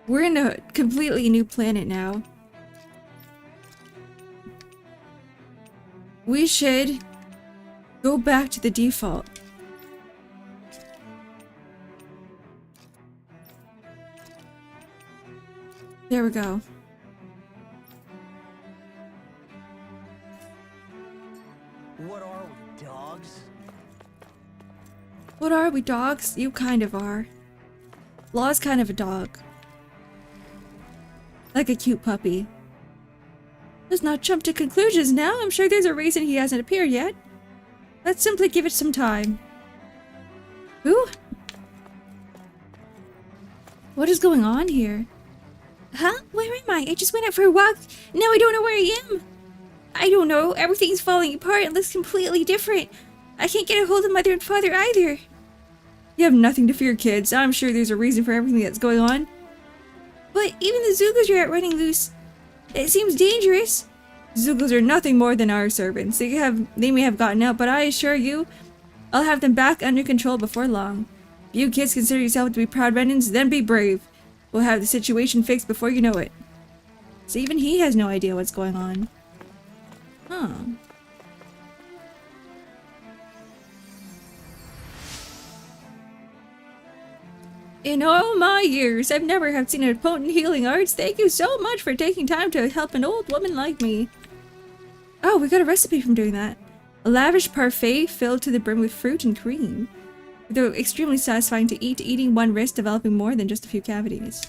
We're in a completely new planet now. We should go back to the default. There we go. What are we, dogs? What are we, dogs? You kind of are. Law's kind of a dog. Like a cute puppy. Let's not jump to conclusions now. I'm sure there's a reason he hasn't appeared yet. Let's simply give it some time. Who? What is going on here? Huh? Where am I? I just went out for a walk. Now I don't know where I am. I don't know. Everything's falling apart and looks completely different. I can't get a hold of Mother and Father either. You have nothing to fear, kids. I'm sure there's a reason for everything that's going on. But even the Zugos are out running loose. It seems dangerous. Zugos are nothing more than our servants. They may have gotten out, but I assure you, I'll have them back under control before long. If you kids consider yourself to be proud Renans, then be brave. We'll have the situation fixed before you know it. So even he has no idea what's going on. Huh. In all my years, I've never have seen a potent healing arts. Thank you so much for taking time to help an old woman like me. Oh, we got a recipe from doing that. A lavish parfait filled to the brim with fruit and cream. Though extremely satisfying to eat, eating one risks developing more than just a few cavities.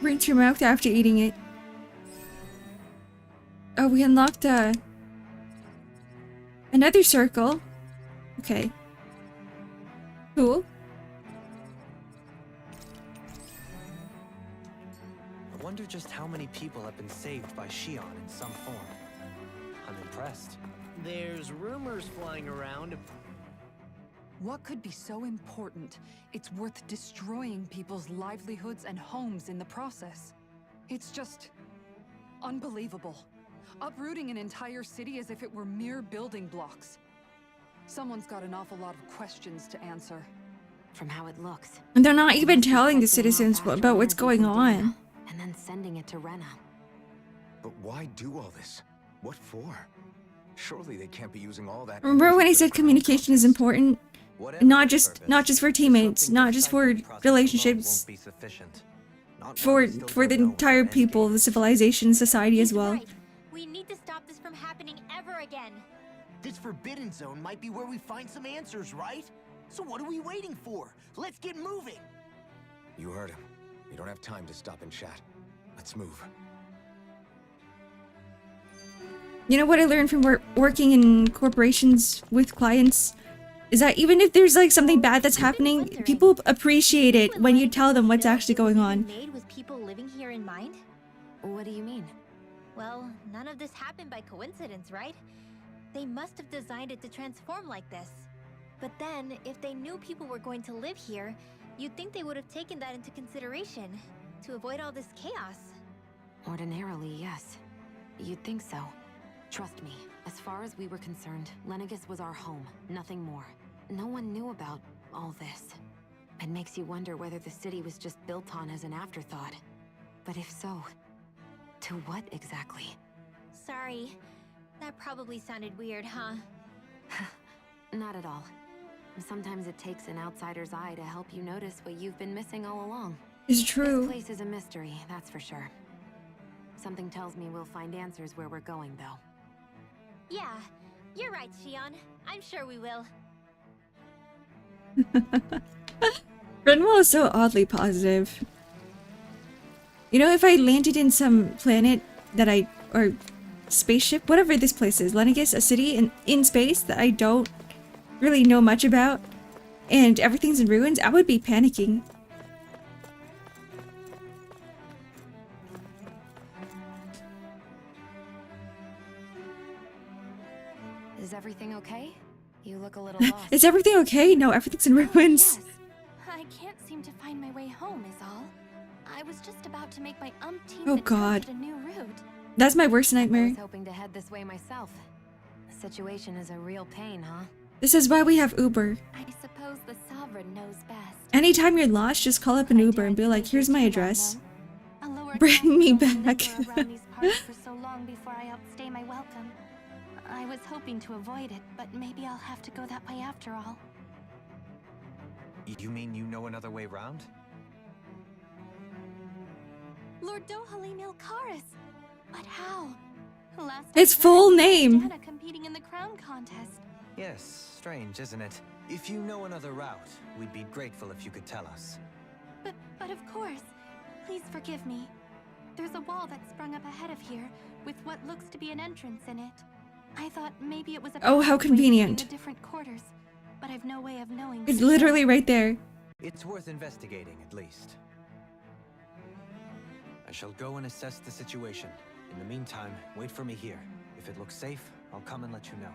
Rinse your mouth after eating it. Oh, we unlocked another circle. Okay. Cool. I wonder just how many people have been saved by Shion in some form. I'm impressed. There's rumors flying around. What could be so important? It's worth destroying people's livelihoods and homes in the process. It's just unbelievable. Uprooting an entire city as if it were mere building blocks. Someone's got an awful lot of questions to answer. From how it looks. And they're not even telling the Slicing off citizens after about what's everything going from on. Dana, and then sending it to Rena. But why do all this? What for? Surely they can't be using all that. Remember when I energy said for communication is important? Whatever Not the just purpose, for teammates, something not just for decisive process alone relationships, won't be sufficient. Not for while we still the don't know what entire our end people, game the is. civilization, society as He's well. right. We need to stop this from happening ever again. This Forbidden Zone might be where we find some answers, right? So what are we waiting for? Let's get moving! You heard him. We don't have time to stop and chat. Let's move. You know what I learned from working in corporations with clients? Is that even if there's like something bad that's happening, people appreciate it when you tell them what's actually going on. Made with people living here in mind? What do you mean? Well, none of this happened by coincidence, right? They must have designed it to transform like this. But then, if they knew people were going to live here, you'd think they would have taken that into consideration to avoid all this chaos. Ordinarily, yes. You'd think so. Trust me, as far as we were concerned, Lenegis was our home, nothing more. No one knew about all this. It makes you wonder whether the city was just built on as an afterthought. But if so, to what exactly? Sorry. That probably sounded weird, huh? Not at all. Sometimes it takes an outsider's eye to help you notice what you've been missing all along. It's true. This place is a mystery, that's for sure. Something tells me we'll find answers where we're going, though. Yeah, you're right, Shion. I'm sure we will. Renwell is so oddly positive. You know, if I landed in some planet that or spaceship, whatever this place is, Lenegis, a city in space that I don't really know much about, and everything's in ruins, I would be panicking. Is everything okay? You look a little lost. Is everything okay? No, everything's in ruins. Yes. I can't seem to find my way home, is all. I was just about to make my umpteenth attempt at a new route. That's my worst I nightmare. was hoping to head this way myself. The situation is a real pain, huh? This is why we have Uber. I suppose the Sovereign knows best. Anytime you're lost, just call up an Uber and be like, here's my address. A lower Bring me caste will back. linger around these parts for so long before I outstay my welcome. I was hoping to avoid it, but maybe I'll have to go that way after all. You mean you know another way round? Lord Dohalim Ilkaris! But how? Last His I heard, full it was name. Dana competing in the crown contest. Yes, strange, isn't it? If you know another route, we'd be grateful if you could tell us. But of course. Please forgive me. There's a wall that sprung up ahead of here, with what looks to be an entrance in it. I thought maybe it was a Oh, how passageway between convenient. the different quarters, but I've no way of knowing. It's for sure. literally right there. It's worth investigating, at least. I shall go and assess the situation. In the meantime, wait for me here. If it looks safe, I'll come and let you know.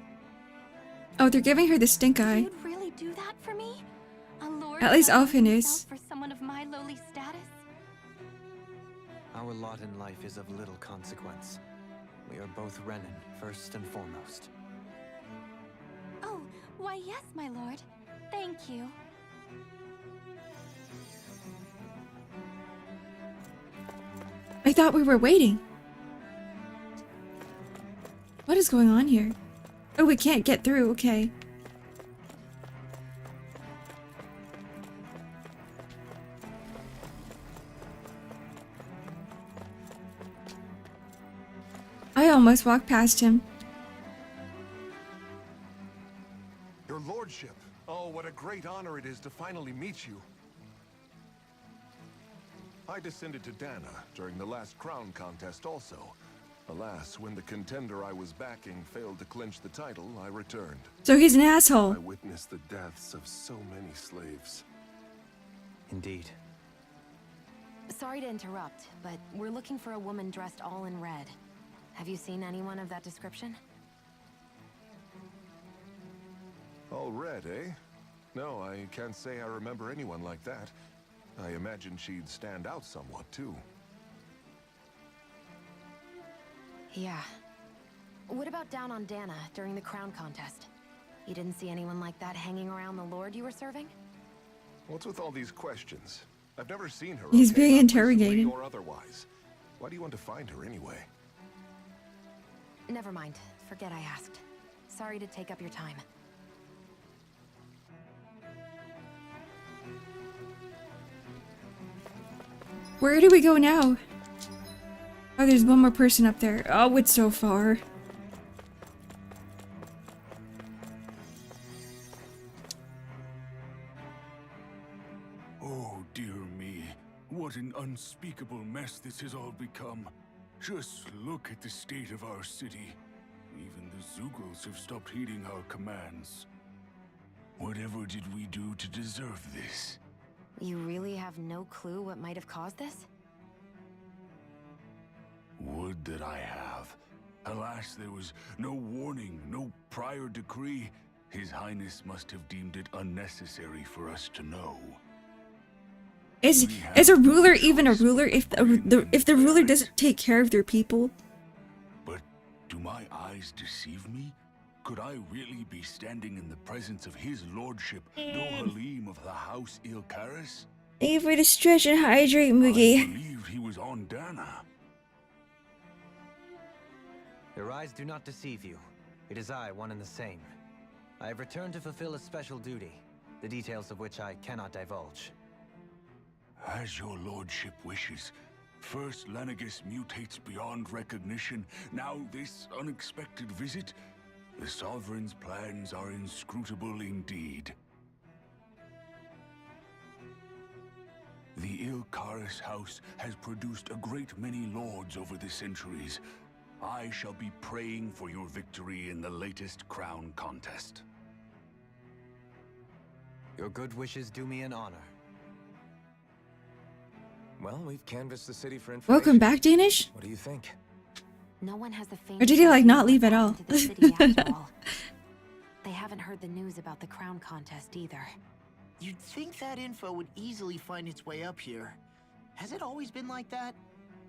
Oh, they're giving her the stink eye. You'd really do that for me? A lord At least sacrificing Alfin himself is. for someone of my lowly status? Our lot in life is of little consequence. We are both Renin, first and foremost. Oh, why yes, my lord. Thank you. I thought we were waiting. What is going on here? Oh, we can't get through. Okay. I almost walked past him. Your lordship. Oh, what a great honor it is to finally meet you. I descended to Dana during the last crown contest also. Alas, when the contender I was backing failed to clinch the title, I returned. So he's an asshole. I witnessed the deaths of so many slaves. Indeed. Sorry to interrupt, but we're looking for a woman dressed all in red. Have you seen anyone of that description? All red, eh? No, I can't say I remember anyone like that. I imagine she'd stand out somewhat, too. Yeah. What about down on Dana during the crown contest? You didn't see anyone like that hanging around the lord you were serving? What's with all these questions? I've never seen her. He's okay, being not interrogated. recently or otherwise. Why do you want to find her anyway? Never mind. Forget I asked. Sorry to take up your time. Where do we go now? Oh, there's one more person up there. Oh, it's so far. Oh, dear me. What an unspeakable mess this has all become. Just look at the state of our city. Even the Zugals have stopped heeding our commands. Whatever did we do to deserve this? You really have no clue what might have caused this? Would that I have. Alas, there was no warning, no prior decree. His Highness must have deemed it unnecessary for us to know. Is a ruler even a ruler if the ruler doesn't take care of their people? But my eyes deceive me? Could I really be standing in the presence of his lordship, Dohalim of the House Ilkaris? Thank you for the stretch and hydrate, I Mugi. believed he was on Dana. Your eyes do not deceive you. It is I, one and the same. I have returned to fulfill a special duty, the details of which I cannot divulge. As your lordship wishes. First Lenegis mutates beyond recognition, now this unexpected visit. The Sovereign's plans are inscrutable indeed. The Ilkaris house has produced a great many lords over the centuries. I shall be praying for your victory in the latest crown contest. Your good wishes do me an honor. Well, we've canvassed the city for information. Welcome back, Danish? What do you think? No one has the faintest Or did he like not leave at all? to the city after all. They haven't heard the news about the crown contest either. You'd think that info would easily find its way up here. Has it always been like that?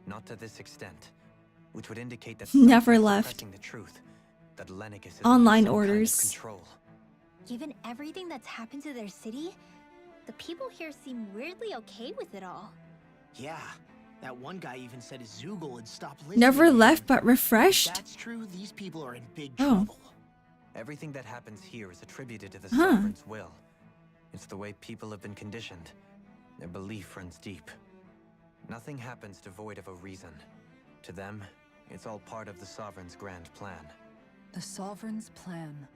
Not to this extent, which would indicate that Never someone is left. suppressing the truth, that Lenegis is Online under some orders. kind of control. Given everything that's happened to their city, the people here seem weirdly okay with it all. Yeah, that one guy even said his Zoogle had stopped listening. Never to him. left but If refreshed? that's true, these people are in big Oh. trouble. Everything that happens here is attributed to the Huh. Sovereign's will. It's the way people have been conditioned. Their belief runs deep. Nothing happens devoid of a reason. To them, it's all part of the Sovereign's grand plan. The Sovereign's plan.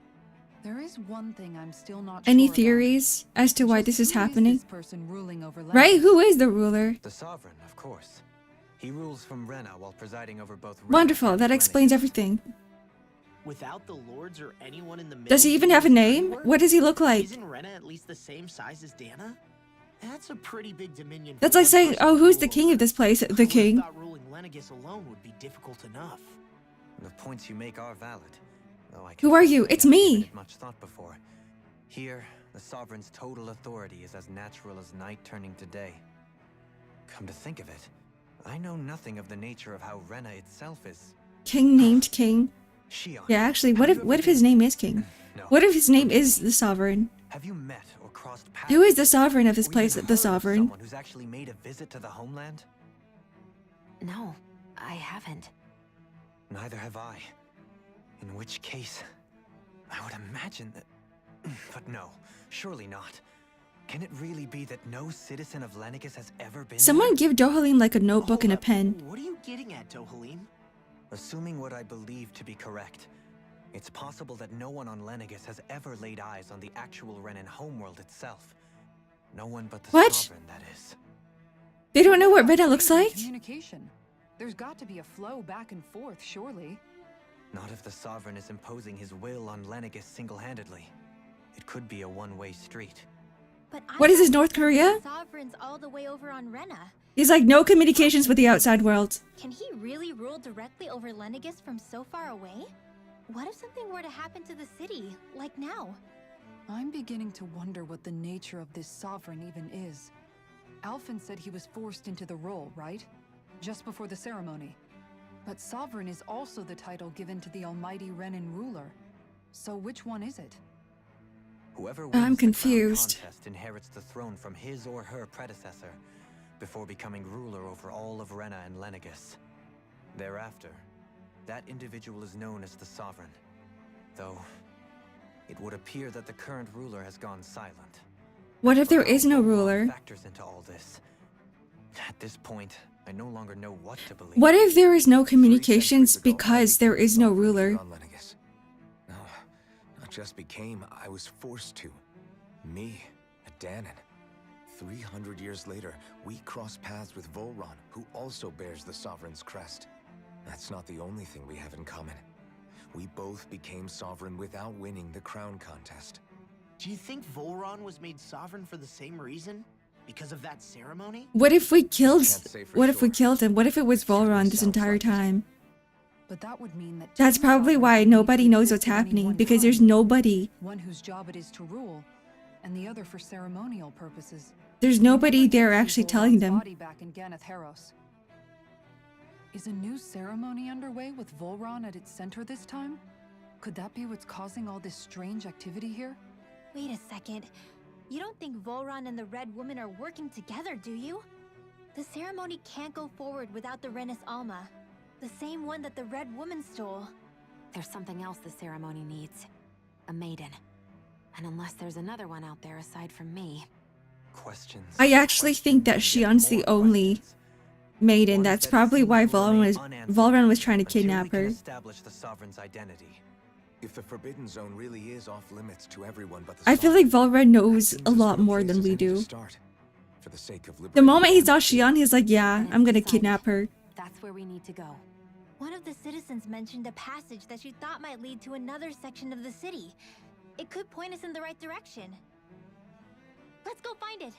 There is one thing I'm still not Any sure theories as to why this is Who happening? this person ruling over Right? Lenegis? Who is the ruler? The Sovereign, of course. He rules from Rena while presiding over both Rena Wonderful, and that explains Lenegis. everything. Without the lords or anyone in the middle. Does he even doing have a the name? work? What does he look like? Isn't Rena at least the same size as Dana? That's a pretty big dominion. That's for like one saying, person oh, to who's the rule king over. of this place? I The would've king. thought ruling Lenegis alone would be difficult enough. The points you make are valid. Though I Who are confess you? I It's haven't me. given it much thought before. Here, the Sovereign's total authority is as natural as night turning to day. Come to think of it, I know nothing of the nature of how Rena itself is. King named King. Shion. Yeah, actually, what have if you ever his been- name is King? No. What if his name is the Sovereign? Have you met or crossed paths? Who is the with, sovereign of this or place? even The heard of Sovereign. Someone who's actually made a visit to the homeland? No, I haven't. Neither have I. In which case, I would imagine that... But no, surely not. Can it really be that no citizen of Lenegis has ever been Someone there? give Dohalim like a notebook and a Hold up, pen. What are you getting at, Dohalim? Assuming what I believe to be correct, it's possible that no one on Lenegis has ever laid eyes on the actual Renan homeworld itself. No one but the What? Sovereign, that is. They don't know what Rena looks like? Communication. There's got to be a flow back and forth, surely. Not if the Sovereign is imposing his will on Lenegis single-handedly. It could be a one-way street. But What is this, thought North Korea? the Sovereign's all the way over on Rena. He's like, no communications with the outside world. Can he really rule directly over Lenegis from so far away? What if something were to happen to the city, like now? I'm beginning to wonder what the nature of this sovereign even is. Alphen said he was forced into the role, right? Just before the ceremony. But sovereign is also the title given to the almighty Renan ruler. So which one is it? Whoever I'm wins the crown confused. contest inherits the throne from his or her predecessor, before becoming ruler over all of Rena and Lenegis. Thereafter, that individual is known as the Sovereign, though it would appear that the current ruler has gone silent. What if there is no How Volron ruler? factors into all this. At this point, I no longer know what to believe. What if there is no 3 communications centuries ago, I because there became is no sovereign ruler? here on Lenegis. No, not just became, I was forced to. Me, a Danon. 300 years later, we cross paths with Volron, who also bears the Sovereign's crest. That's not the only thing we have in common. We both became sovereign without winning the crown contest. Do you think Volron was made sovereign for the same reason? Because of that ceremony? What if we killed? Can't say for What if we sure. killed him? What if it was Volron this Sounds entire like it. time? But that would mean that That's two probably sovereigns why need nobody to knows exist what's at any happening, one because there's time. nobody. One whose job it is to rule, and the other for ceremonial purposes. There's We nobody never did there see actually telling Volron's them. body back in Ganath Haros. Is a new ceremony underway with Volron at its center this time? Could that be what's causing all this strange activity here? Wait a second. You don't think Volron and the Red Woman are working together, do you? The ceremony can't go forward without the Renis Alma. The same one that the Red Woman stole. There's something else the ceremony needs. A maiden. And unless there's another one out there aside from me... Questions. I actually think that Shion's the only maiden. That's probably why Volron was trying to kidnap her. Establish the sovereign's identity. If the Forbidden Zone really is off limits to everyone but the I feel like Volron knows a lot more than we do. For the sake of The moment he saw Shion, he's like, yeah, I'm gonna kidnap her. That's where we need to go. One of the citizens mentioned a passage that she thought might lead to another section of the city. It could point us in the right direction. Let's go find it.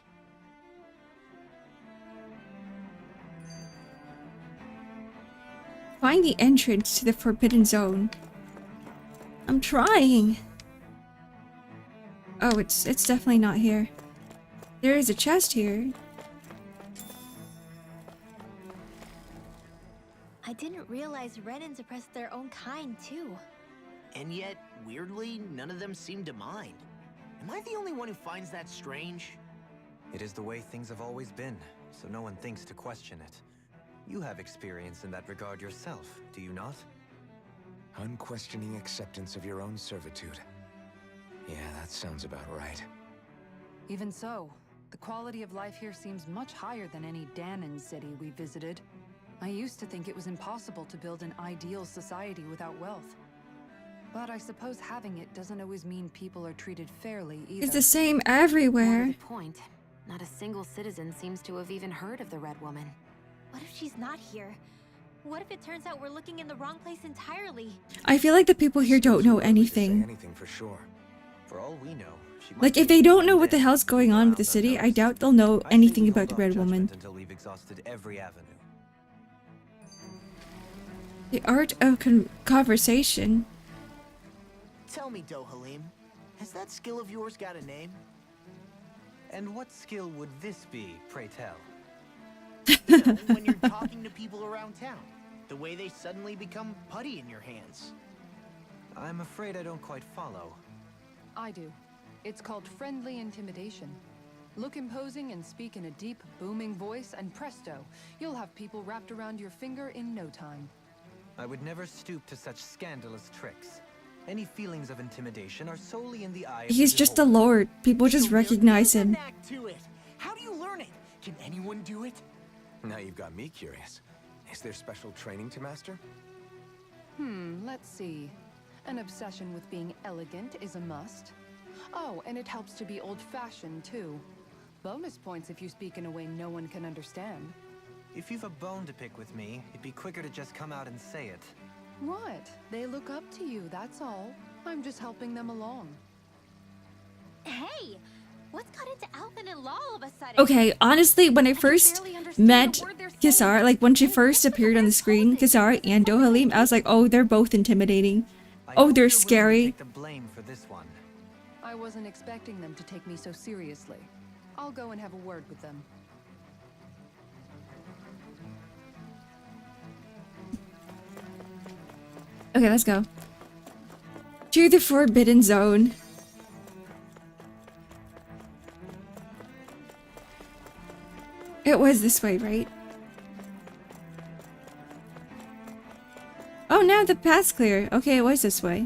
Find the entrance to the Forbidden Zone. I'm trying. Oh, it's definitely not here. There is a chest here. I didn't realize Renans oppressed their own kind, too. And yet, weirdly, none of them seem to mind. Am I the only one who finds that strange? It is the way things have always been, so no one thinks to question it. You have experience in that regard yourself, do you not? Unquestioning acceptance of your own servitude. Yeah, that sounds about right. Even so, the quality of life here seems much higher than any Danon city we visited. I used to think it was impossible to build an ideal society without wealth. But I suppose having it doesn't always mean people are treated fairly either. It's the same everywhere. More to the point, not a single citizen seems to have even heard of the Red Woman. What if she's not here? What if it turns out we're looking in the wrong place entirely? I feel like the people here don't know anything. Anything for sure. For all we know, she Like, if they don't know what the hell's going on with the city, I doubt they'll know anything about the Red Woman. Until we've exhausted every avenue. The art of conversation. Tell me, Dohalim, has that skill of yours got a name? And what skill would this be, pray tell? You know, when you're talking to people around town, the way they suddenly become putty in your hands. I'm afraid I don't quite follow. I do. It's called friendly intimidation. Look imposing and speak in a deep, booming voice, and presto, you'll have people wrapped around your finger in no time. I would never stoop to such scandalous tricks. Any feelings of intimidation are solely in the eye of He's the just a beholder. lord. People just recognize him. To it. How do you learn it? Can anyone do it? Now you've got me curious. Is there special training to master? Let's see. An obsession with being elegant is a must. Oh, and it helps to be old-fashioned, too. Bonus points if you speak in a way no one can understand. If you've a bone to pick with me, it'd be quicker to just come out and say it. What? They look up to you, that's all. I'm just helping them along. Hey! What's got into Alvin and Law all of a sudden? Okay, honestly, when I first met Kisara, like when she first appeared on the screen, Kisara and Dohalim, I was like, oh, they're both intimidating. Oh, they're scary. Take the blame for this one. I wasn't expecting them to take me so seriously. I'll go and have a word with them. Okay, let's go. To the Forbidden Zone. It was this way, right? Oh, now the path's clear. Okay, it was this way.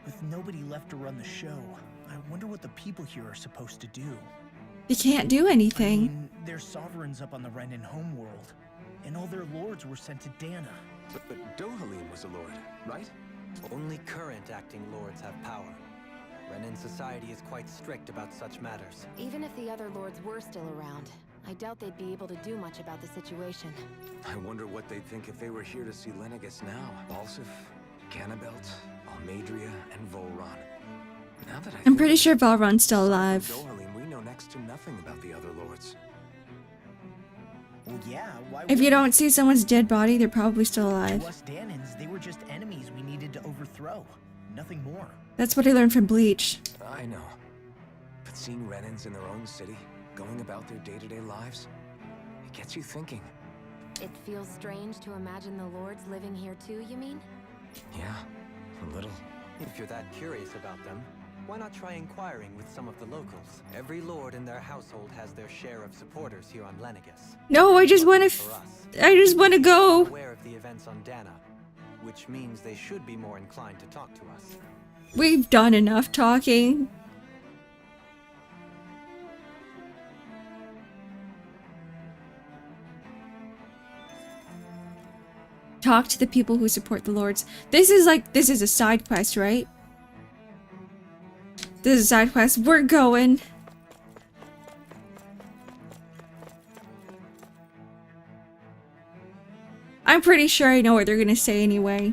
With nobody left to run the show, I wonder what the people here are supposed to do. You can't do anything. I mean, there's sovereigns up on the Renan homeworld, and all their lords were sent to Dana. But Dohalim was a lord, right? Only current acting lords have power. Renan society is quite strict about such matters. Even if the other lords were still around, I doubt they'd be able to do much about the situation. I wonder what they'd think if they were here to see Lenegus now. Balsif, Ganabelt, Almadria, and Volron. Now that I'm pretty sure Valron's still alive. Dohalim, we know next to nothing about the other lords. Well, yeah, why If you don't see someone's dead body, they're probably still alive. To us Danans, they were just enemies we needed to overthrow. Nothing more. That's what I learned from Bleach. I know. But seeing Renans in their own city, going about their day-to-day lives, gets you thinking. It feels strange to imagine the lords living here too, you mean? Yeah, a little. If you're that curious about them, why not try inquiring with some of the locals? Every lord in their household has their share of supporters here on Lenegus. No, I just want to. I just want to go. Aware of the events on Dana, which means they should be more inclined to talk to us. We've done enough talking. Talk to the people who support the lords. This is a side quest, right? This is a side quest. We're going. I'm pretty sure I know what they're gonna say anyway.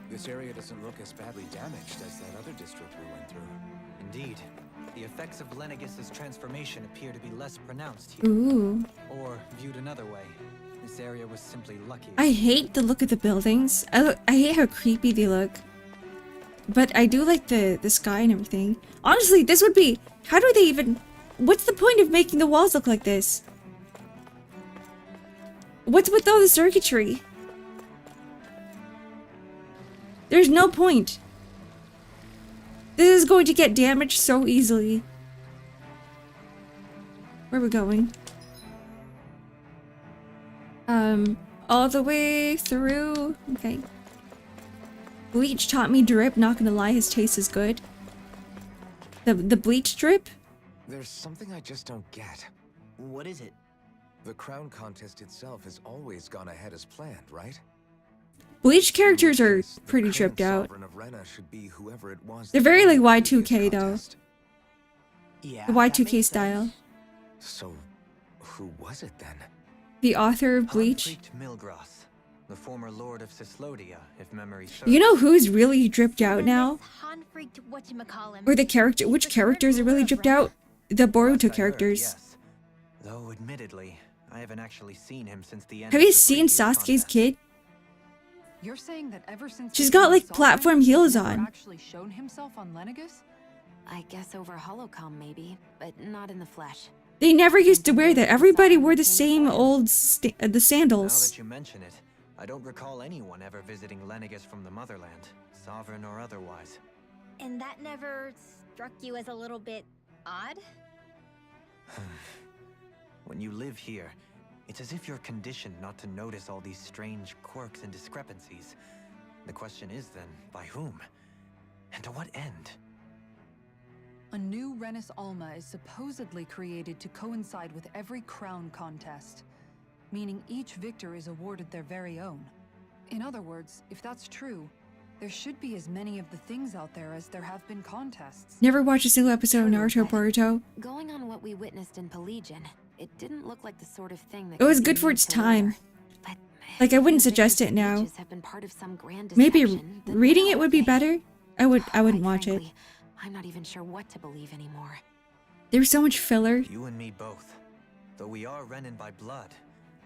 This area doesn't look as badly damaged as that other district we went through. Indeed. The effects of Lenegis' transformation appear to be less pronounced here. Ooh. Or, viewed another way, this area was simply lucky. I hate the look of the buildings. I hate how creepy they look. But I do like the sky and everything. Honestly, this would be... How do they even... What's the point of making the walls look like this? What's with all the circuitry? There's no point. This is going to get damaged so easily. Where are we going? All the way through. Okay. Bleach taught me drip. Not gonna lie, his taste is good. The bleach drip? There's something I just don't get. What is it? The crown contest itself has always gone ahead as planned, right? Bleach characters are pretty tripped out. They're very like Y2K though. Yeah, the Y2K style. So, who was it then? The author of Bleach. Milgras, the former lord of Cislodia, if memory serves. You know who's really dripped out now? Or the character? Which characters are really dripped out? The Boruto characters. Yes. Though admittedly, I haven't actually seen him since the end. Have you seen Sasuke's kid? You're saying that ever since she's got like platform heels on. Actually shown himself on Lenegus? I guess over holocom maybe, but not in the flesh. They never used to wear that. Everybody wore the same old the sandals. Now that you mention it, I don't recall anyone ever visiting Lenegus from the motherland, sovereign or otherwise. And that never struck you as a little bit odd? When you live here, it's as if you're conditioned not to notice all these strange quirks and discrepancies. The question is then, by whom? And to what end? A new Renis Alma is supposedly created to coincide with every crown contest, meaning each victor is awarded their very own. In other words, if that's true, there should be as many of the things out there as there have been contests. Never watched a single episode of Naruto Boruto. Going on what we witnessed in Pelagian, it didn't look like the sort of thing that it was good for its time. Like I wouldn't suggest it now. Maybe reading it would be better. I wouldn't watch it. I'm not even sure what to believe anymore. There's so much filler. You and me both. Though we are Renin by blood,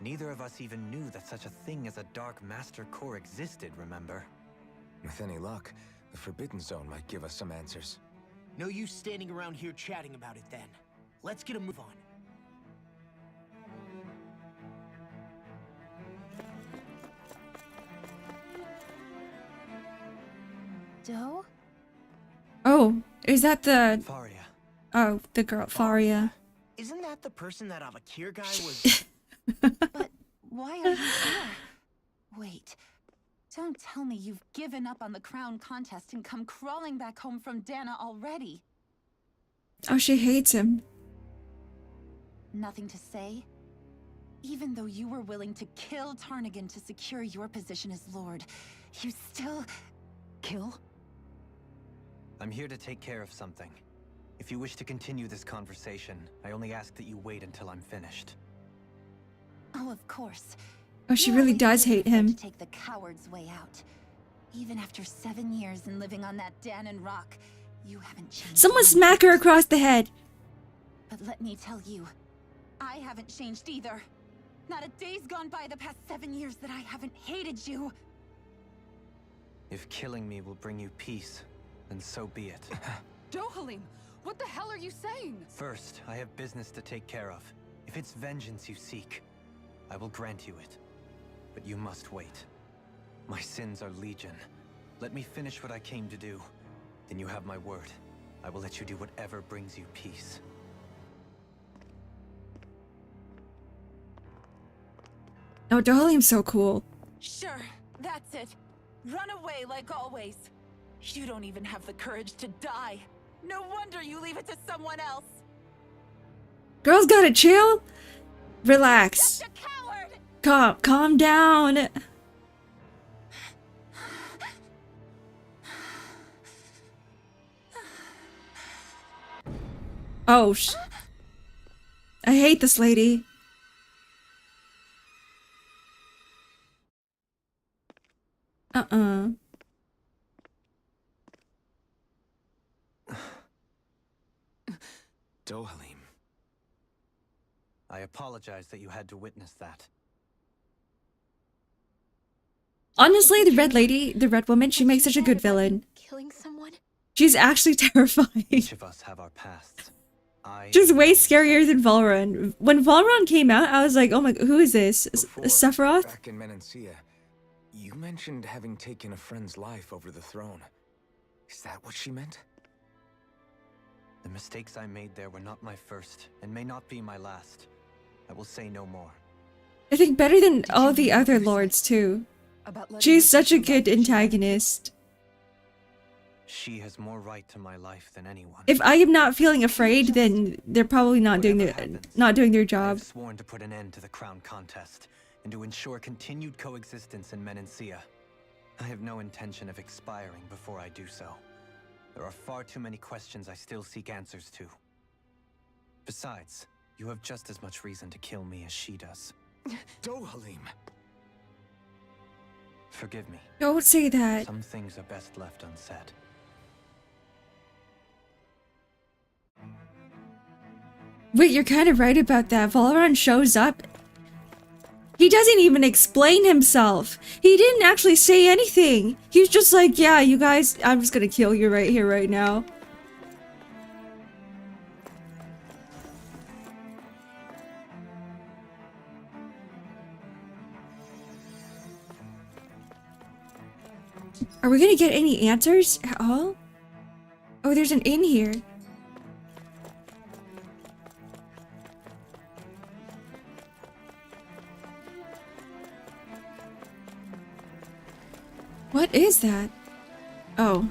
neither of us even knew that such a thing as a Dark Master Core existed, remember? With any luck, the Forbidden Zone might give us some answers. No use standing around here chatting about it then. Let's get a move on. Doe? Oh, is that the... Faria. Oh, the girl, Faria. Isn't that the person that Avakir guy was... But why are you here? Wait. Don't tell me you've given up on the crown contest and come crawling back home from Dana already. Oh, she hates him. Nothing to say? Even though you were willing to kill Tarnigan to secure your position as Lord, you still... Kill? I'm here to take care of something. If you wish to continue this conversation, I only ask that you wait until I'm finished. Oh, of course. Oh, she really does hate him. To take the coward's way out. Even after 7 years and living on that Danon rock, you haven't changed. Someone smack her across the head. But let me tell you, I haven't changed either. Not a day's gone by the past 7 years that I haven't hated you. If killing me will bring you peace, then so be it. Dohalim, what the hell are you saying? First, I have business to take care of. If it's vengeance you seek, I will grant you it. But you must wait. My sins are legion. Let me finish what I came to do. Then you have my word. I will let you do whatever brings you peace. Oh, Darlene's so cool. Sure, that's it. Run away like always. You don't even have the courage to die. No wonder you leave it to someone else. Girls gotta chill. Relax. Such a coward. Calm down. Oh, I hate this lady. Dohalim. I apologize that you had to witness that. Honestly, the red lady, the red woman, she makes such a good villain. Killing someone? She's actually terrifying. Each of us have our pasts. She's way scarier than Valron. When Valron came out, I was like, oh my, who is this? Sephiroth? Back in Menancia, you mentioned having taken a friend's life over the throne. Is that what she meant? The mistakes I made there were not my first, and may not be my last. I will say no more. I think better than all the other lords, too. She's such a good antagonist. She has more right to my life than anyone. If I am not feeling afraid, then they're probably not doing their job. I've sworn to put an end to the crown contest and to ensure continued coexistence in Menancia. I have no intention of expiring before I do so. There are far too many questions I still seek answers to. Besides, you have just as much reason to kill me as she does. Dohalim! Forgive me. Don't say that. Some things are best left unsaid. Wait, you're kind of right about that. Valron shows up. He doesn't even explain himself. He didn't actually say anything. He was just like, yeah, you guys, I'm just gonna kill you right here, right now. Are we gonna get any answers at all? Oh, there's an inn here. What is that? Oh.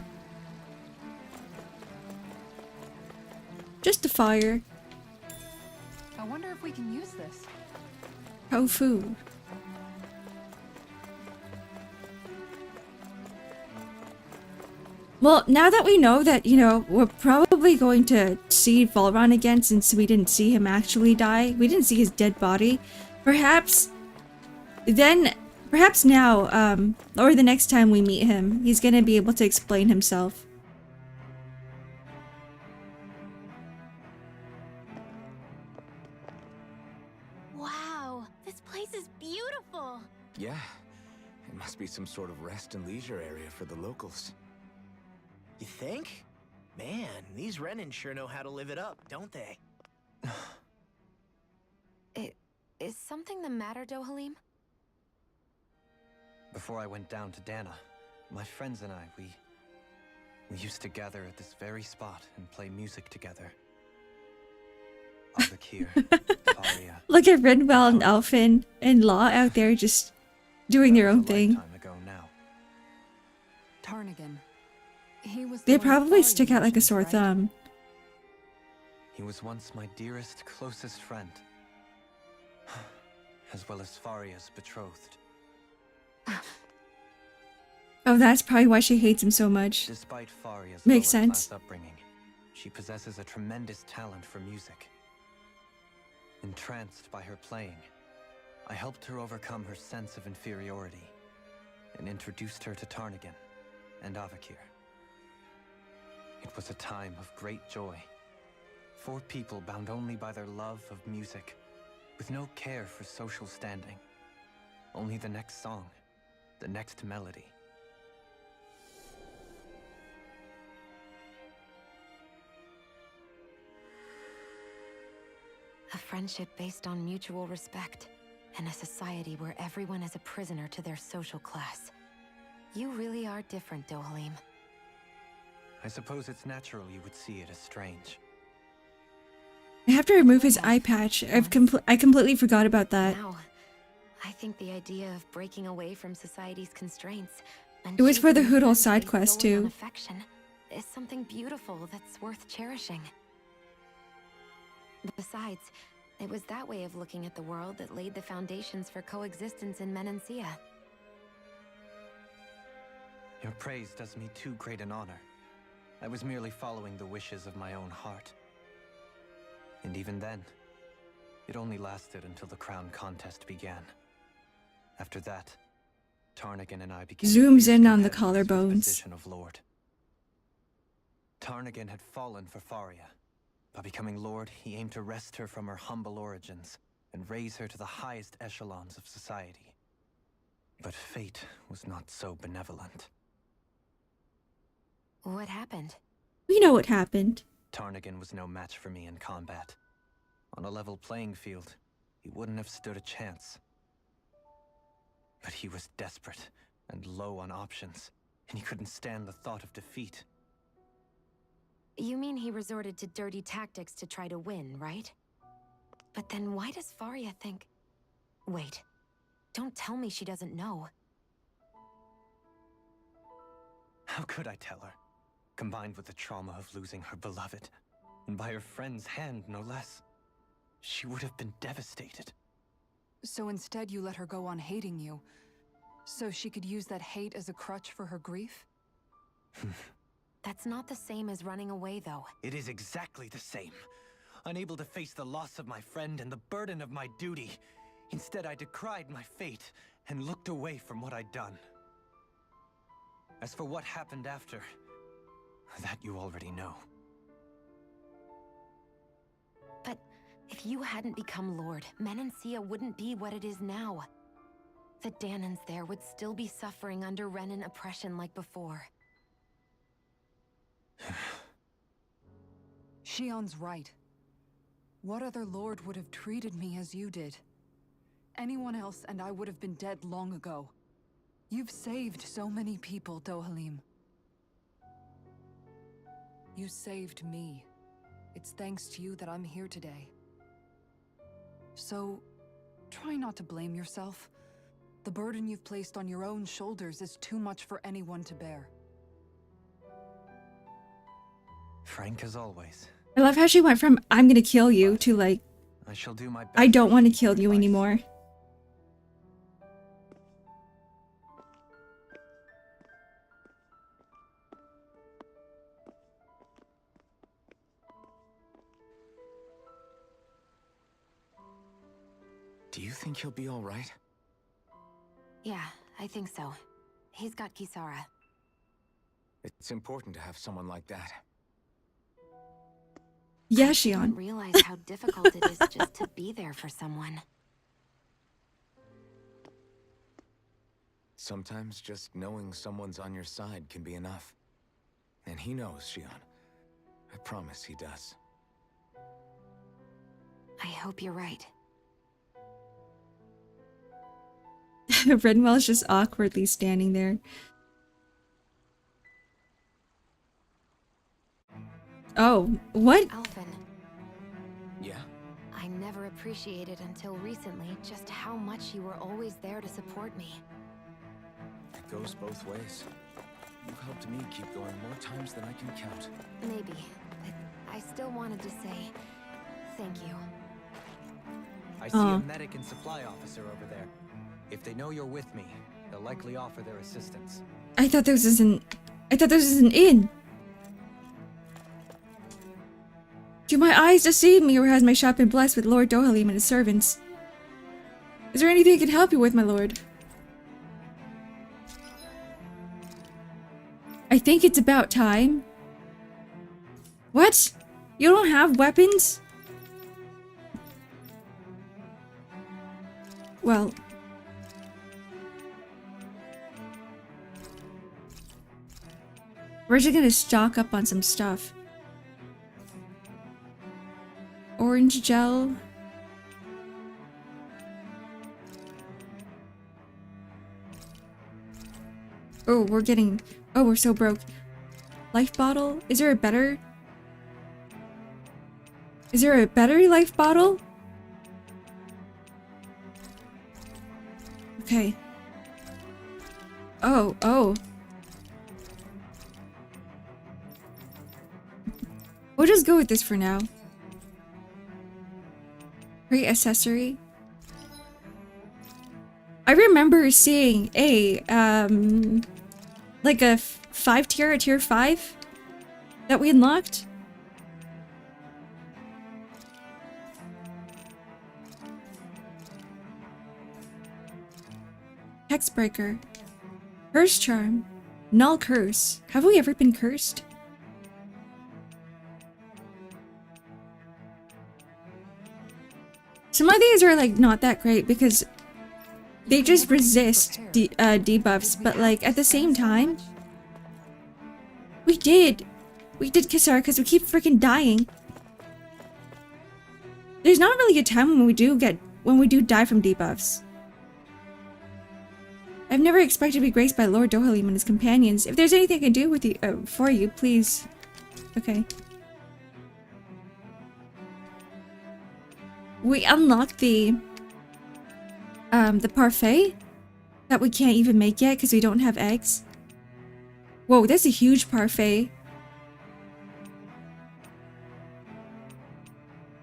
Just a fire. I wonder if we can use this. Tofu. Well, now that we know that, you know, we're probably going to see Valron again since we didn't see him actually die. We didn't see his dead body. Perhaps now, or the next time we meet him, he's gonna be able to explain himself. Wow, this place is beautiful. Yeah, it must be some sort of rest and leisure area for the locals. You think? Man, these Renin sure know how to live it up, don't they? Is something the matter, Dohalim? Before I went down to Dana, my friends and I, we used to gather at this very spot and play music together. Avakir, Faria. Look at Rinwell and Elfin and Law out there just doing their own thing. Ago now. Tarnigan. He was They probably stick out like a sore thumb. He was once my dearest, closest friend. As well as Faria's betrothed. Oh, that's probably why she hates him so much. Despite Faria's Makes sense. lower-class upbringing, she possesses a tremendous talent for music. Entranced by her playing, I helped her overcome her sense of inferiority and introduced her to Tarnigan and Avakir. It was a time of great joy. 4 people bound only by their love of music, with no care for social standing. Only the next song, the next melody. A friendship based on mutual respect, and a society where everyone is a prisoner to their social class. You really are different, Dohalim. I suppose it's natural you would see it as strange. I have to remove his eye patch. I completely forgot about that. Now, I think the idea of breaking away from society's constraints and It was for the choosing a Hoodle friend side based quest solely on too. affection is something beautiful that's worth cherishing. Besides, it was that way of looking at the world that laid the foundations for coexistence in Menancia. Your praise does me too great an honor. I was merely following the wishes of my own heart. And even then, it only lasted until the crown contest began. After that, Tarnagan and I became Zooms in on the competitors for collarbones. position of Lord. Tarnagan had fallen for Faria. By becoming Lord, he aimed to wrest her from her humble origins and raise her to the highest echelons of society. But fate was not so benevolent. What happened? We know what happened. Tarnagan was no match for me in combat. On a level playing field, he wouldn't have stood a chance. But he was desperate and low on options, and he couldn't stand the thought of defeat. You mean he resorted to dirty tactics to try to win, right? But then why does Faria think... Wait, don't tell me she doesn't know. How could I tell her? Combined with the trauma of losing her beloved, and by her friend's hand, no less, she would have been devastated. So instead you let her go on hating you, so she could use that hate as a crutch for her grief? That's not the same as running away, though. It is exactly the same. Unable to face the loss of my friend and the burden of my duty, instead I decried my fate and looked away from what I'd done. As for what happened after, that you already know. But if you hadn't become Lord, Menancia wouldn't be what it is now. The Danans there would still be suffering under Renan oppression like before. Shion's right. What other lord would have treated me as you did? Anyone else and I would have been dead long ago. You've saved so many people, Dohalim. You saved me. It's thanks to you that I'm here today. So, try not to blame yourself. The burden you've placed on your own shoulders is too much for anyone to bear. Frank as always. I love how she went from I'm gonna kill you to like I shall do my best. I don't want to kill you anymore. Do you think he'll be all right? Yeah, I think so. He's got Kisara. It's important to have someone like that. Yeah, I Shion. didn't realize how difficult it is just to be there for someone. Sometimes just knowing someone's on your side can be enough. And he knows, Shion. I promise he does. I hope you're right. Redwell's just awkwardly standing there. Oh, what? Alphen. Yeah? I never appreciated until recently just how much you were always there to support me. It goes both ways. You've helped me keep going more times than I can count. Maybe, but I still wanted to say thank you. I see a medic and supply officer over there. If they know you're with me, they'll likely offer their assistance. I thought this was an inn. Do my eyes deceive me, or has my shop been blessed with Lord Dohalim and his servants? Is there anything I can help you with, my lord? I think it's about time. What? You don't have weapons? Well... we're just gonna stock up on some stuff. Orange gel. Oh, we're so broke. Life bottle? Is there a better life bottle? Okay. Oh. We'll just go with this for now. Great accessory. I remember seeing a, like a 5 tier, a tier 5 that we unlocked. Hexbreaker. Curse charm. Null curse. Have we ever been cursed? Some of these are like not that great because they just resist debuffs, but like at the same time, we did X-Ark because we keep freaking dying. There's not really a time when we do die from debuffs. I've never expected to be graced by Lord Dohalim and his companions. If there's anything I can do with you for you, please. Okay. We unlocked the parfait that we can't even make yet because we don't have eggs. Whoa, that's a huge parfait.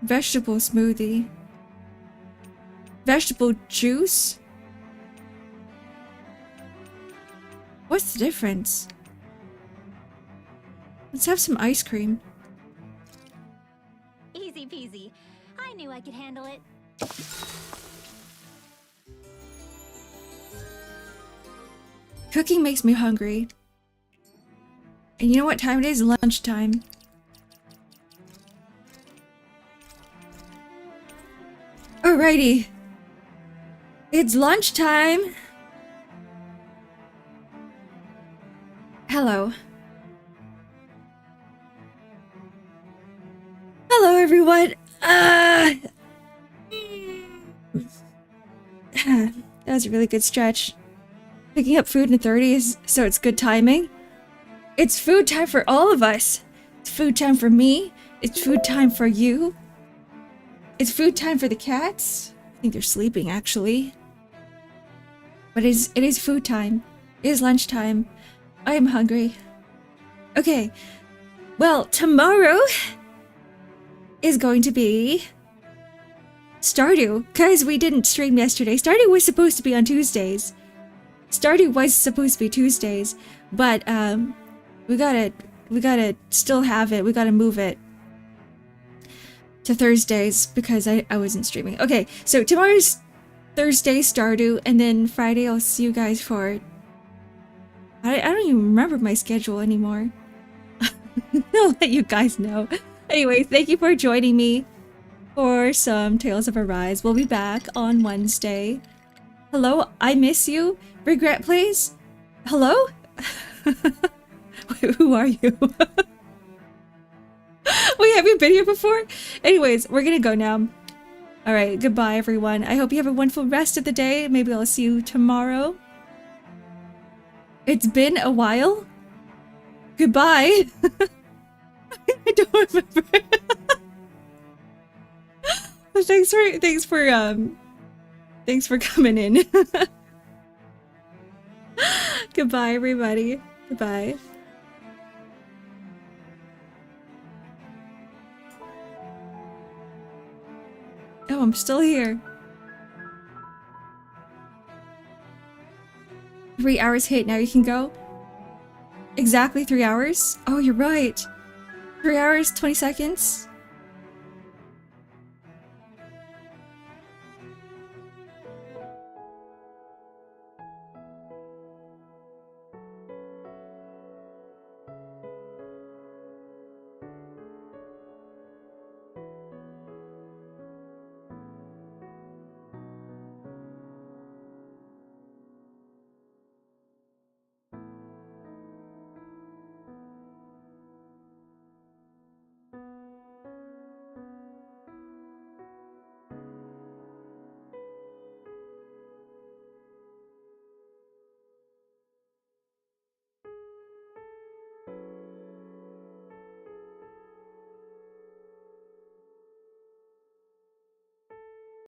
Vegetable smoothie. Vegetable juice? What's the difference? Let's have some ice cream. Easy peasy. I knew I could handle it. Cooking makes me hungry. And you know what time it is? Lunchtime. Alrighty. It's lunchtime. Hello. Hello, everyone. That was a really good stretch. Picking up food in 30s, so it's good timing. It's food time for all of us. It's food time for me. It's food time for you. It's food time for the cats. I think they're sleeping, actually. But it is food time. It is lunchtime. I am hungry. Okay. Well, tomorrow is going to be Stardew, because we didn't stream yesterday. Stardew was supposed to be on Tuesdays. Stardew was supposed to be Tuesdays, but we gotta still have it. We gotta move it to Thursdays because I wasn't streaming. Okay, so tomorrow's Thursday Stardew, and then Friday I'll see you guys for I don't even remember my schedule anymore. I'll let you guys know. Anyway, thank you for joining me for some Tales of Arise. We'll be back on Wednesday. Hello, I miss you. Regret, please. Hello? Wait, who are you? Wait, have you been here before? Anyways, we're gonna go now. Alright, goodbye everyone. I hope you have a wonderful rest of the day. Maybe I'll see you tomorrow. It's been a while. Goodbye. I don't remember. Thanks for coming in. Goodbye, everybody. Goodbye. Oh, I'm still here. 3 hours hit, now you can go? Exactly 3 hours? Oh, you're right. 3 hours, 20 seconds?